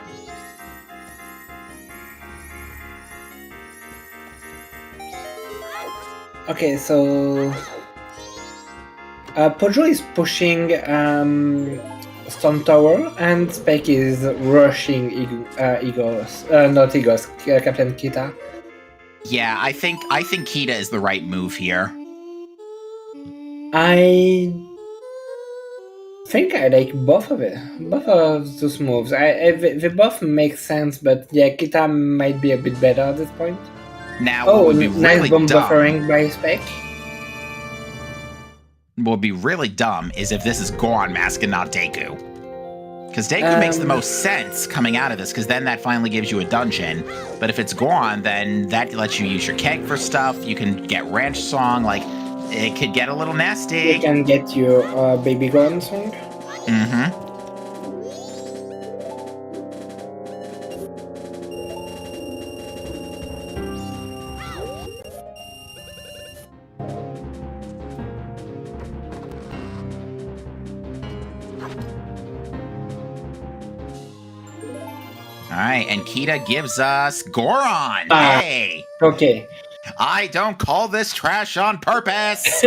Okay, so Pojo is pushing Stone Tower and Spec is rushing Captain Kita. Yeah, I think Kita is the right move here. I think I like both of those moves. They both make sense, but yeah, Kita might be a bit better at this point. Now, what would be nice really bomb dumb, buffering by Spec. what would be really dumb is if this is Goron Mask and not Deku. Because Deku makes the most sense coming out of this, because then that finally gives you a dungeon. But if it's Goron, then that lets you use your keg for stuff. You can get Ranch Song, like, it could get a little nasty. You can get your Baby Goron song. Mm-hmm. Alright, and Kita gives us Goron! Hey! Okay. I don't call this trash on purpose!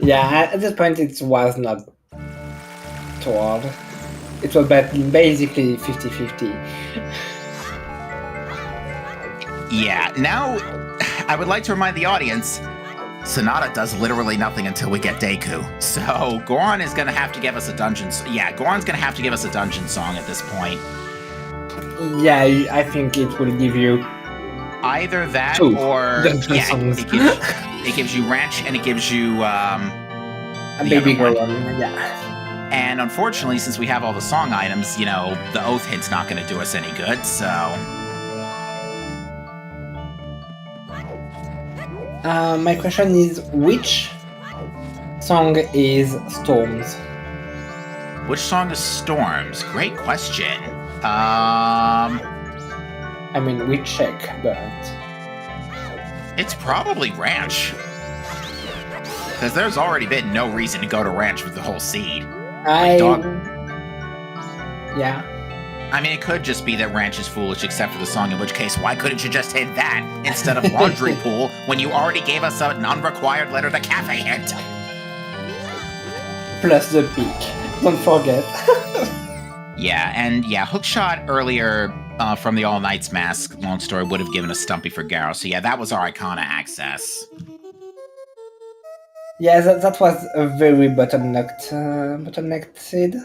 Yeah, at this point it was not too hard. It was basically 50-50. Yeah, now I would like to remind the audience, Sonata does literally nothing until we get Deku. So Goron is gonna have to give us a dungeon. Yeah, Goron's gonna have to give us a dungeon song at this point. Yeah, I think it will give you either that two or dungeon yeah, songs. it gives you Ranch and it gives you a Baby Goron. Yeah. And unfortunately, since we have all the song items, you know, the Oath hint's not going to do us any good. So my question is, which song is Storms? which song is Storms? Great question. I mean, we check, but it's probably Ranch. Because there's already been no reason to go to Ranch with the whole seed. Yeah. I mean, it could just be that Ranch is foolish, except for the song, in which case, why couldn't you just hit that instead of Laundry Pool when you already gave us an unrequired letter the cafe hint? Plus the peak. Don't forget. Yeah, and yeah, Hookshot earlier from the All Knights Mask long story would have given a Stumpy for Garrow. So yeah, that was our Icona access. Yeah, that was a very bottlenecked seed.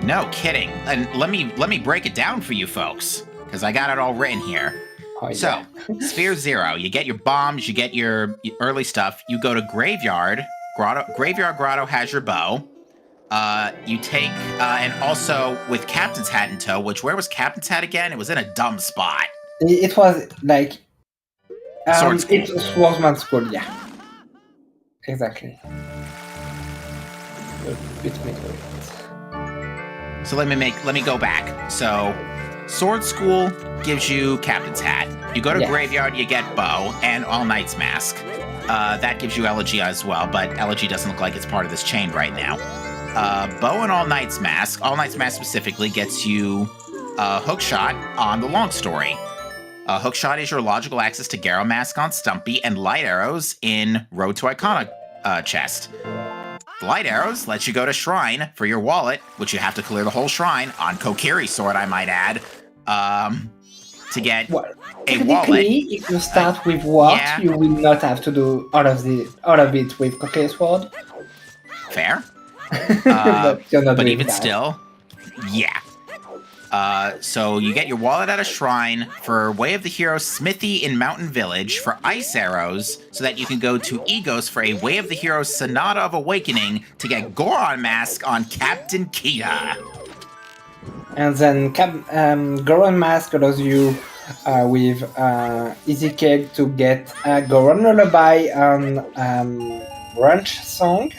No kidding. And let me break it down for you folks, because I got it all written here. Oh, yeah. So, Sphere 0, you get your bombs, you get your early stuff. You go to Graveyard. Graveyard Grotto has your bow. You take, and also with Captain's Hat in tow, where was Captain's Hat again? It was in a dumb spot. It was like... Sword School. It was Swordsman School, yeah. Exactly. So let me go back. So, Sword School gives you Captain's Hat. You go to Graveyard, you get Bow and All Knights Mask. That gives you Elegy as well, but Elegy doesn't look like it's part of this chain right now. Bow and All Knights Mask. All Knights Mask specifically gets you Hookshot on the long story. Hookshot is your logical access to Garrow Mask on Stumpy and Light Arrows in Road to Icona chest. Light Arrows lets you go to Shrine for your wallet, which you have to clear the whole shrine on Kokiri Sword, I might add, to get a wallet. If you start with what, you will not have to do all of it with Kokiri Sword. Fair. but even still, yeah. So you get your wallet at a shrine for Way of the Hero Smithy in Mountain Village for Ice Arrows, so that you can go to Egos for a Way of the Hero Sonata of Awakening to get Goron Mask on Captain Kita. And then Goron Mask allows you with Easy Cake to get Goron Lullaby on Ranch Song.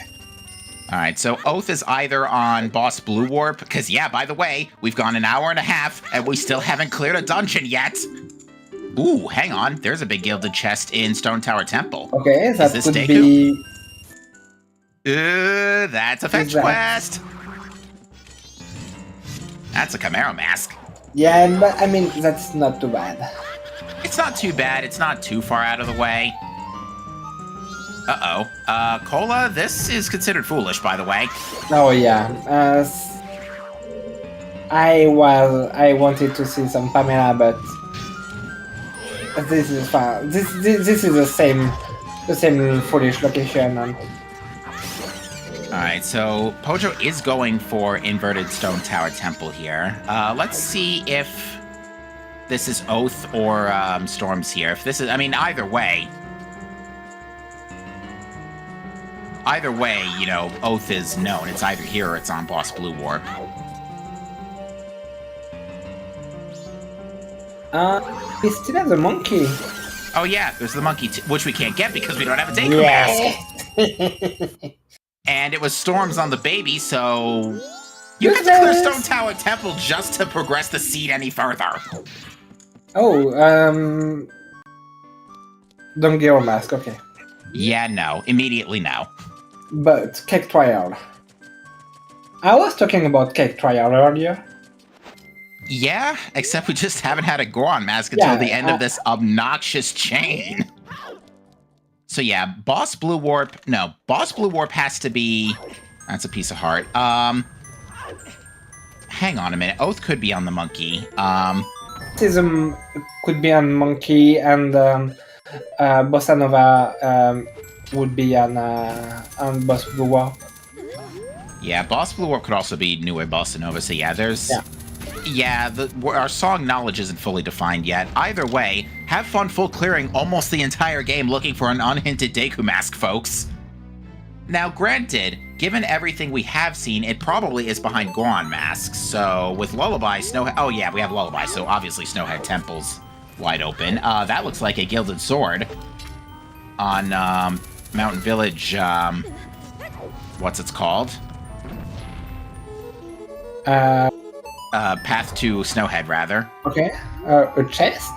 Alright, so Oath is either on Boss Blue Warp, because yeah, by the way, we've gone an hour and a half, and we still haven't cleared a dungeon yet. Ooh, hang on, there's a big gilded chest in Stone Tower Temple. Okay, that could be... That's a fetch quest! That's a Camaro Mask. Yeah, but I mean, that's not too bad. It's not too bad, it's not too far out of the way. Uh-oh. Cola, this is considered foolish, by the way. Oh, yeah. I wanted to see some Pamela, but this is fun. This is the same foolish location. Alright, so Pojo is going for Inverted Stone Tower Temple here. Let's see if this is Oath or Storms here. If this is, I mean, either way, you know, Oath is known. It's either here or it's on Boss Blue Warp. We still have the monkey. Oh yeah, there's the monkey, which we can't get because we don't have a Deku Mask. And it was Storms on the baby, so you have to clear Stone Tower Temple just to progress the seed any further. Oh, don't get your mask, okay. Yeah, no. Immediately no. But Cake Trial. I was talking about Cake Trial earlier. Yeah, except we just haven't had a Goron Mask until the end of this obnoxious chain. So yeah, Boss Blue Warp has to be... That's a piece of heart. Hang on a minute. Oath could be on the monkey. Autism could be on monkey, and Bossa Nova would be on Boss Blue Warp. Yeah, Boss Blue Warp could also be Neue Bossa Nova, so yeah, there's... Yeah, our song knowledge isn't fully defined yet. Either way, have fun full clearing almost the entire game looking for an unhinted Deku Mask, folks. Now, granted, given everything we have seen, it probably is behind Goron Masks, so with Lullaby, oh yeah, we have Lullaby, so obviously Snowhead Temple's wide open. That looks like a Gilded Sword on Mountain Village, what's it's called? Path to Snowhead, rather. Okay, a chest?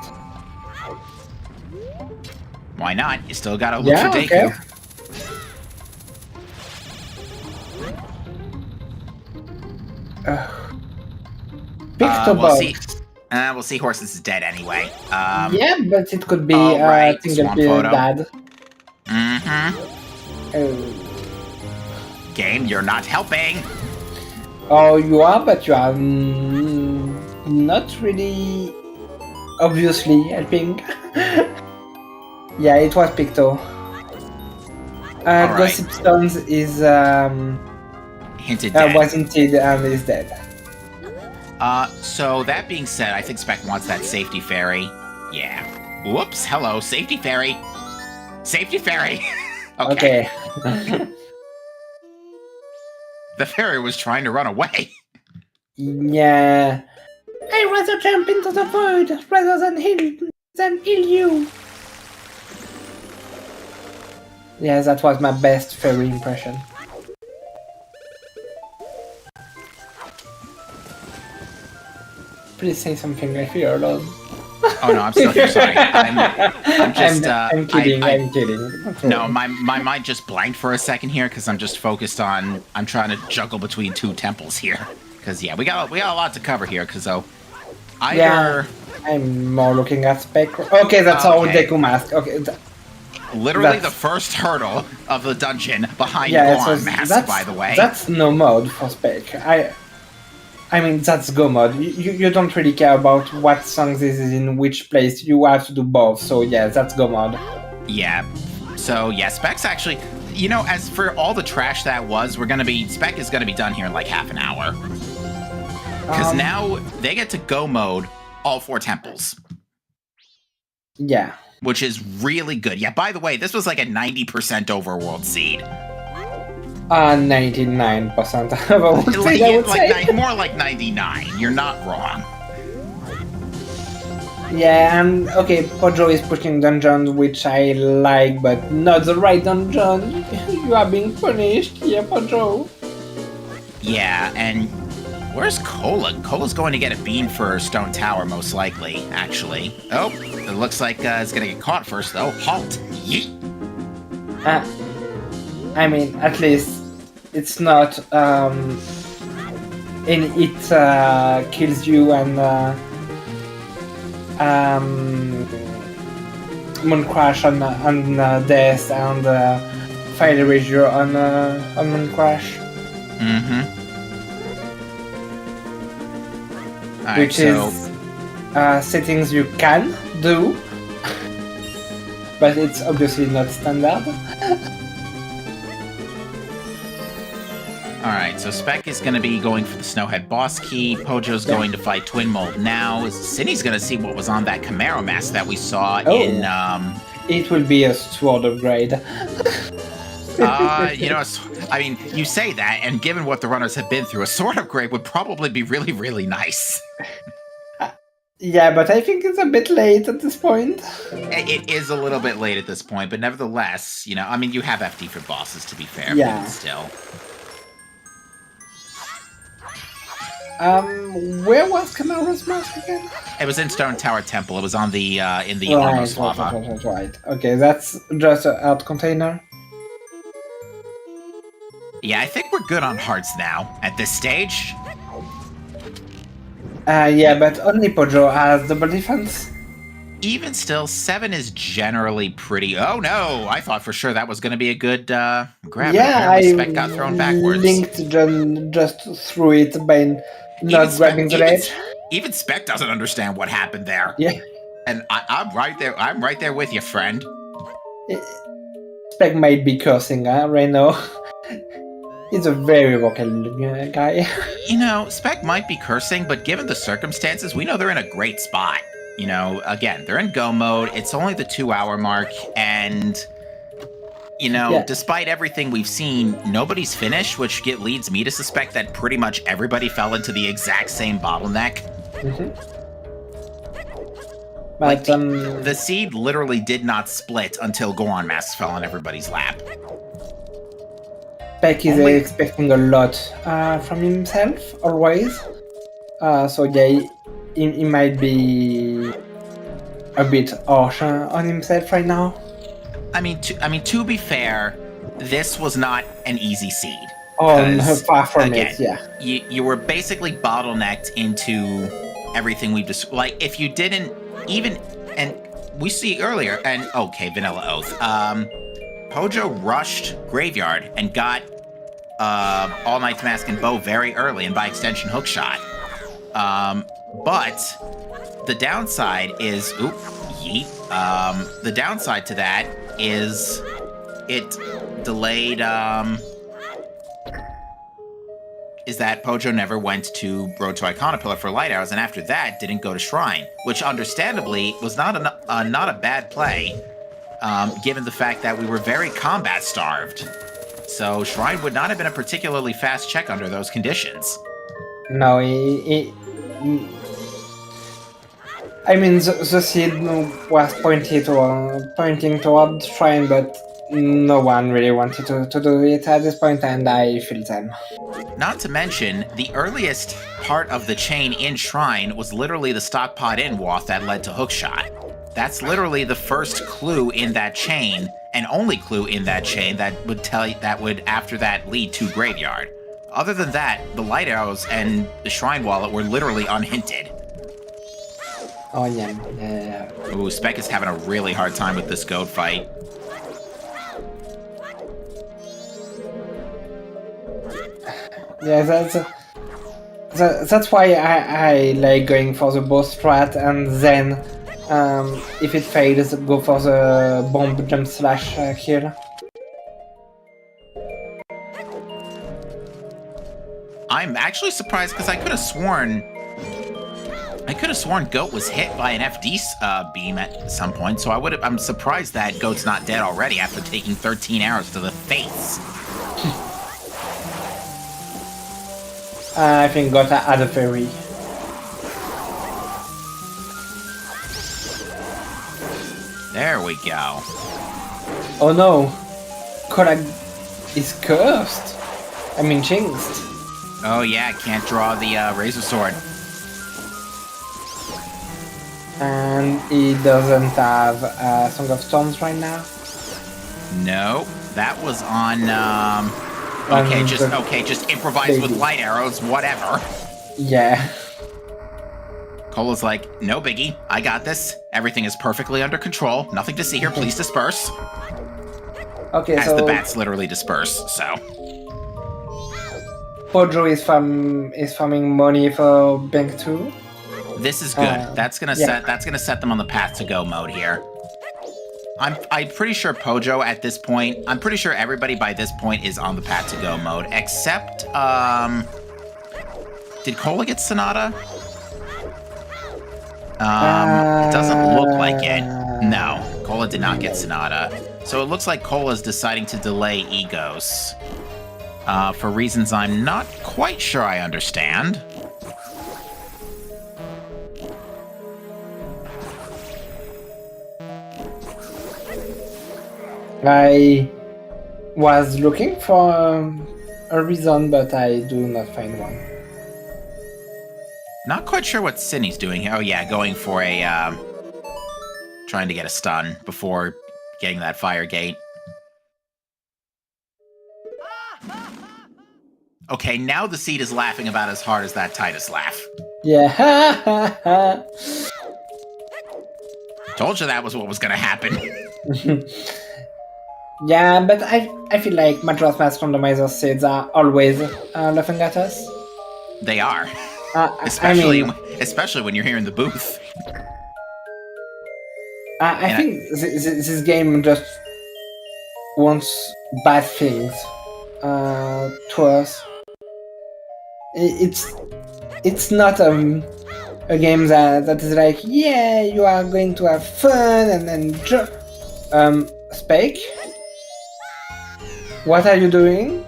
Why not? You still gotta look for Deku. Okay. We'll see. We'll see. Horses is dead anyway. Yeah, but it could be right, Tingle Swan Photo. Dad. Game, you're not helping. Oh, you are, but you are not really obviously helping. Yeah, it was Picto. All right. Gossip Stones is Hinted dead. was hinted and is dead. So that being said, I think Spec wants that safety fairy. Yeah. Whoops. Hello, safety fairy. Safety fairy. Okay. The fairy was trying to run away. Yeah. I'd rather jump into the void rather than heal you. Yeah, that was my best fairy impression. Please say something if you're alone. Oh no, I'm still here. Sorry, I'm just. I'm kidding. I'm kidding. No, my mind just blanked for a second here because I'm just focused on. I'm trying to juggle between two temples here. Because yeah, we got a lot to cover here. Because either. Yeah, I'm more looking at Spec. Okay, that's our Deku mask. Okay. Literally the first hurdle of the dungeon behind Goron mask. By the way, that's no mode for Spec. I mean, that's Go mode. You don't really care about what songs is in which place. You have to do both. So yeah, that's Go mode. Yeah. So yeah, Spec's actually, as for all the trash that was, Spec is gonna be done here in like half an hour. Because now they get to Go mode all 4 temples. Yeah. Which is really good. Yeah, by the way, this was like a 90% overworld seed. 99% of I would say. More like 99. You're not wrong. Yeah, and okay, Pojo is pushing dungeon, which I like, but not the right dungeon. You are being punished, yeah, Pojo. Yeah, and where's Cola? Cola's going to get a bean for Stone Tower, most likely, actually. Oh, it looks like it's going to get caught first, though. Halt! Yeet! I mean, at least it's not, and it kills you and Moon Crash on Death and Fire Erasure on Moon Crash. Mm-hmm. Which is settings you can do, but it's obviously not standard. Alright, so Spec is going to be going for the Snowhead boss key. Pojo's going to fight Twin Mold now. Cindy's going to see what was on that Camaro mask that we saw in... It will be a sword upgrade. I mean, you say that, and given what the runners have been through, a sword upgrade would probably be really, really nice. Yeah, but I think it's a bit late at this point. It is a little bit late at this point, but nevertheless, I mean, you have FD for bosses, to be fair, yeah. But still. Where was Camaro's mask again? It was in Stone Tower Temple. It was on the in the almost lava. Right. Okay, that's just an out container. Yeah, I think we're good on hearts now at this stage. Yeah, but only Pojo has double defense. Even still, 7 is generally pretty... Oh no! I thought for sure that was going to be a good grab. Yeah, Spec got thrown backwards. Linked just threw it by not grabbing the ledge. Even Spec doesn't understand what happened there. Yeah. And I'm right there. I'm right there with you, friend. Spec might be cursing, right now. He's a very vocal guy. Spec might be cursing, but given the circumstances, we know they're in a great spot. Again, they're in go mode. It's only the 2-hour mark, and despite everything we've seen, nobody's finished, which leads me to suspect that pretty much everybody fell into the exact same bottleneck. Mm-hmm. But the seed literally did not split until Goron masks fell on everybody's lap. Peck is expecting a lot from himself, always. So yeah, he might be a bit harsh on himself right now. I mean, to be fair, this was not an easy seed. Oh, far from it, yeah. You were basically bottlenecked into everything we've just... Like, if you didn't even... And we see earlier, and okay, Vanilla Oath. Pojo rushed Graveyard and got All Knight's Mask and Bow very early, and by extension, Hookshot. But the downside is, the downside to that is it delayed, is that Pojo never went to Road to Iconopillar for light arrows, and after that didn't go to Shrine, which understandably was not a bad play, given the fact that we were very combat starved. So Shrine would not have been a particularly fast check under those conditions. No, I mean, the seed was pointing toward Shrine, but no one really wanted to do it at this point, and I feel them. Not to mention, the earliest part of the chain in Shrine was literally the Stockpot in Wath that led to Hookshot. That's literally the first clue in that chain, and only clue in that chain that would after that lead to Graveyard. Other than that, the light arrows and the Shrine Wallet were literally unhinted. Oh yeah. Ooh, Spec is having a really hard time with this goat fight. Yeah, that's why I like going for the bow strat, and then if it fails, go for the bomb jump slash kill. I'm actually surprised because I could have sworn Goat was hit by an FD beam at some point, so I'm surprised that Goat's not dead already after taking 13 arrows to the face. I think Goat had a fairy. There we go. Oh no, Kolag is cursed. I mean jinxed. Oh yeah, can't draw the Razor Sword. And he doesn't have Song of Storms right now. No, that was on. Just improvise with light arrows, whatever. Yeah. Cola's like, no biggie, I got this. Everything is perfectly under control. Nothing to see here. Please disperse. Okay, as so the bats literally disperse. So Pojo is farming money for Bank 2. This is good. That's gonna set them on the path to go mode here. I'm pretty sure Pojo at this point, I'm pretty sure everybody by this point is on the path to go mode, except did Cola get Sonata? It doesn't look like it. No, Cola did not get Sonata. So it looks like Cola's deciding to delay Egos. For reasons I'm not quite sure I understand. I was looking for a reason, but I do not find one. Not quite sure what Sydney's doing here. Oh yeah, going for a, trying to get a stun before getting that fire gate. Okay, now the seed is laughing about as hard as that Titus laugh. Yeah. Told you that was what was gonna happen. Yeah, but I feel like Majora's Mask Randomizer seeds are always laughing at us. They are. Especially when you're here in the booth. I think this game just wants bad things to us. It's not a game that is like, yeah, you are going to have fun and enjoy. Spake? What are you doing?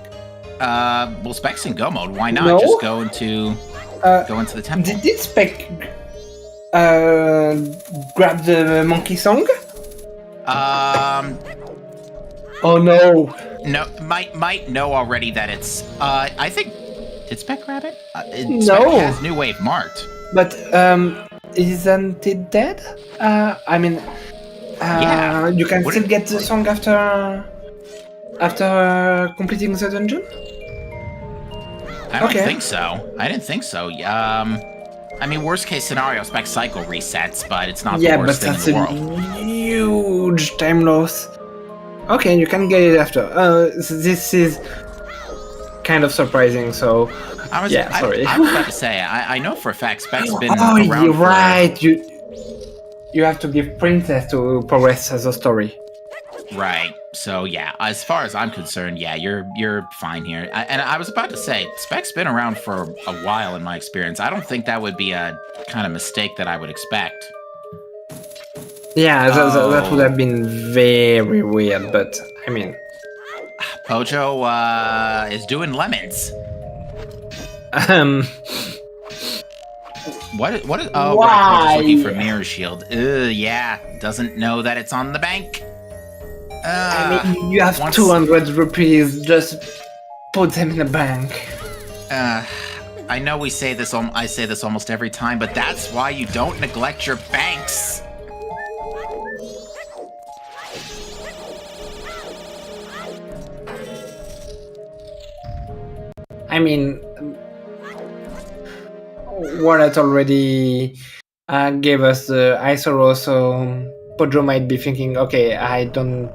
Well, Spec's in go mode. Why not? No? Just go into the temple. Did Spec grab the monkey song? Oh no! No, might know already that it's. I think did Spec grab it? No. Spec has New Wave marked. But isn't it dead? I mean, yeah. You can still get the song after completing the dungeon. I don't think so. I didn't think so. I mean, worst case scenario, Spec cycle resets, but it's not the worst thing in the world. Yeah, but that's a huge time loss. Okay, you can get it after. This is kind of surprising. So, Sorry. I was about to say, I know for a fact Spec's been Oh, around you're for... right. You have to give Princess to progress the story. Right. So yeah, as far as I'm concerned, yeah, you're fine here. And I was about to say, Spec's been around for a while in my experience. I don't think that would be a kind of mistake that I would expect. Yeah, that would have been very weird, but I mean... Pojo is doing lemons. What oh, Why? right, Pojo's looking for Mirror Shield. Yeah, doesn't know that it's on the bank. I mean, you have 200 rupees, just put them in the bank. I know I say this almost every time, but that's why you don't neglect your banks. I mean, Wallet already gave us the Isoro, so Pojo might be thinking, okay, I don't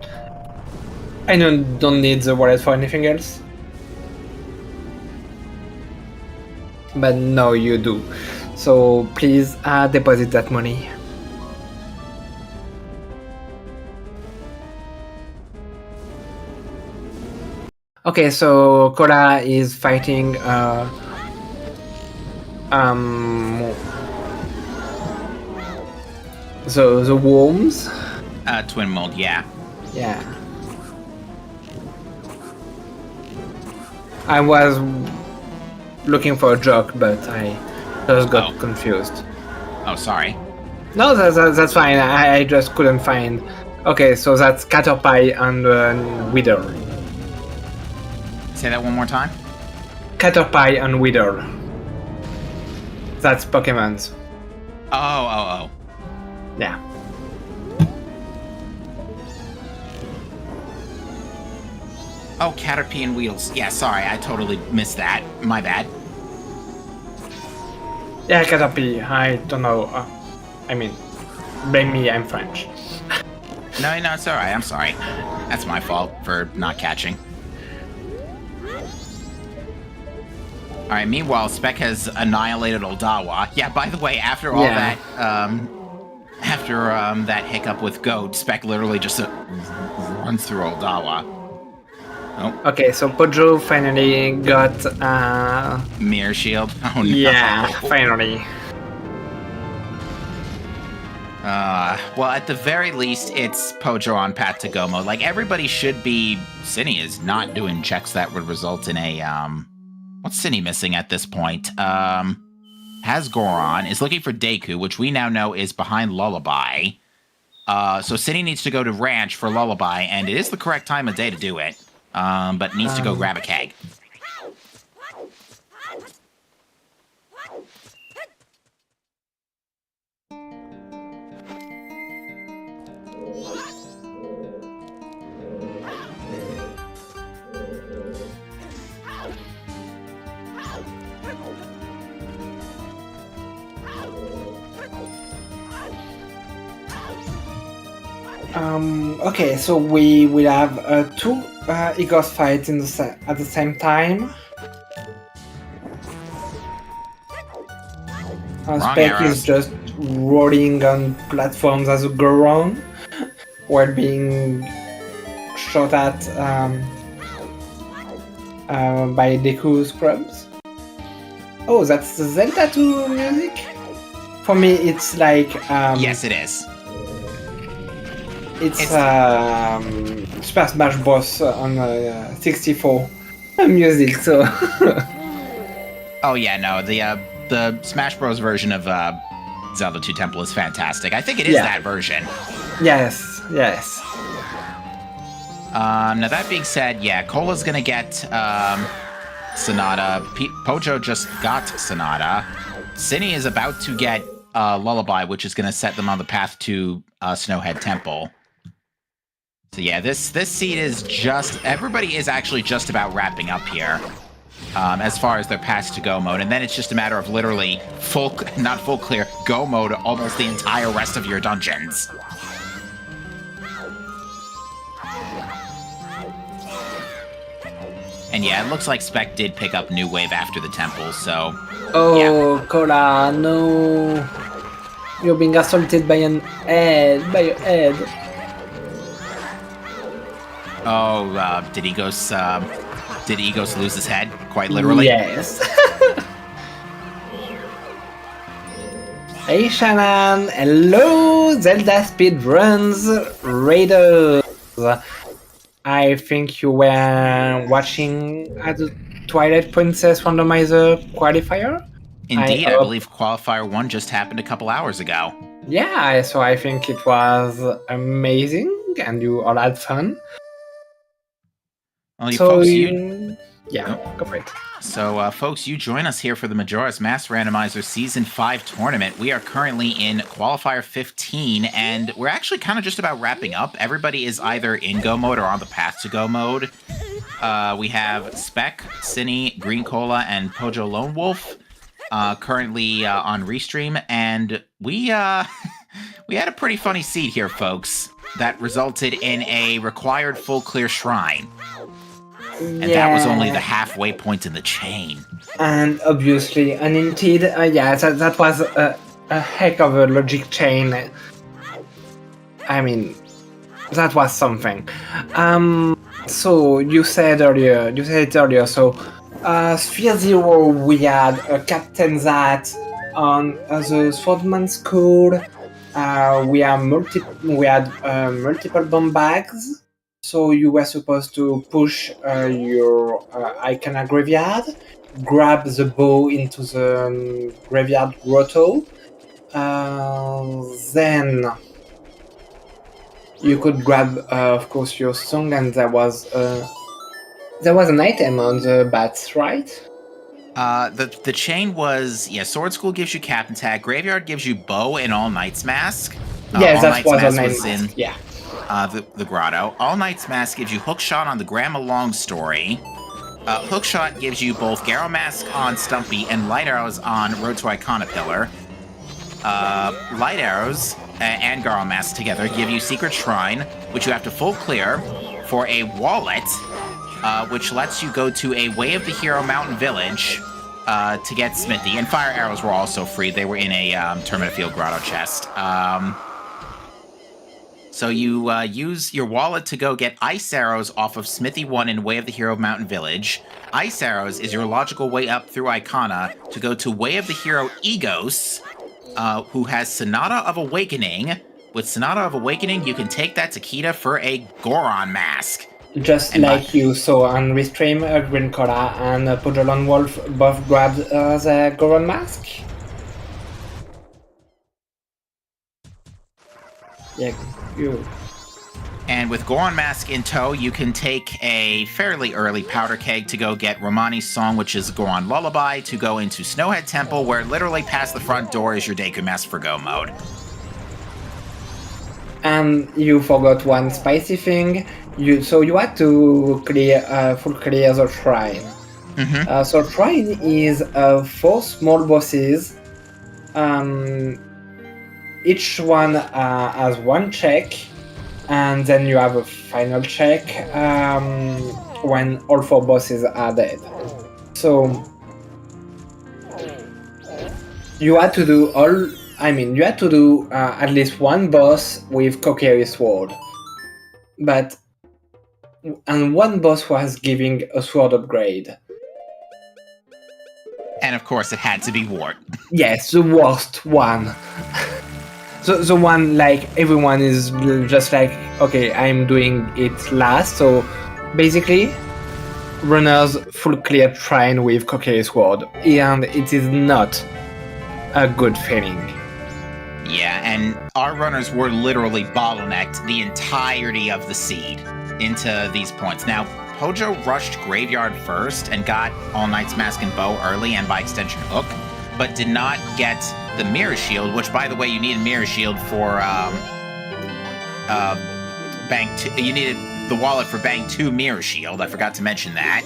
need the wallet for anything else. But no, you do. So please deposit that money. Okay, so Kola is fighting the worms. Twin mold, yeah. Yeah. I was looking for a joke, but I just got confused. Oh, sorry. No, that's fine. I just couldn't find. Okay, so that's Caterpie and Wither. Say that one more time. Caterpie and Wither. That's Pokemon's. Oh. Yeah. Oh, Caterpie and Wheels. Yeah, sorry, I totally missed that. My bad. Yeah, Caterpie. I don't know. I mean, blame me. I'm French. No, it's alright. I'm sorry. That's my fault for not catching. Alright, meanwhile, Spec has annihilated Oldawa. Yeah, by the way, after all that, that hiccup with Goat, Spec literally just runs through Oldawa. Oh. Okay, so Pojo finally got Mirror Shield. Oh no. Yeah, finally. Well, at the very least, it's Pojo on path to go mode. Like, everybody should be... Cinny is not doing checks that would result in a, What's Cinny missing at this point? Has Goron, is looking for Deku, which we now know is behind Lullaby. So Cinny needs to go to Ranch for Lullaby, and it is the correct time of day to do it. But needs to go grab a keg. Okay, so we will have two Egos fights at the same time. Spec is just rolling on platforms as a Goron while being shot at by Deku Scrubs. Oh, that's the Zelda 2 music? For me, it's like... yes, it is. It's Super Smash Bros. On 64 music, so... Oh yeah, no, the Smash Bros. Version of Zelda 2 Temple is fantastic. I think it is that version. Yes. Now that being said, yeah, Cola's gonna get Sonata. Pojo just got Sonata. Cinny is about to get Lullaby, which is gonna set them on the path to Snowhead Temple. So yeah, this seed is just... Everybody is actually just about wrapping up here. As far as their pass to go mode, and then it's just a matter of literally not full clear, go mode almost the entire rest of your dungeons. And yeah, it looks like Spec did pick up New Wave after the temple, so... Oh, yeah. Cola, no. You're being assaulted by your head. Oh, did Egos lose his head? Quite literally? Yes. Hey Shannon, hello ZeldaSpeedRuns Raiders. I think you were watching the Twilight Princess Randomizer Qualifier? Indeed, I believe Qualifier 1 just happened a couple hours ago. Yeah, so I think it was amazing and you all had fun. Well, So folks, go for it. So, folks, you join us here for the Majora's Mask Randomizer Season 5 tournament. We are currently in Qualifier 15, and we're actually kind of just about wrapping up. Everybody is either in Go mode or on the path to Go mode. We have Spec, Cine, Green Cola, and Pojo Lone Wolf currently on Restream, and we had a pretty funny seed here, folks, that resulted in a required full clear shrine. And that was only the halfway point in the chain. And obviously, and indeed, that was a heck of a logic chain. I mean, that was something. So you said it earlier. So, Sphere Zero, we had Captain Zat on the Swordman School. We had multiple bomb bags. So you were supposed to push your Icona graveyard, grab the bow into the graveyard grotto, then you could grab, of course, your song, and there was an item on the bats, right? The chain was, Sword School gives you Captain Tag, Graveyard gives you Bow and All Knight's Mask. Yes, that was All Knight's Mask, yeah. The grotto. All Knight's Mask gives you Hookshot on the Grandma Long story. Hookshot gives you both Garrow Mask on Stumpy and Light Arrows on Road to Icona Pillar. Light Arrows and Garrow Mask together give you Secret Shrine, which you have to full clear for a wallet, which lets you go to a Way of the Hero Mountain Village to get Smithy. And Fire Arrows were also free. They were in a Termina Field Grotto chest. So you use your wallet to go get Ice Arrows off of Smithy 1 in Way of the Hero Mountain Village. Ice Arrows is your logical way up through Icona to go to Way of the Hero Egos, who has Sonata of Awakening. With Sonata of Awakening, you can take that to Kita for a Goron Mask. Just like you saw on Restream, Green Cola and Pojo Lone Wolf both grabbed the Goron Mask. Yeah, you. And with Goron Mask in tow, you can take a fairly early powder keg to go get Romani's song, which is Goron Lullaby, to go into Snowhead Temple, where literally past the front door is your Deku Mask for Go mode. And you forgot one spicy thing. You had to full clear the shrine. Mm-hmm. So shrine is 4 small bosses. Each one has 1 check, and then you have a final check when all 4 bosses are dead. So you had to do at least 1 boss with Kokiri Sword, and 1 boss was giving a sword upgrade. And of course, it had to be Wart. Yes, the worst one. The one, like, everyone is just like, okay, I'm doing it last. So basically, runners full clear shrine with Kokiri Sword, and it is not a good feeling. Yeah, and our runners were literally bottlenecked the entirety of the seed into these points. Now, Pojo rushed Graveyard first and got All Knight's Mask and Bow early, and by extension Hook, but did not get the Mirror Shield, which, by the way, you need a Mirror Shield for Bank 2. You needed the wallet for Bank 2 Mirror Shield. I forgot to mention that.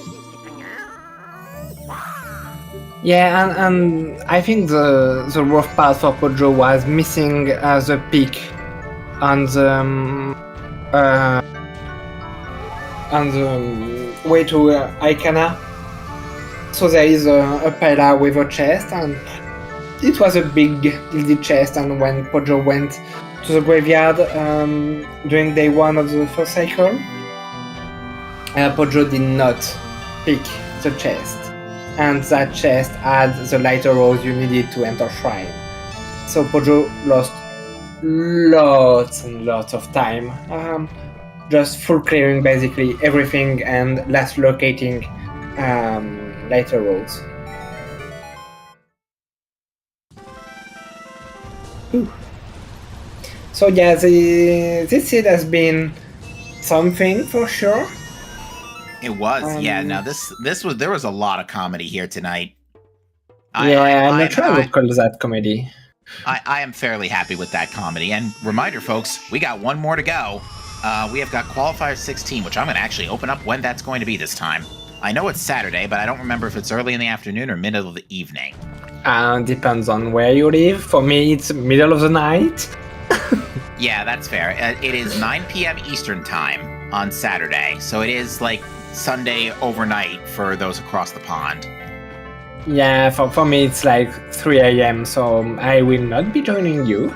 Yeah, and I think the rough part for Pojo was missing the peak on the on the way to Icana. So there is a pillar with a chest, and it was a big gilded chest. And when Pojo went to the graveyard during day 1 of the first cycle, Pojo did not pick the chest, and that chest had the lighter rose you needed to enter shrine. So Pojo lost lots and lots of time, just full clearing basically everything and last locating lighter roads. So yeah, this seed has been something for sure. It was, yeah. Now there was a lot of comedy here tonight. I'm not sure I would call that comedy. I am fairly happy with that comedy. And reminder, folks, we got one more to go. We have got Qualifier 16, which I'm going to actually open up when that's going to be this time. I know it's Saturday, but I don't remember if it's early in the afternoon or middle of the evening. Depends on where you live. For me, it's middle of the night. Yeah, that's fair. It is 9 p.m. Eastern time on Saturday, so it is like Sunday overnight for those across the pond. Yeah, for me it's like 3 a.m, so I will not be joining you.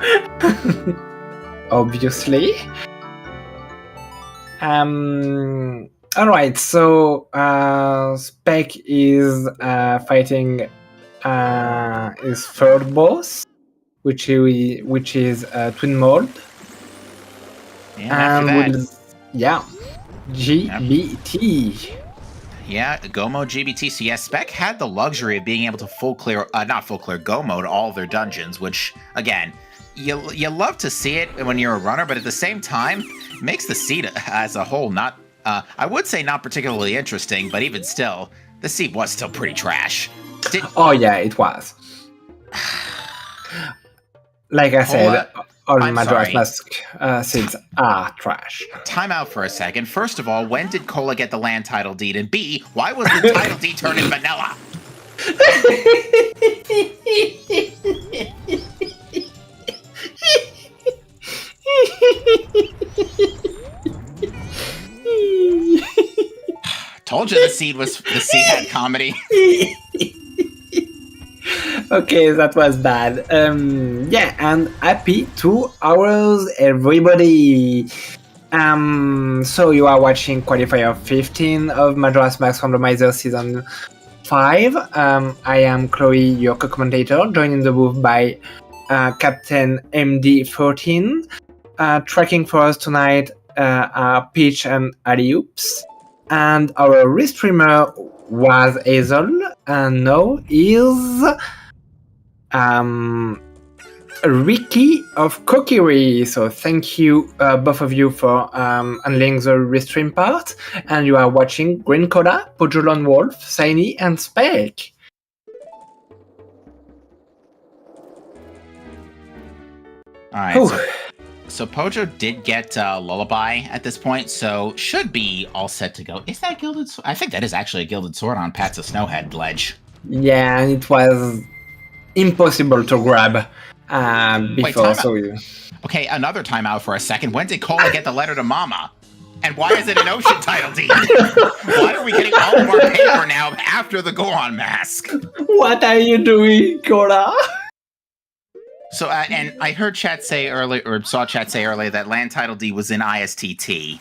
Obviously. Alright, so Spec is fighting his third boss, which is Twin Mold. And after that, GBT. Yeah, Go Mode GBT. So yeah, Spec had the luxury of being able to not full clear, Go Mode all of their dungeons, which, again, you love to see it when you're a runner, but at the same time, makes the seed as a whole not, I would say not particularly interesting, but even still, the seed was still pretty trash. Oh yeah, it was. Like I said, all Majora's Mask seeds are trash. Time out for a second. First of all, when did Cola get the land title deed? And B, why was the title deed turned in vanilla? Told you the seed had comedy. Okay, that was bad. Yeah, and happy 2 hours, everybody. So you are watching Qualifier 15 of Majora's Mask Randomizer Season 5. I am Chloe, your co-commentator, joined in the booth by Captain MD14. Tracking for us tonight are Peach and Alley-Oops. And our restreamer was Hazel, and now is Ricky of Kokiri. So thank you, both of you, for handling the restream part. And you are watching Green Cola, Pojolon Wolf, Shiny, and Spec. Alright, so Pojo did get Lullaby at this point, so should be all set to go. Is that Gilded Sword? I think that is actually a Gilded Sword on Pat's Snowhead ledge. Yeah, and it was impossible to grab before. Okay, another timeout for a second. When did Cola get the letter to Mama? And why is it an ocean title deed? Why are we getting all of our paper now after the Goron mask? What are you doing, Cola? So, and I heard chat say earlier, or saw chat say earlier, that land title D was in ISTT.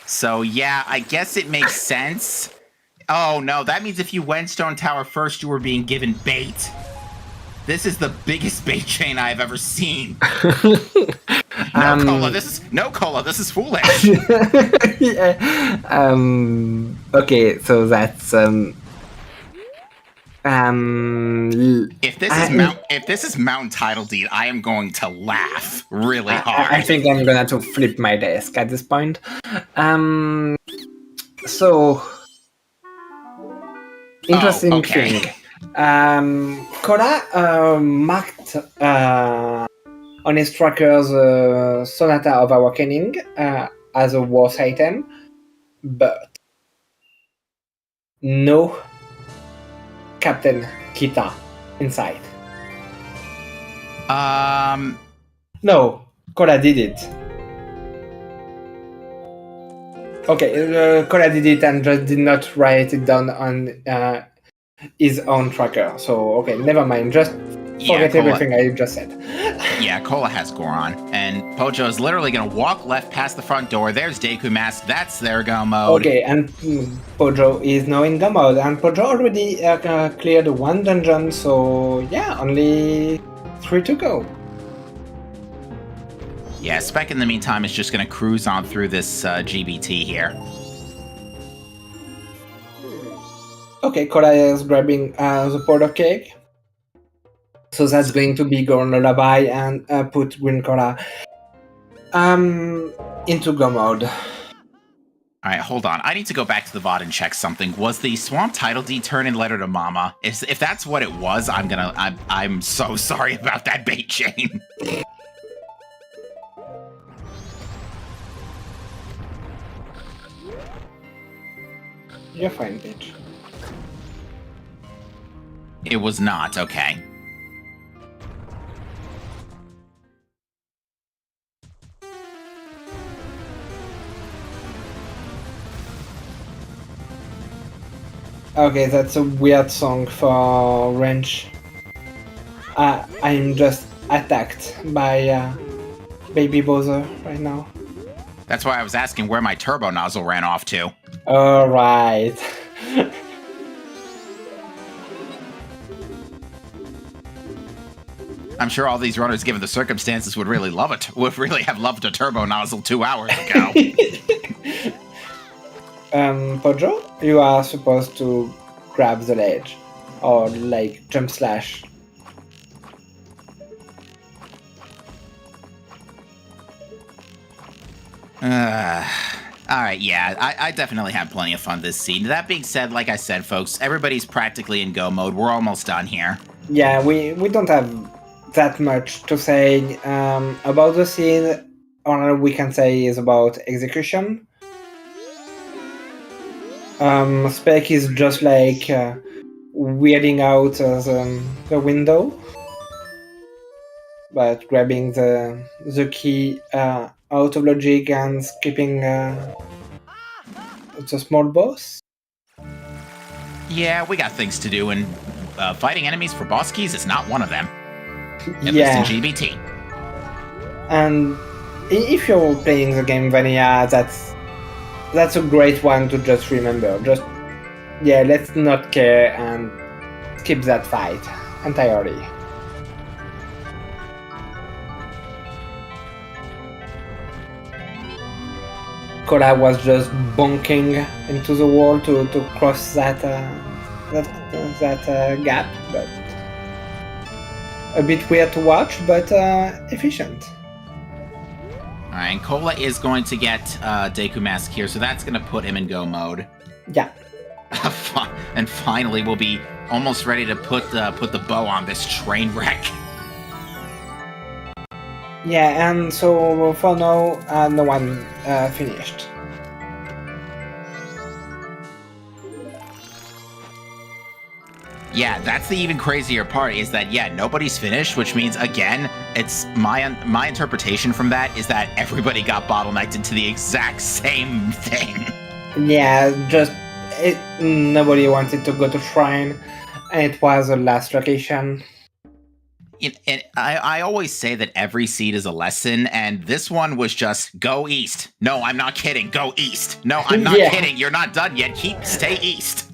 So, yeah, I guess it makes sense. Oh, no, that means if you went Stone Tower first, you were being given bait. This is the biggest bait chain I've ever seen. Cola, this is foolish. Yeah. Okay, so that's if this is Mountain Title Deed, I am going to laugh really hard. I think I'm gonna have to flip my desk at this point. So interesting thing. Kola marked on his trackers Sonata of Awakening as a worse item, but no Captain Kita inside. No, Kola did it. Okay, Cora did it and just did not write it down on his own tracker. So, okay, never mind. Just forget everything I just said. Yeah, Cola has Goron, and Pojo is literally going to walk left past the front door. There's Deku Mask. That's their go mode. Okay, and Pojo is now in go mode, and Pojo already cleared one dungeon, so yeah, only 3 to go. Yeah, Spec in the meantime is just going to cruise on through this GBT here. Okay, Cora is grabbing the powder cake. So that's going to be Goron Lullaby and put Green Cora into go mode. All right, hold on. I need to go back to the VOD and check something. Was the Swamp title D turn in Letter to Mama? If that's what it was, I'm so sorry about that bait chain. You're fine, bitch. It was not, okay. Okay, that's a weird song for Wrench. I'm just attacked by Baby Bowser right now. That's why I was asking where my turbo nozzle ran off to. Alright. I'm sure all these runners, given the circumstances, would really love it. Would really have loved a turbo nozzle 2 hours ago. Pojo, you are supposed to grab the ledge. Or, like, jump slash. Alright, yeah, I definitely had plenty of fun this scene. That being said, like I said, folks, everybody's practically in go mode. We're almost done here. Yeah, we don't have that much to say about the scene. All we can say is about execution. Spec is just like weirding out the window, but grabbing the key out of logic and skipping the small boss. Yeah, we got things to do, and fighting enemies for boss keys is not one of them. At Yeah. least in GBT. And if you're playing the game vanilla, that's a great one to just remember. Just, yeah, let's not care and skip that fight entirely. Cora was just bonking into the wall to cross that gap, but a bit weird to watch, but efficient. Alright, and Cola is going to get Deku Mask here, so that's going to put him in go mode. Yeah. And finally, we'll be almost ready to put the bow on this train wreck. Yeah, and so for now, no one finished. Yeah, that's the even crazier part, is that, yeah, nobody's finished, which means, again, it's my interpretation from that is that everybody got bottlenecked into the exact same thing. Yeah, just nobody wanted to go to Shrine, and it was the last location. And I always say that every seed is a lesson, and this one was just go east. No, I'm not kidding. Go east. No, I'm not kidding. You're not done yet. Stay east.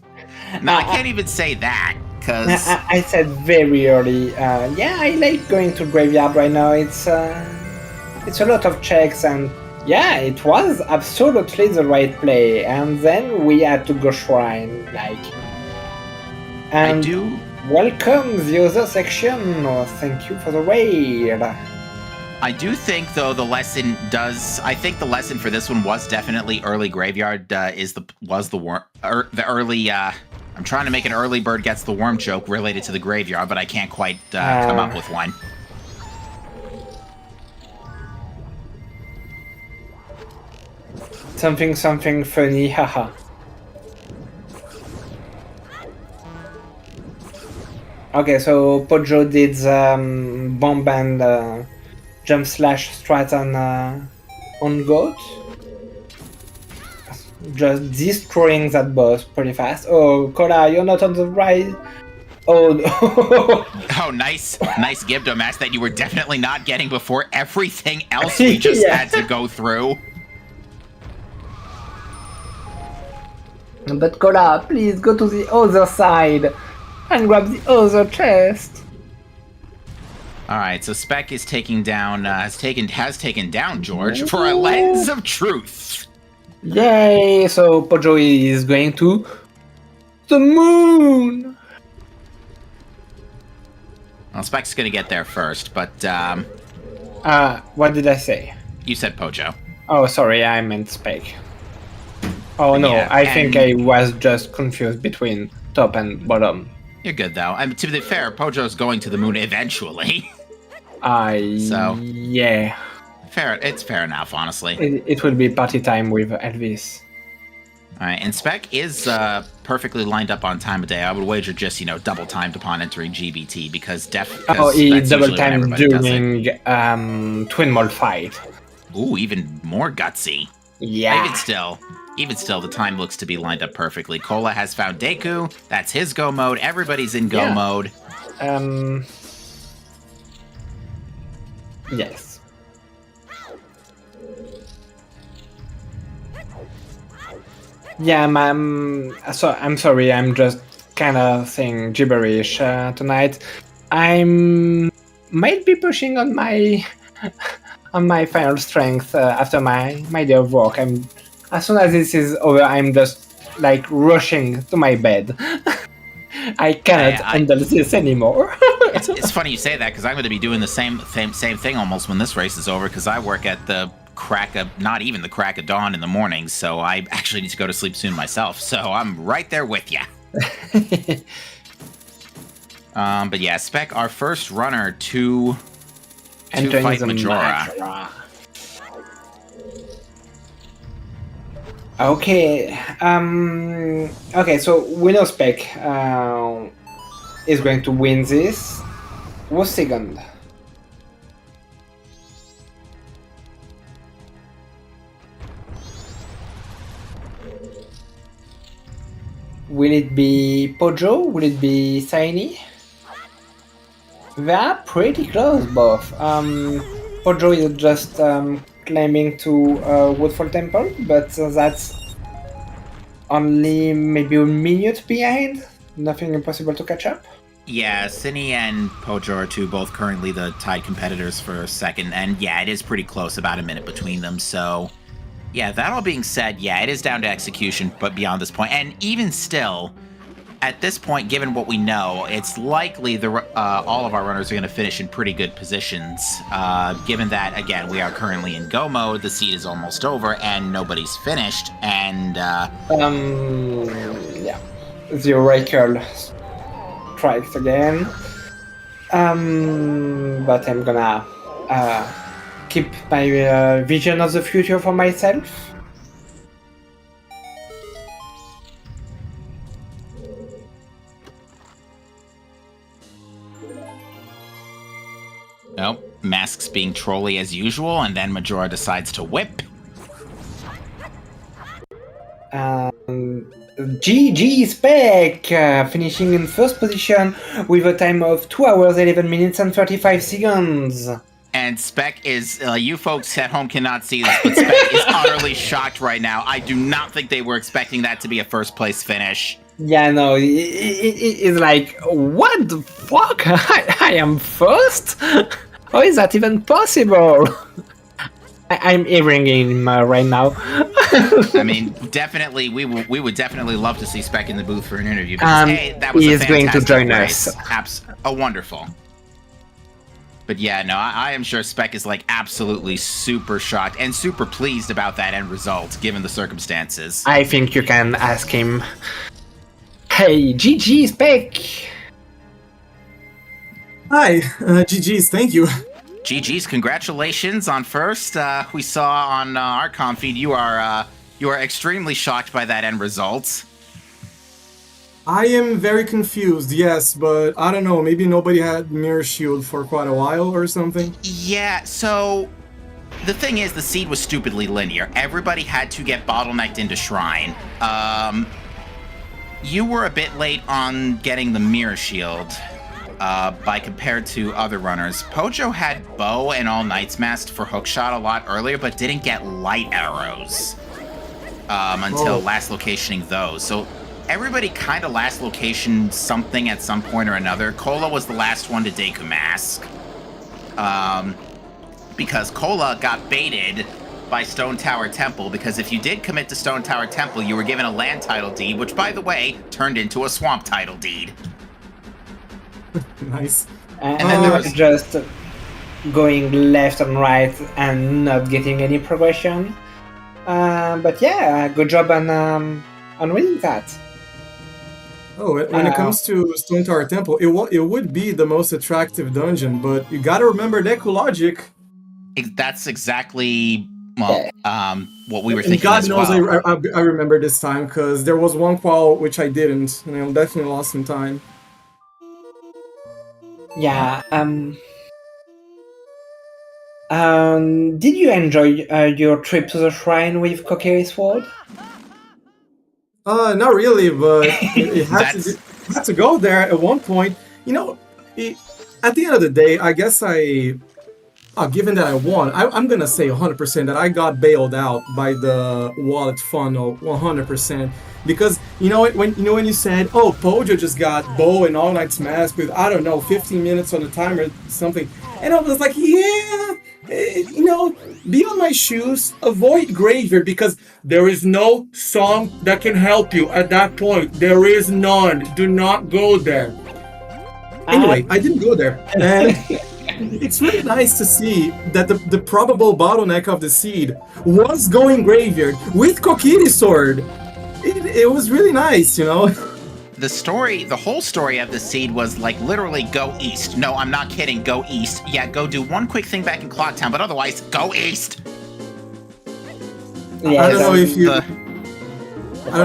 No, I can't even say that, because I said very early. Yeah, I like going to graveyard right now. It's a lot of checks, and yeah, it was absolutely the right play. And then we had to go Shrine, like. And I do. Welcome the other section. Oh, thank you for the raid. I do think, though, the lesson does. I think the lesson for this one was definitely early graveyard. The early. I'm trying to make an early bird gets the worm joke related to the graveyard, but I can't quite come up with one. Something funny, haha. Okay, so Pojo did bomb and jump slash strat on Goat. just destroying that boss pretty fast. Oh, Kola, you're not on the right. Oh no. Oh, nice Gibdo match that you were definitely not getting before everything else we just Yeah. had to go through. But Kola, please go to the other side and grab the other chest. All right, so Spec is taking down has taken down George for a lens of truth. Yay! So Pojo is going to the moon. Well, Spec's gonna get there first, but What did I say? you said Pojo. Oh, sorry, I meant Spec. Oh no, Yeah, I think I and- was just confused between top and bottom. You're good though. I mean, to be fair, Pojo's going to the moon eventually. So. Yeah. Fair, it's fair enough, honestly. It will be party time with Elvis. All right, and Spec is perfectly lined up on time of day. I would wager just double timed upon entering GBT because He that's double usually when timed everybody does it. during Twin Mall fight. Ooh, even more gutsy. Yeah. Even still, the time looks to be lined up perfectly. Kola has found Deku. That's his go mode. Everybody's in go Yeah. mode. Yes. Yeah, I'm sorry, I'm just kind of saying gibberish tonight. Might be pushing on my on my final strength after my day of work. As soon as this is over, I'm just like rushing to my bed. I cannot handle this anymore. It's funny you say that because I'm going to be doing the same thing almost when this race is over because I work at the not even the crack of dawn in the morning, so I actually need to go to sleep soon myself. So I'm right there with you. But yeah, Spec, our first runner to fight Majora. Okay. Okay. So we know Spec is going to win this. Who's second? Will it be Pojo? Will it be Saini? They are pretty close, both. Pojo is just climbing to Woodfall Temple, but that's only maybe a minute behind. Nothing impossible to catch up. Yeah, Cine and Pojo are both currently the tied competitors for second, and yeah, it is pretty close, about a minute between them, so yeah, that all being said, yeah, it is down to execution, but beyond this point, and even still, at this point, given what we know, it's likely all of our runners are going to finish in pretty good positions, given that, again, we are currently in go mode, the seed is almost over, and nobody's finished, and yeah, the Oracle strikes again, but I'm gonna keep my vision of the future for myself. Nope, Masks being trolly as usual, and then Majora decides to whip. GG Spec, finishing in first position with a time of 2 hours, 11 minutes and 35 seconds. And Spec is, you folks at home cannot see this, but Spec is utterly shocked right now. I do not think they were expecting that to be a first place finish. Yeah, no, it's like, what the fuck? I am first? How is that even possible? I'm hearing him right now. I mean, definitely, we would definitely love to see Spec in the booth for an interview. Because, hey, that was he a is going to fantastic join race. us. Wonderful. But yeah, no, I am sure Spec is like absolutely super shocked and super pleased about that end result, given the circumstances. I think you can ask him. Hey, GG Spec! Hi, GG's, thank you. GG's, congratulations on first. We saw on our comm feed you are extremely shocked by that end result. I am very confused, yes, but I don't know, maybe nobody had Mirror Shield for quite a while or something. Yeah, so The thing is, the seed was stupidly linear. Everybody had to get bottlenecked into Shrine. You were a bit late on getting the Mirror Shield by compared to other runners. Pojo had Bow and All Knight's Mask for hookshot a lot earlier, but didn't get light arrows until last locationing those. So everybody kind of last location something at some point or another. Cola was the last one to Deku Mask. Because Cola got baited by Stone Tower Temple, because if you did commit to Stone Tower Temple, you were given a land title deed, which, by the way, turned into a swamp title deed. Nice. And then there was just going left and right and not getting any progression. But yeah, good job on reading that. Oh, when it comes to Stone Tower Temple, it would be the most attractive dungeon, but you gotta remember Deku logic. That's exactly what we were thinking. God as knows well. I remember this time, because there was one qual which I didn't, and I definitely lost some time. Yeah. Did you enjoy your trip to the shrine with Kokiri Sword? Not really, but it had to go there at one point. You know, at the end of the day, I guess given that I won, I'm gonna say 100% that I got bailed out by the wallet funnel 100%, because when you said, oh, Pojo just got Bow and All Knight's Mask with, I don't know, 15 minutes on the timer or something, and I was like, yeah, be on my shoes, avoid Graveyard, because there is no song that can help you at that point. There is none. Do not go there. Anyway, I didn't go there, and it's really nice to see that the probable bottleneck of the seed was going Graveyard with Kokiri's sword. It was really nice, The whole story of the seed was like literally go east. No, I'm not kidding. Go east. Yeah, go do one quick thing back in Clocktown, but otherwise, go east. Yeah, I don't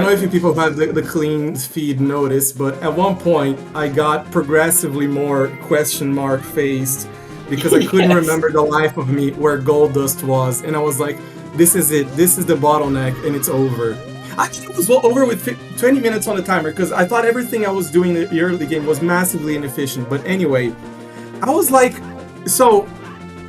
know if you people had the clean feed notice, but at one point I got progressively more question mark faced because I couldn't remember the life of me where Gold Dust was, and I was like, this is it. This is the bottleneck, and it's over. I think it was over with 20 minutes on the timer, because I thought everything I was doing in the early game was massively inefficient. But anyway, I was like, so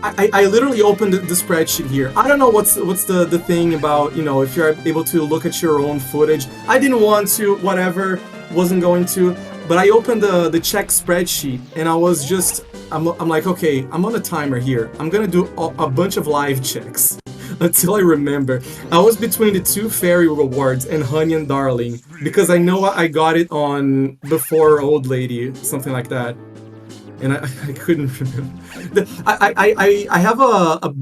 I literally opened the spreadsheet here. I don't know what's the thing about, if you're able to look at your own footage. I didn't want to, whatever, wasn't going to, but I opened the check spreadsheet, and I was just, I'm like, okay, I'm on a timer here. I'm gonna do a bunch of live checks until I remember. I was between the two fairy rewards and Honey and Darling, because I know I got it on before Old Lady, something like that. And I couldn't remember. I have a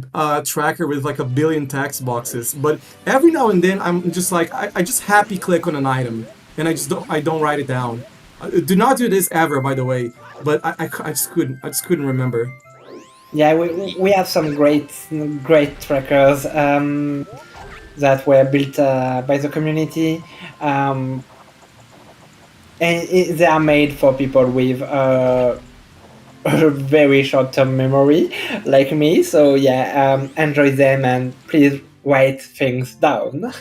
tracker with like 1 billion text boxes, but every now and then I'm just like, I just happy click on an item, and I don't write it down. Do not do this ever, by the way, but I just couldn't remember. Yeah, we have some great trackers that were built by the community, and they are made for people with a very short-term memory, like me. So yeah, enjoy them and please write things down.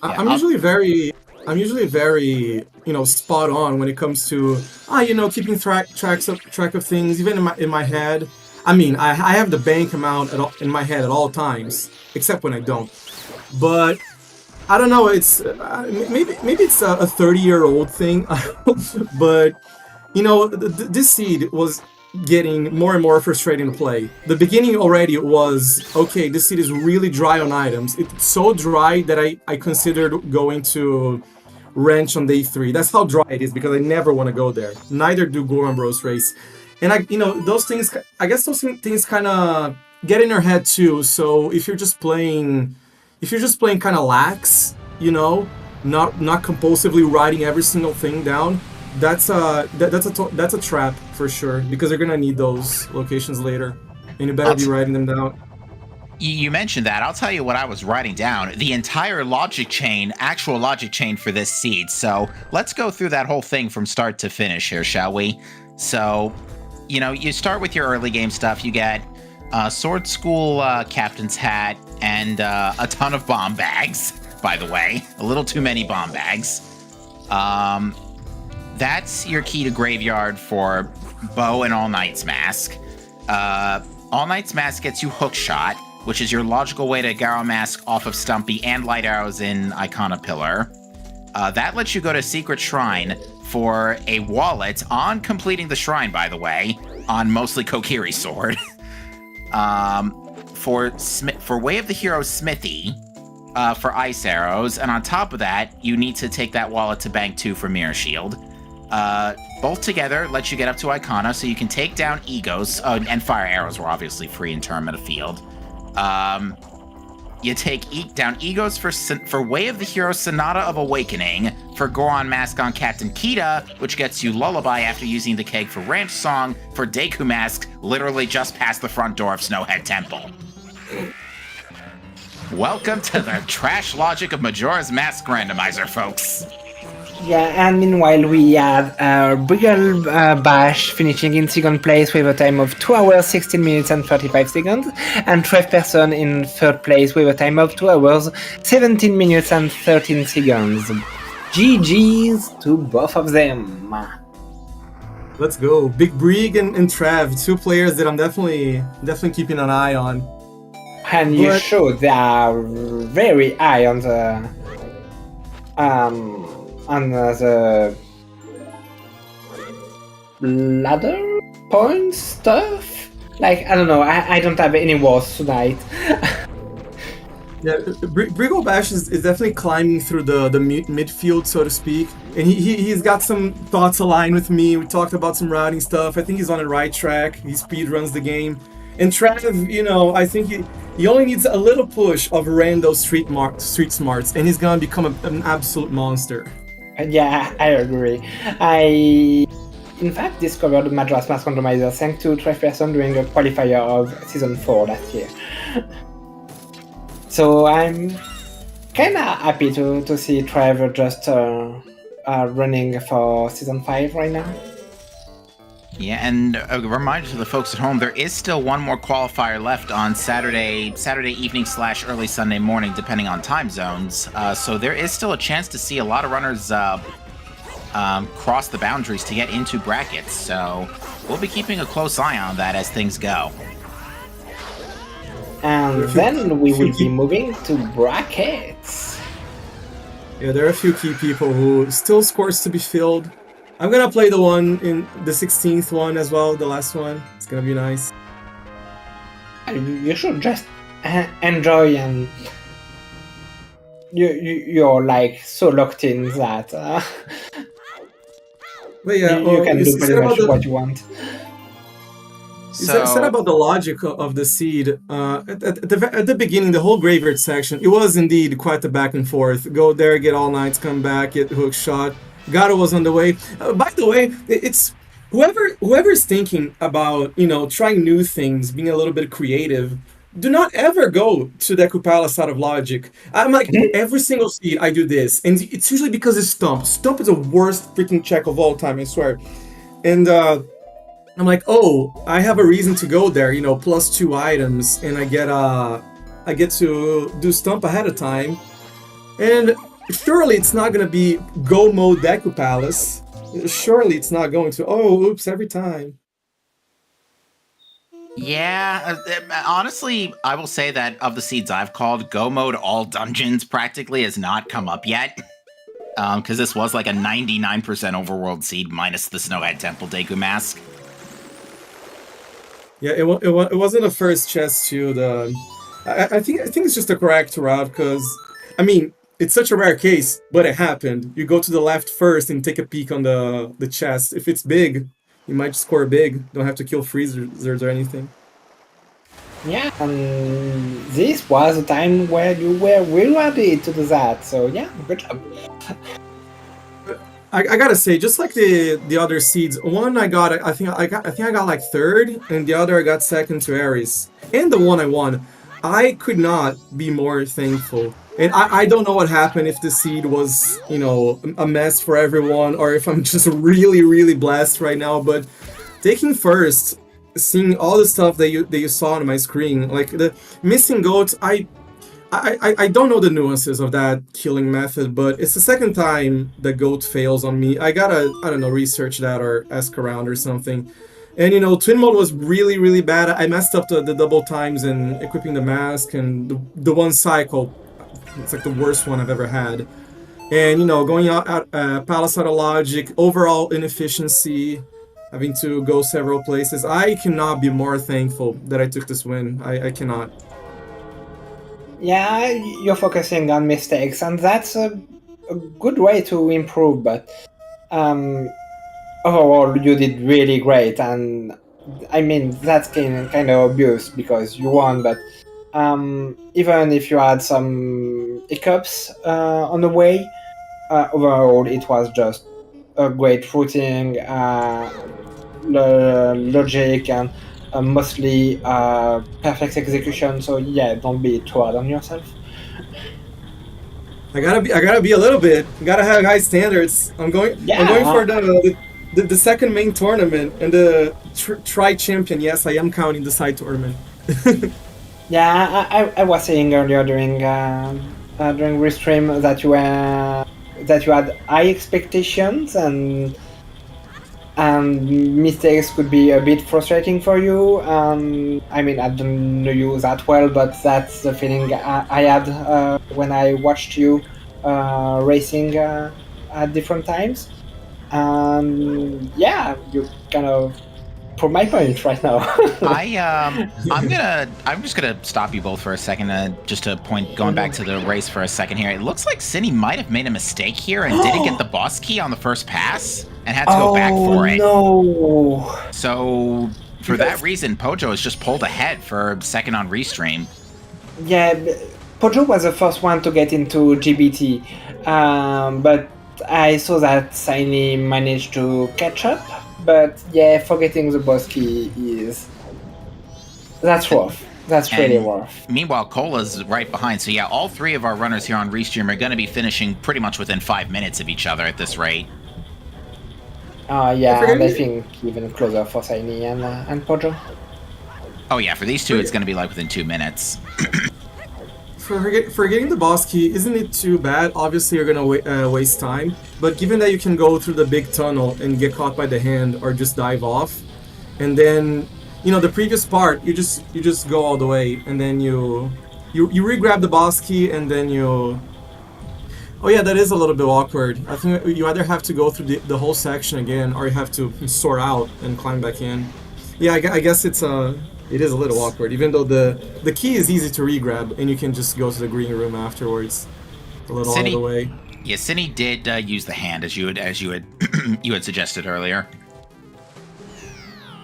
I'm usually very spot on when it comes to keeping track of things, even in my head. I mean, I have the bank amount in my head at all times, except when I don't. But I don't know. It's maybe it's a 30-year-old thing, but this seed was getting more and more frustrating to play. The beginning already was, okay, this seed is really dry on items. It's so dry that I considered going to Wrench on day 3. That's how dry it is, because I never want to go there. Neither do Goron Bros race. And those things kind of get in your head too. So if you're just playing kind of lax, not compulsively writing every single thing down, that's a trap for sure, because they're gonna need those locations later, and you better be writing them down. You mentioned that. I'll tell you what I was writing down. The entire actual logic chain for this seed. So let's go through that whole thing from start to finish here, shall we? So, you start with your early game stuff. You get Sword School captain's hat, and a ton of bomb bags, by the way. A little too many bomb bags. That's your key to Graveyard for Bow and All Knight's Mask. All Knight's Mask gets you Hook Shot, which is your logical way to Garrow Mask off of Stumpy and Light Arrows in Icona Pillar. That lets you go to Secret Shrine for a wallet on completing the shrine, by the way, on mostly Kokiri's sword. For Way of the Hero Smithy, for Ice Arrows, and on top of that, you need to take that wallet to Bank 2 for Mirror Shield. Both together let you get up to Icona, so you can take down Egos, and Fire Arrows were obviously free in Tournament of Field. You take down Egos for Way of the Hero Sonata of Awakening, for Goron Mask on Captain Kita, which gets you Lullaby after using the keg for Ranch Song, for Deku Mask, literally just past the front door of Snowhead Temple. Welcome to the trash logic of Majora's Mask Randomizer, folks. Yeah, and meanwhile we have Briggle Bash finishing in second place with a time of 2 hours, 16 minutes and 35 seconds, and Trev Person in third place with a time of 2 hours, 17 minutes and 13 seconds. GG's to both of them. Let's go. Big Brig and Trav, two players that I'm definitely keeping an eye on. And you show they are very high on the ladder point stuff. Like, I don't know, I don't have any walls tonight. Yeah, Briggle Bash is definitely climbing through the midfield, so to speak. And he's got some thoughts aligned with me. We talked about some routing stuff. I think he's on the right track. He speedruns the game. And Trav, you know, I think he only needs a little push of rando street smarts, and he's gonna become an absolute monster. Yeah, I agree. I, in fact, discovered Majora's Mask Randomizer thanks to Trev Person doing a qualifier of Season 4 last year. So I'm kinda happy to see Trevor just running for Season 5 right now. Yeah, and a reminder to the folks at home, there is still one more qualifier left on Saturday evening / early Sunday morning, depending on time zones. So there is still a chance to see a lot of runners cross the boundaries to get into brackets. So we'll be keeping a close eye on that as things go. And then we will be moving to brackets. Yeah, there are a few key people who still scores to be filled. I'm gonna play the one in the 16th one as well, the last one. It's gonna be nice. You should just enjoy, and you're like so locked in that But yeah, you can do pretty much what you want. You said about the logic of the seed. At the beginning, the whole graveyard section, it was indeed quite the back and forth. Go there, get all nights, come back, get hook shot. Gato was on the way. By the way, it's whoever's thinking about, you know, trying new things, being a little bit creative, do not ever go to Deku Palace out of logic. I'm like, every single seed I do this, and it's usually because it's Stump. Stump is the worst freaking check of all time, I swear. And I'm like, oh, I have a reason to go there, you know, +2 items, and I get to do Stump ahead of time, and surely it's not going to be go mode Deku Palace. Surely it's not going to, oh, oops, every time. Yeah, honestly, I will say that of the seeds I've called, go mode all dungeons practically has not come up yet. Because this was like a 99% overworld seed minus the Snowhead Temple Deku Mask. Yeah, it wasn't the first chest to the... I think it's just a correct route, because, I mean, it's such a rare case, but it happened. You go to the left first and take a peek on the chest. If it's big, you might score big. Don't have to kill freezers or anything. Yeah, and this was a time where you were really ready to do that. So yeah, good job. I gotta say, just like the other seeds, one I think I got like third, and the other I got second to Ares, and the one I won. I could not be more thankful. And I don't know what happened, if the seed was, you know, a mess for everyone, or if I'm just really, really blessed right now, but taking first seeing all the stuff that you saw on my screen, like the missing goats. I don't know the nuances of that killing method, but it's the second time the goat fails on me. I gotta, I don't know, research that or ask around or something. And twin mode was really, really bad. I messed up the double times in equipping the mask, and the one cycle, it's like the worst one I've ever had. And going out Palace out of logic, overall inefficiency, having to go several places. I cannot be more thankful that I took this win. I cannot. Yeah, you're focusing on mistakes, and that's a good way to improve, but overall you did really great, and I mean that's kind of obvious because you won, but even if you had some hiccups on the way, overall it was just a great routing, logic, and mostly perfect execution. So yeah, don't be too hard on yourself. I gotta be a little bit. Gotta have high standards. I'm going for the second main tournament and the tri champion. Yes, I am counting the side tournament. Yeah, I was saying earlier during restream that you had high expectations, and mistakes could be a bit frustrating for you. I mean, I don't know you that well, but that's the feeling I had when I watched you racing at different times. Yeah, you kind of prove my point right now. I'm just gonna stop you both for a second, just to point, going back to the race for a second here. It looks like Cindy might have made a mistake here and didn't get the boss key on the first pass and had to go back for it. No. So for that reason, Pojo has just pulled ahead for second on restream. Yeah, Pojo was the first one to get into GBT, but I saw that Saini managed to catch up. But yeah, forgetting the boss key that's rough. That's really rough. Meanwhile, Cola's right behind. So yeah, all three of our runners here on Restream are going to be finishing pretty much within 5 minutes of each other at this rate. Yeah, and I think even closer for Saini and Pojo. Oh yeah, for these two, it's going to be like within 2 minutes. For getting the boss key, isn't it too bad? Obviously, you're gonna waste time, but given that you can go through the big tunnel and get caught by the hand or just dive off, and then the previous part, you just go all the way, and then you re-grab the boss key, and then you. Oh yeah, that is a little bit awkward. I think you either have to go through the whole section again, or you have to sort out and climb back in. Yeah, I guess it is a little awkward, even though the key is easy to re-grab, and you can just go to the green room afterwards, a little out of the way. Yeah, Cindy did use the hand as you had you had suggested earlier.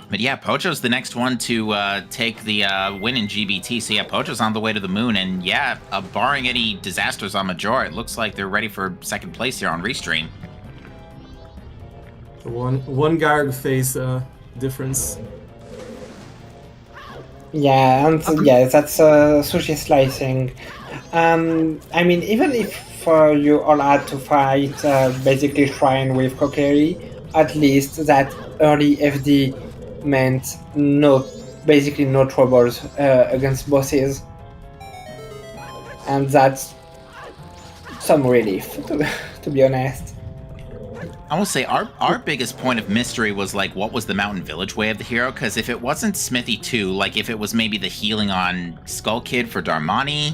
But yeah, Pojo's the next one to take the win in GBT. So yeah, Pojo's on the way to the moon, and yeah, barring any disasters on Majora, it looks like they're ready for second place here on Restream. One Garg phase difference. Yeah, and yeah, that's sushi slicing. I mean, even if you all had to fight basically Shrine with Kokiri, at least that early FD meant basically no troubles against bosses, and that's some relief, to be honest. I will say our biggest point of mystery was like, what was the Mountain Village way of the hero? Because if it wasn't Smithy 2, like if it was maybe the healing on Skull Kid for Darmani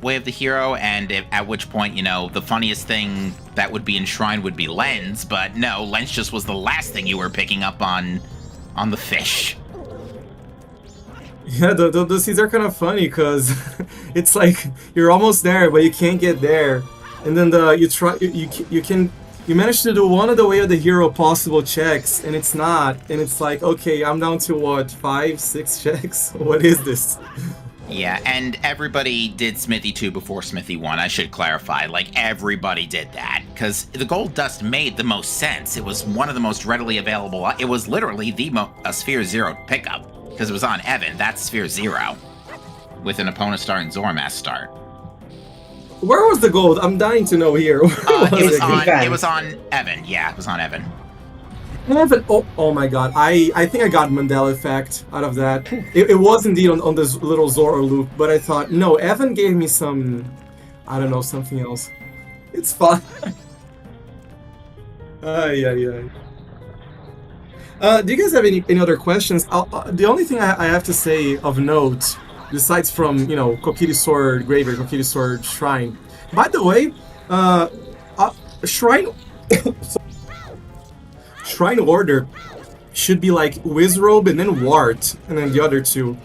way of the hero, and at which point, the funniest thing that would be enshrined would be Lens, but no, Lens just was the last thing you were picking up on the fish. Yeah, those scenes are kind of funny because it's like you're almost there, but you can't get there, and then you manage to do one of the way of the hero possible checks, and it's not, and it's like, okay, I'm down to what, 5, 6 checks? What is this? Yeah, and everybody did Smithy 2 before Smithy 1, I should clarify. Like, everybody did that, because the Gold Dust made the most sense. It was one of the most readily available. It was literally a Sphere 0 pickup, because it was on Evan. That's Sphere 0, with an opponent start and Zormass start. Where was the gold? I'm dying to know here. It was on Evan. Yeah, it was on Evan. Evan, oh my god, I think I got Mandela effect out of that. It was indeed on this little Zora loop, but I thought, no, Evan gave me some, I don't know, something else. It's fine. Yeah. Do you guys have any other questions? The only thing I have to say of note, besides from, Kokiri Sword Graveyard, Kokiri Sword Shrine. By the way, Shrine... Shrine Order should be like Wizrobe and then Wart, and then the other two.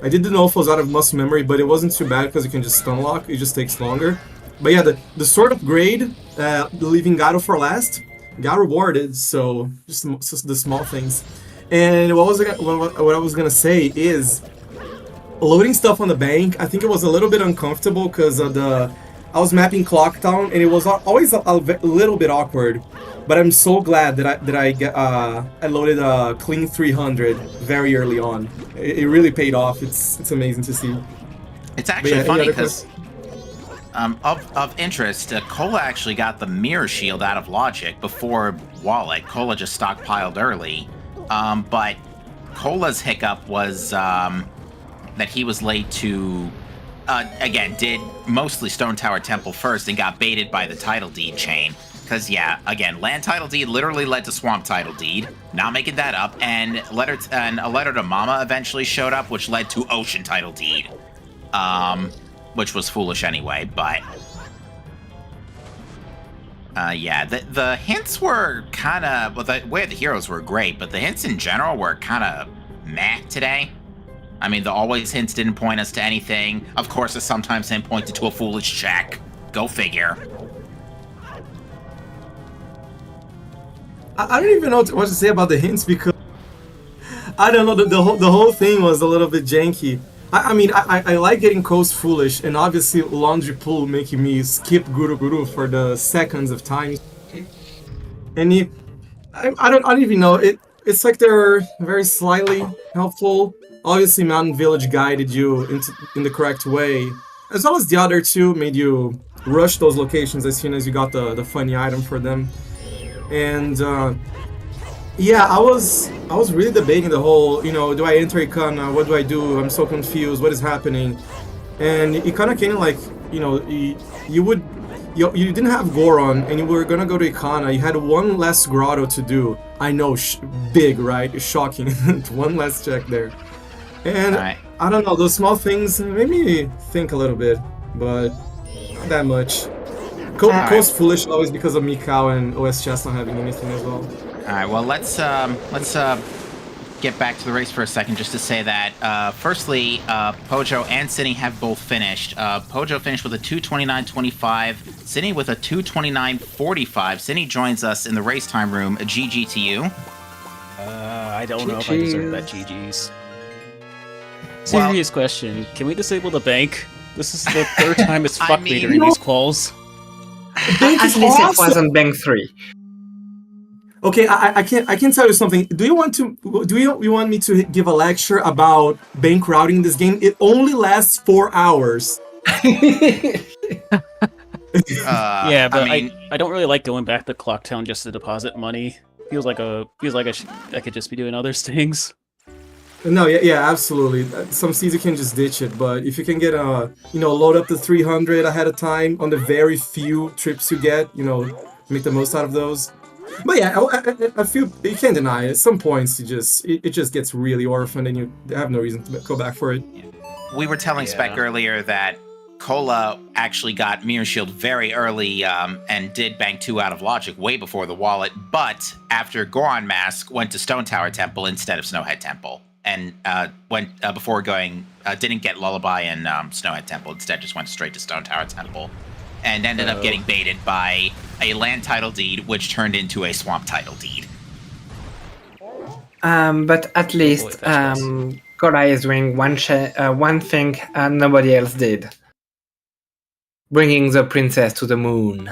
I did the Nofos out of muscle memory, but it wasn't too bad because you can just stun lock, it just takes longer. But yeah, the Sword Upgrade, leaving Garo for last, got rewarded, so just the small things. And what I was gonna say is, loading stuff on the bank, I think it was a little bit uncomfortable because I was mapping Clock Town, and it was always a little bit awkward. But I'm so glad that I loaded a clean 300 very early on. It really paid off. It's amazing to see. It's actually funny because of interest, Cola actually got the Mirror Shield out of Logic before Wallet. Cola just stockpiled early, but Cola's hiccup was that he was late to. Again, did mostly Stone Tower Temple first and got baited by the title deed chain. Because, yeah, again, land title deed literally led to swamp title deed. Not making that up. And a letter to Mama eventually showed up, which led to ocean title deed. Which was foolish anyway, but... yeah, the hints were kind of... Well, the way the heroes were great, but the hints in general were kind of meh today. I mean, the always hints didn't point us to anything. Of course, the sometimes hint pointed to a foolish check. Go figure. I don't even know what to say about the hints because I don't know, the whole thing was a little bit janky. I mean, I like getting Coast Foolish, and obviously Laundry Pool making me skip Guru Guru for the seconds of time. And I don't even know, it's like they're very slightly helpful. Obviously Mountain Village guided you in the correct way, as well as the other two made you rush those locations as soon as you got the funny item for them. And yeah, I was really debating the whole, do I enter Ikana? What do I do? I'm so confused. What is happening? And Ikana came like, you didn't have Goron, and you were gonna go to Ikana. You had one less grotto to do. I know, big, right? Shocking. One less check there. And right. I don't know, those small things made me think a little bit, but not that much. Coast Foolish always because of Mikau and OS Chess not having anything as well. Alright, well let's get back to the race for a second just to say that firstly, Pojo and Cine have both finished. Pojo finished with a 2:29.25, Cine with a 2:29.45. Cine joins us in the race time room. A GG to you. I don't know if I deserve that GG's. Serious question. Can we disable the bank? This is the third time it's fucked me during these calls. At least it wasn't Bank 3. Okay, I can tell you something. Do you want me to give a lecture about bank routing in this game? It only lasts 4 hours. Yeah, but I don't really like going back to Clocktown just to deposit money. Feels like I could just be doing other things. No, yeah, absolutely. Some seeds you can just ditch it, but if you can get load up to 300 ahead of time on the very few trips you get, make the most out of those. But yeah, I feel you can't deny it. At some points, it just gets really orphaned, and you have no reason to go back for it. We were telling Spec earlier that Cola actually got Mirror Shield very early and did bank 2 out of Logic way before the wallet, but after Goron Mask went to Stone Tower Temple instead of Snowhead Temple. And went before going, didn't get Lullaby and Snowhead Temple. Instead, just went straight to Stone Tower Temple, and ended up getting baited by a land title deed, which turned into a swamp title deed. But at least Korai is doing one thing nobody else did: bringing the princess to the moon.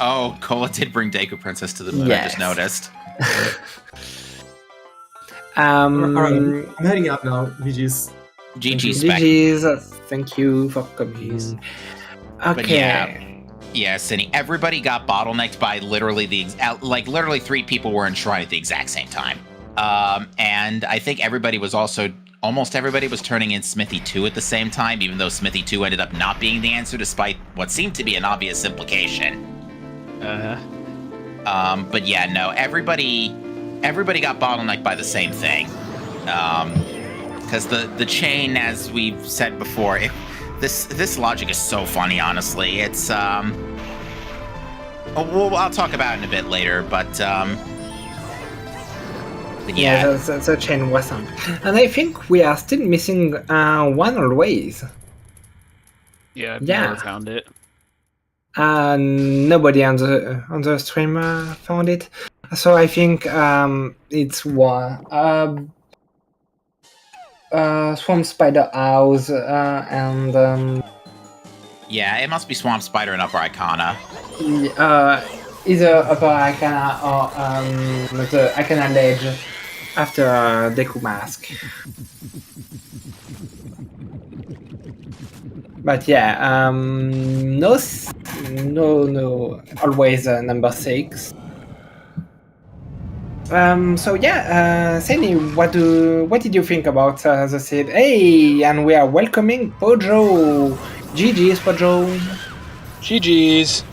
Oh, Cola did bring Deku Princess to the moon. Yes. I just noticed. Alright, I'm heading out now. GG's. GG's. GG's. Thank you for coming. Okay. But Yeah, Cindy. Everybody got bottlenecked by literally literally 3 people were in Shrine at the exact same time. And I think almost everybody was turning in Smithy 2 at the same time, even though Smithy 2 ended up not being the answer, despite what seemed to be an obvious implication. But yeah, no, everybody got bottlenecked by the same thing. Because the chain, as we've said before, this logic is so funny, honestly. It's I'll talk about it in a bit later, but yeah, the chain wasn't. And I think we are still missing one always. Yeah, I've never found it. Nobody on the stream found it. So I think it's one. Swamp Spider House and yeah, it must be Swamp Spider and Upper Icona. Either Upper Icona or the Icona Ledge after Deku Mask. But yeah, no, always number 6. So yeah, Sani, what did you think about the seed? Hey, and we are welcoming Pojo. GG's, Pojo. GG's.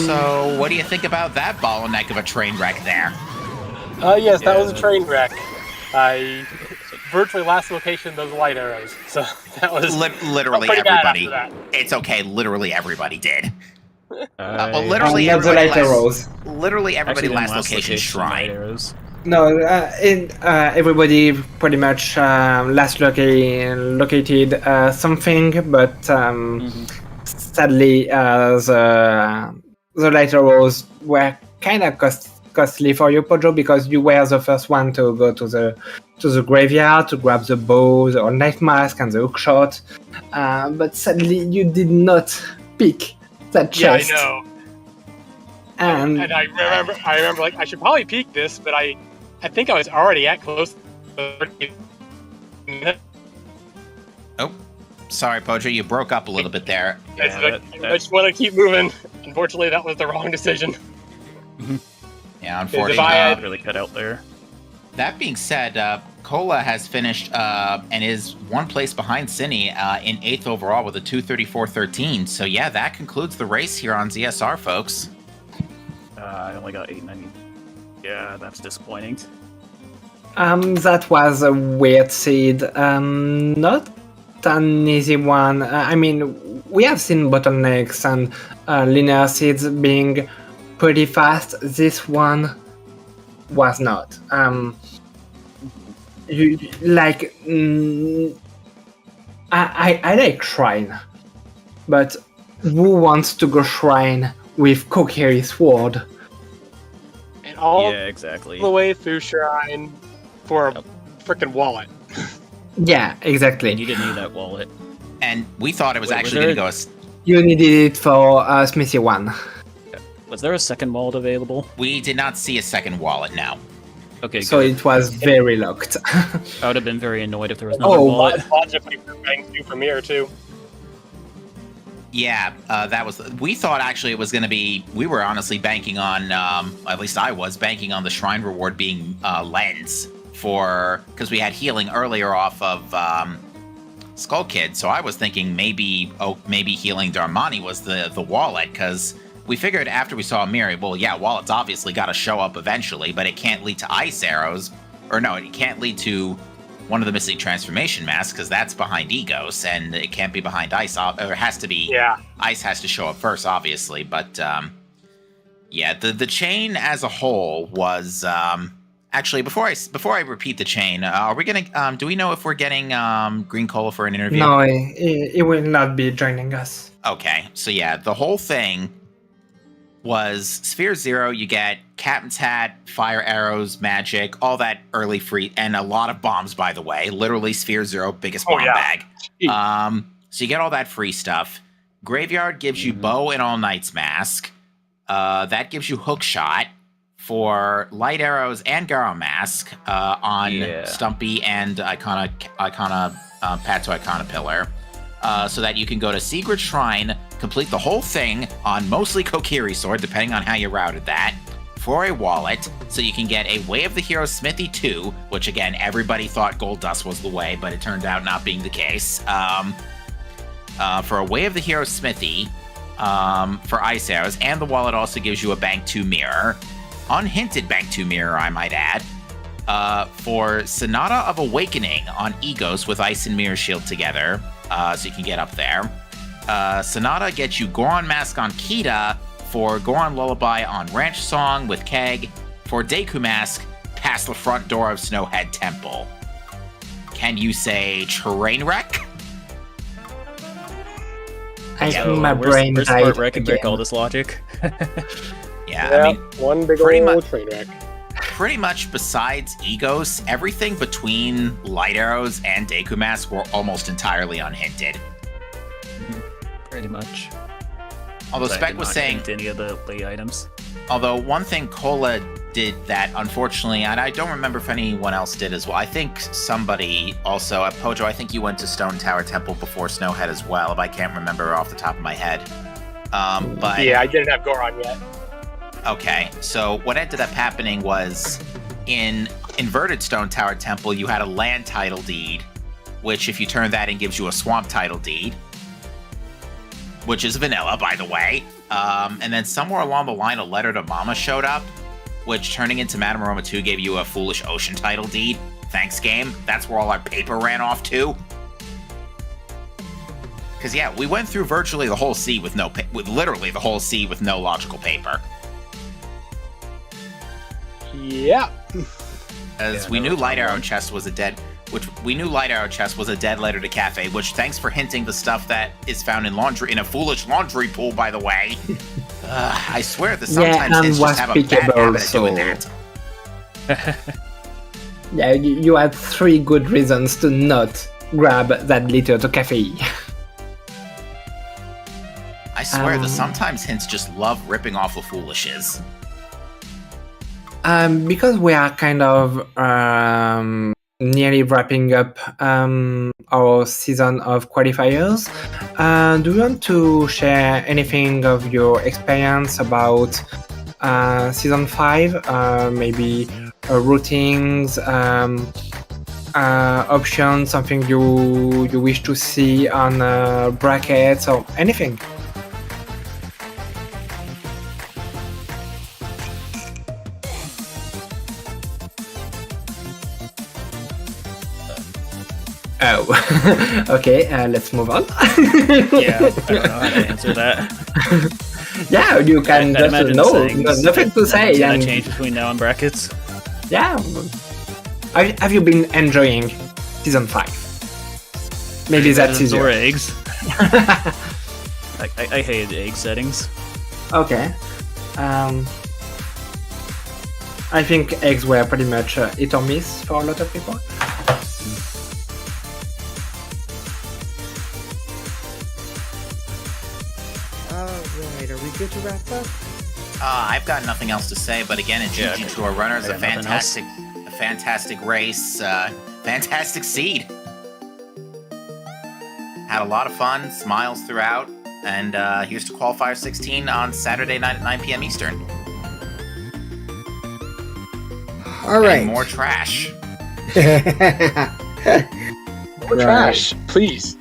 So what do you think about that bottleneck of a train wreck there? Yes, that was a train wreck. I virtually last location those light arrows. So that was literally everybody. It's okay. Literally everybody did. Literally everybody last location Shrine. No, everybody pretty much last located something, but sadly the light arrows were kind of costly for you, Pojo, because you were the first one to go to the graveyard to grab the bow, or knife mask, and the hookshot. But sadly, you did not pick that chest. Yeah, I know. And I remember, like, I should probably peek this, but I think I was already at close to 30 minutes. Oh, sorry, Pojo, you broke up a little bit there. I just want to keep moving. Unfortunately, that was the wrong decision. Yeah, unfortunately. Not really cut out there. That being said, Cola has finished and is 1 place behind Cine in 8th overall with a 2:34.13. So yeah, that concludes the race here on ZSR, folks. I only got 890. Yeah, that's disappointing. That was a weird seed. Not an easy one. I mean, we have seen bottlenecks and linear seeds being pretty fast. This one was not. You like I like Shrine, but who wants to go Shrine with Kokiri Sword? And all exactly. the way through Shrine for a freaking wallet. Yeah, exactly. And you didn't need that wallet. And we thought it was actually going to go. You needed it for Smithy 1. Was there a second wallet available? We did not see a second wallet now. Okay, so good. it was very locked. I would have been very annoyed if there was another wallet. Logically, for bank 2 from here too. Yeah, that was. We thought actually it was going to be. We were honestly banking on. At least I was banking on the Shrine reward being Lens because we had healing earlier off of Skull Kid. So I was thinking maybe healing Darmani was the wallet, because we figured after we saw Miri, well, yeah, wallet's obviously got to show up eventually, but it can't lead to ice arrows, or no, it can't lead to one of the missing transformation masks, because that's behind Egos, and it can't be behind ice. Or it has to be. Yeah. Ice has to show up first, obviously, but yeah, the chain as a whole was actually before I repeat the chain, are we gonna do we know if we're getting Green Cola for an interview? No, he will not be joining us. Okay, so yeah, the whole thing was Sphere 0, you get Captain's Hat, fire arrows, magic, all that early free, and a lot of bombs, by the way. Literally Sphere 0, biggest bomb bag. So you get all that free stuff. Graveyard gives you Bow and All Knight's Mask. That gives you Hookshot for light arrows and Garo Mask on Stumpy and Icona Pato Icona Pillar. so that you can go to Sigurd's Shrine, complete the whole thing on mostly Kokiri Sword, depending on how you routed that, for a wallet, so you can get a Way of the Hero Smithy 2, which again, everybody thought Gold Dust was the way, but it turned out not being the case. For a Way of the Hero Smithy, for Ice Arrows, and the wallet also gives you a Bank 2 Mirror. Unhinted Bank 2 Mirror, I might add. For Sonata of Awakening on Egos with Ice and Mirror Shield together, so you can get up there. Sonata gets you Goron Mask on Kita, for Goron Lullaby on Ranch Song with Keg, for Deku Mask, past the front door of Snowhead Temple. Can you say train wreck? I think my brain where's died Wreck and again. break all this logic? Yeah, I mean, one big pretty old much- train wreck. pretty much besides Egos, everything between Light Arrows and Deku Mask were almost entirely unhinted. Pretty much. Although I Spec did was not saying, hint any of the late items. although one thing Cola did that unfortunately, and I don't remember if anyone else did as well. I think somebody also, Pojo, I think you went to Stone Tower Temple before Snowhead as well, but I can't remember off the top of my head. But Yeah, I didn't have Goron yet. okay, so what ended up happening was in Inverted Stone Tower Temple, you had a land title deed, which if you turn that in gives you a swamp title deed, which is vanilla, by the way. And then somewhere along the line, a letter to Mama showed up, which turning into Madame Aroma 2 gave you a Foolish Ocean title deed. Thanks, game. That's where all our paper ran off to. Because yeah, we went through virtually the whole sea with with literally the whole sea with no logical paper. Yeah. As Yeah, we no, knew it's Light not Arrow one. Chest was a dead, which we knew Light Arrow Chest was a dead letter to Cafe, which thanks for hinting the stuff that is found in a foolish laundry pool, by the way. I swear that sometimes and hints was just have a bad pickable, habit of doing so- that. Yeah, you had 3 good reasons to not grab that letter to cafe. I swear that sometimes hints just love ripping off the foolishes. Because we are kind of nearly wrapping up our season of qualifiers, do you want to share anything of your experience about season 5? Maybe routings, options, something you wish to see on brackets or anything? Oh, okay, let's move on. Yeah, I don't know how to answer that. Yeah, you can I'd just imagine no, saying nothing to say. It's gonna And change between now and brackets. yeah, have you been enjoying season 5? Maybe that's Or easier. eggs. I hated egg settings. Okay. I think eggs were pretty much hit or miss for a lot of people. Alright, are we good to wrap up? I've got nothing else to say, but again, a Yeah, GG to our runners, I a got nothing else. fantastic race, fantastic seed. Had a lot of fun, smiles throughout, and here's to Qualifier 16 on Saturday night at 9 p.m. Eastern. Alright. And more trash. More trash, please.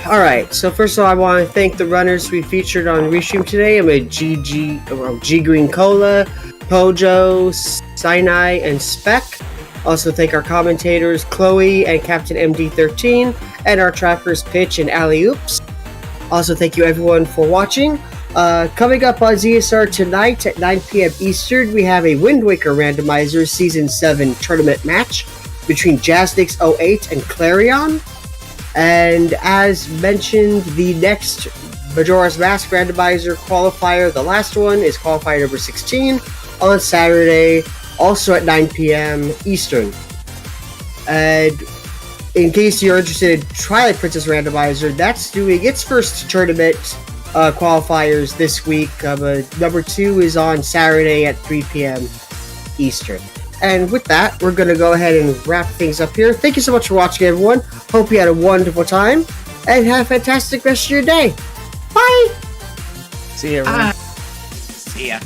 Alright, so first of all, I want to thank the runners we featured on Restream today. I'm with G Green Cola, Pojo, Sinai, and Spec. Also thank our commentators, Chloe and Captain MD13, and our trackers, Pitch and Alley Oops. Also thank you everyone for watching. Coming up on ZSR tonight at 9 p.m. Eastern, we have a Wind Waker Randomizer Season 7 tournament match between Jazzix 08 and Clarion. And as mentioned, the next Majora's Mask Randomizer qualifier, the last one, is qualifier number 16 on Saturday, also at 9 p.m. Eastern. And in case you're interested in Twilight Princess Randomizer, that's doing its first tournament qualifiers this week. Number 2 is on Saturday at 3 p.m. Eastern. And with that, we're going to go ahead and wrap things up here. Thank you so much for watching, everyone. Hope you had a wonderful time. And have a fantastic rest of your day. Bye! See you, everyone. See ya.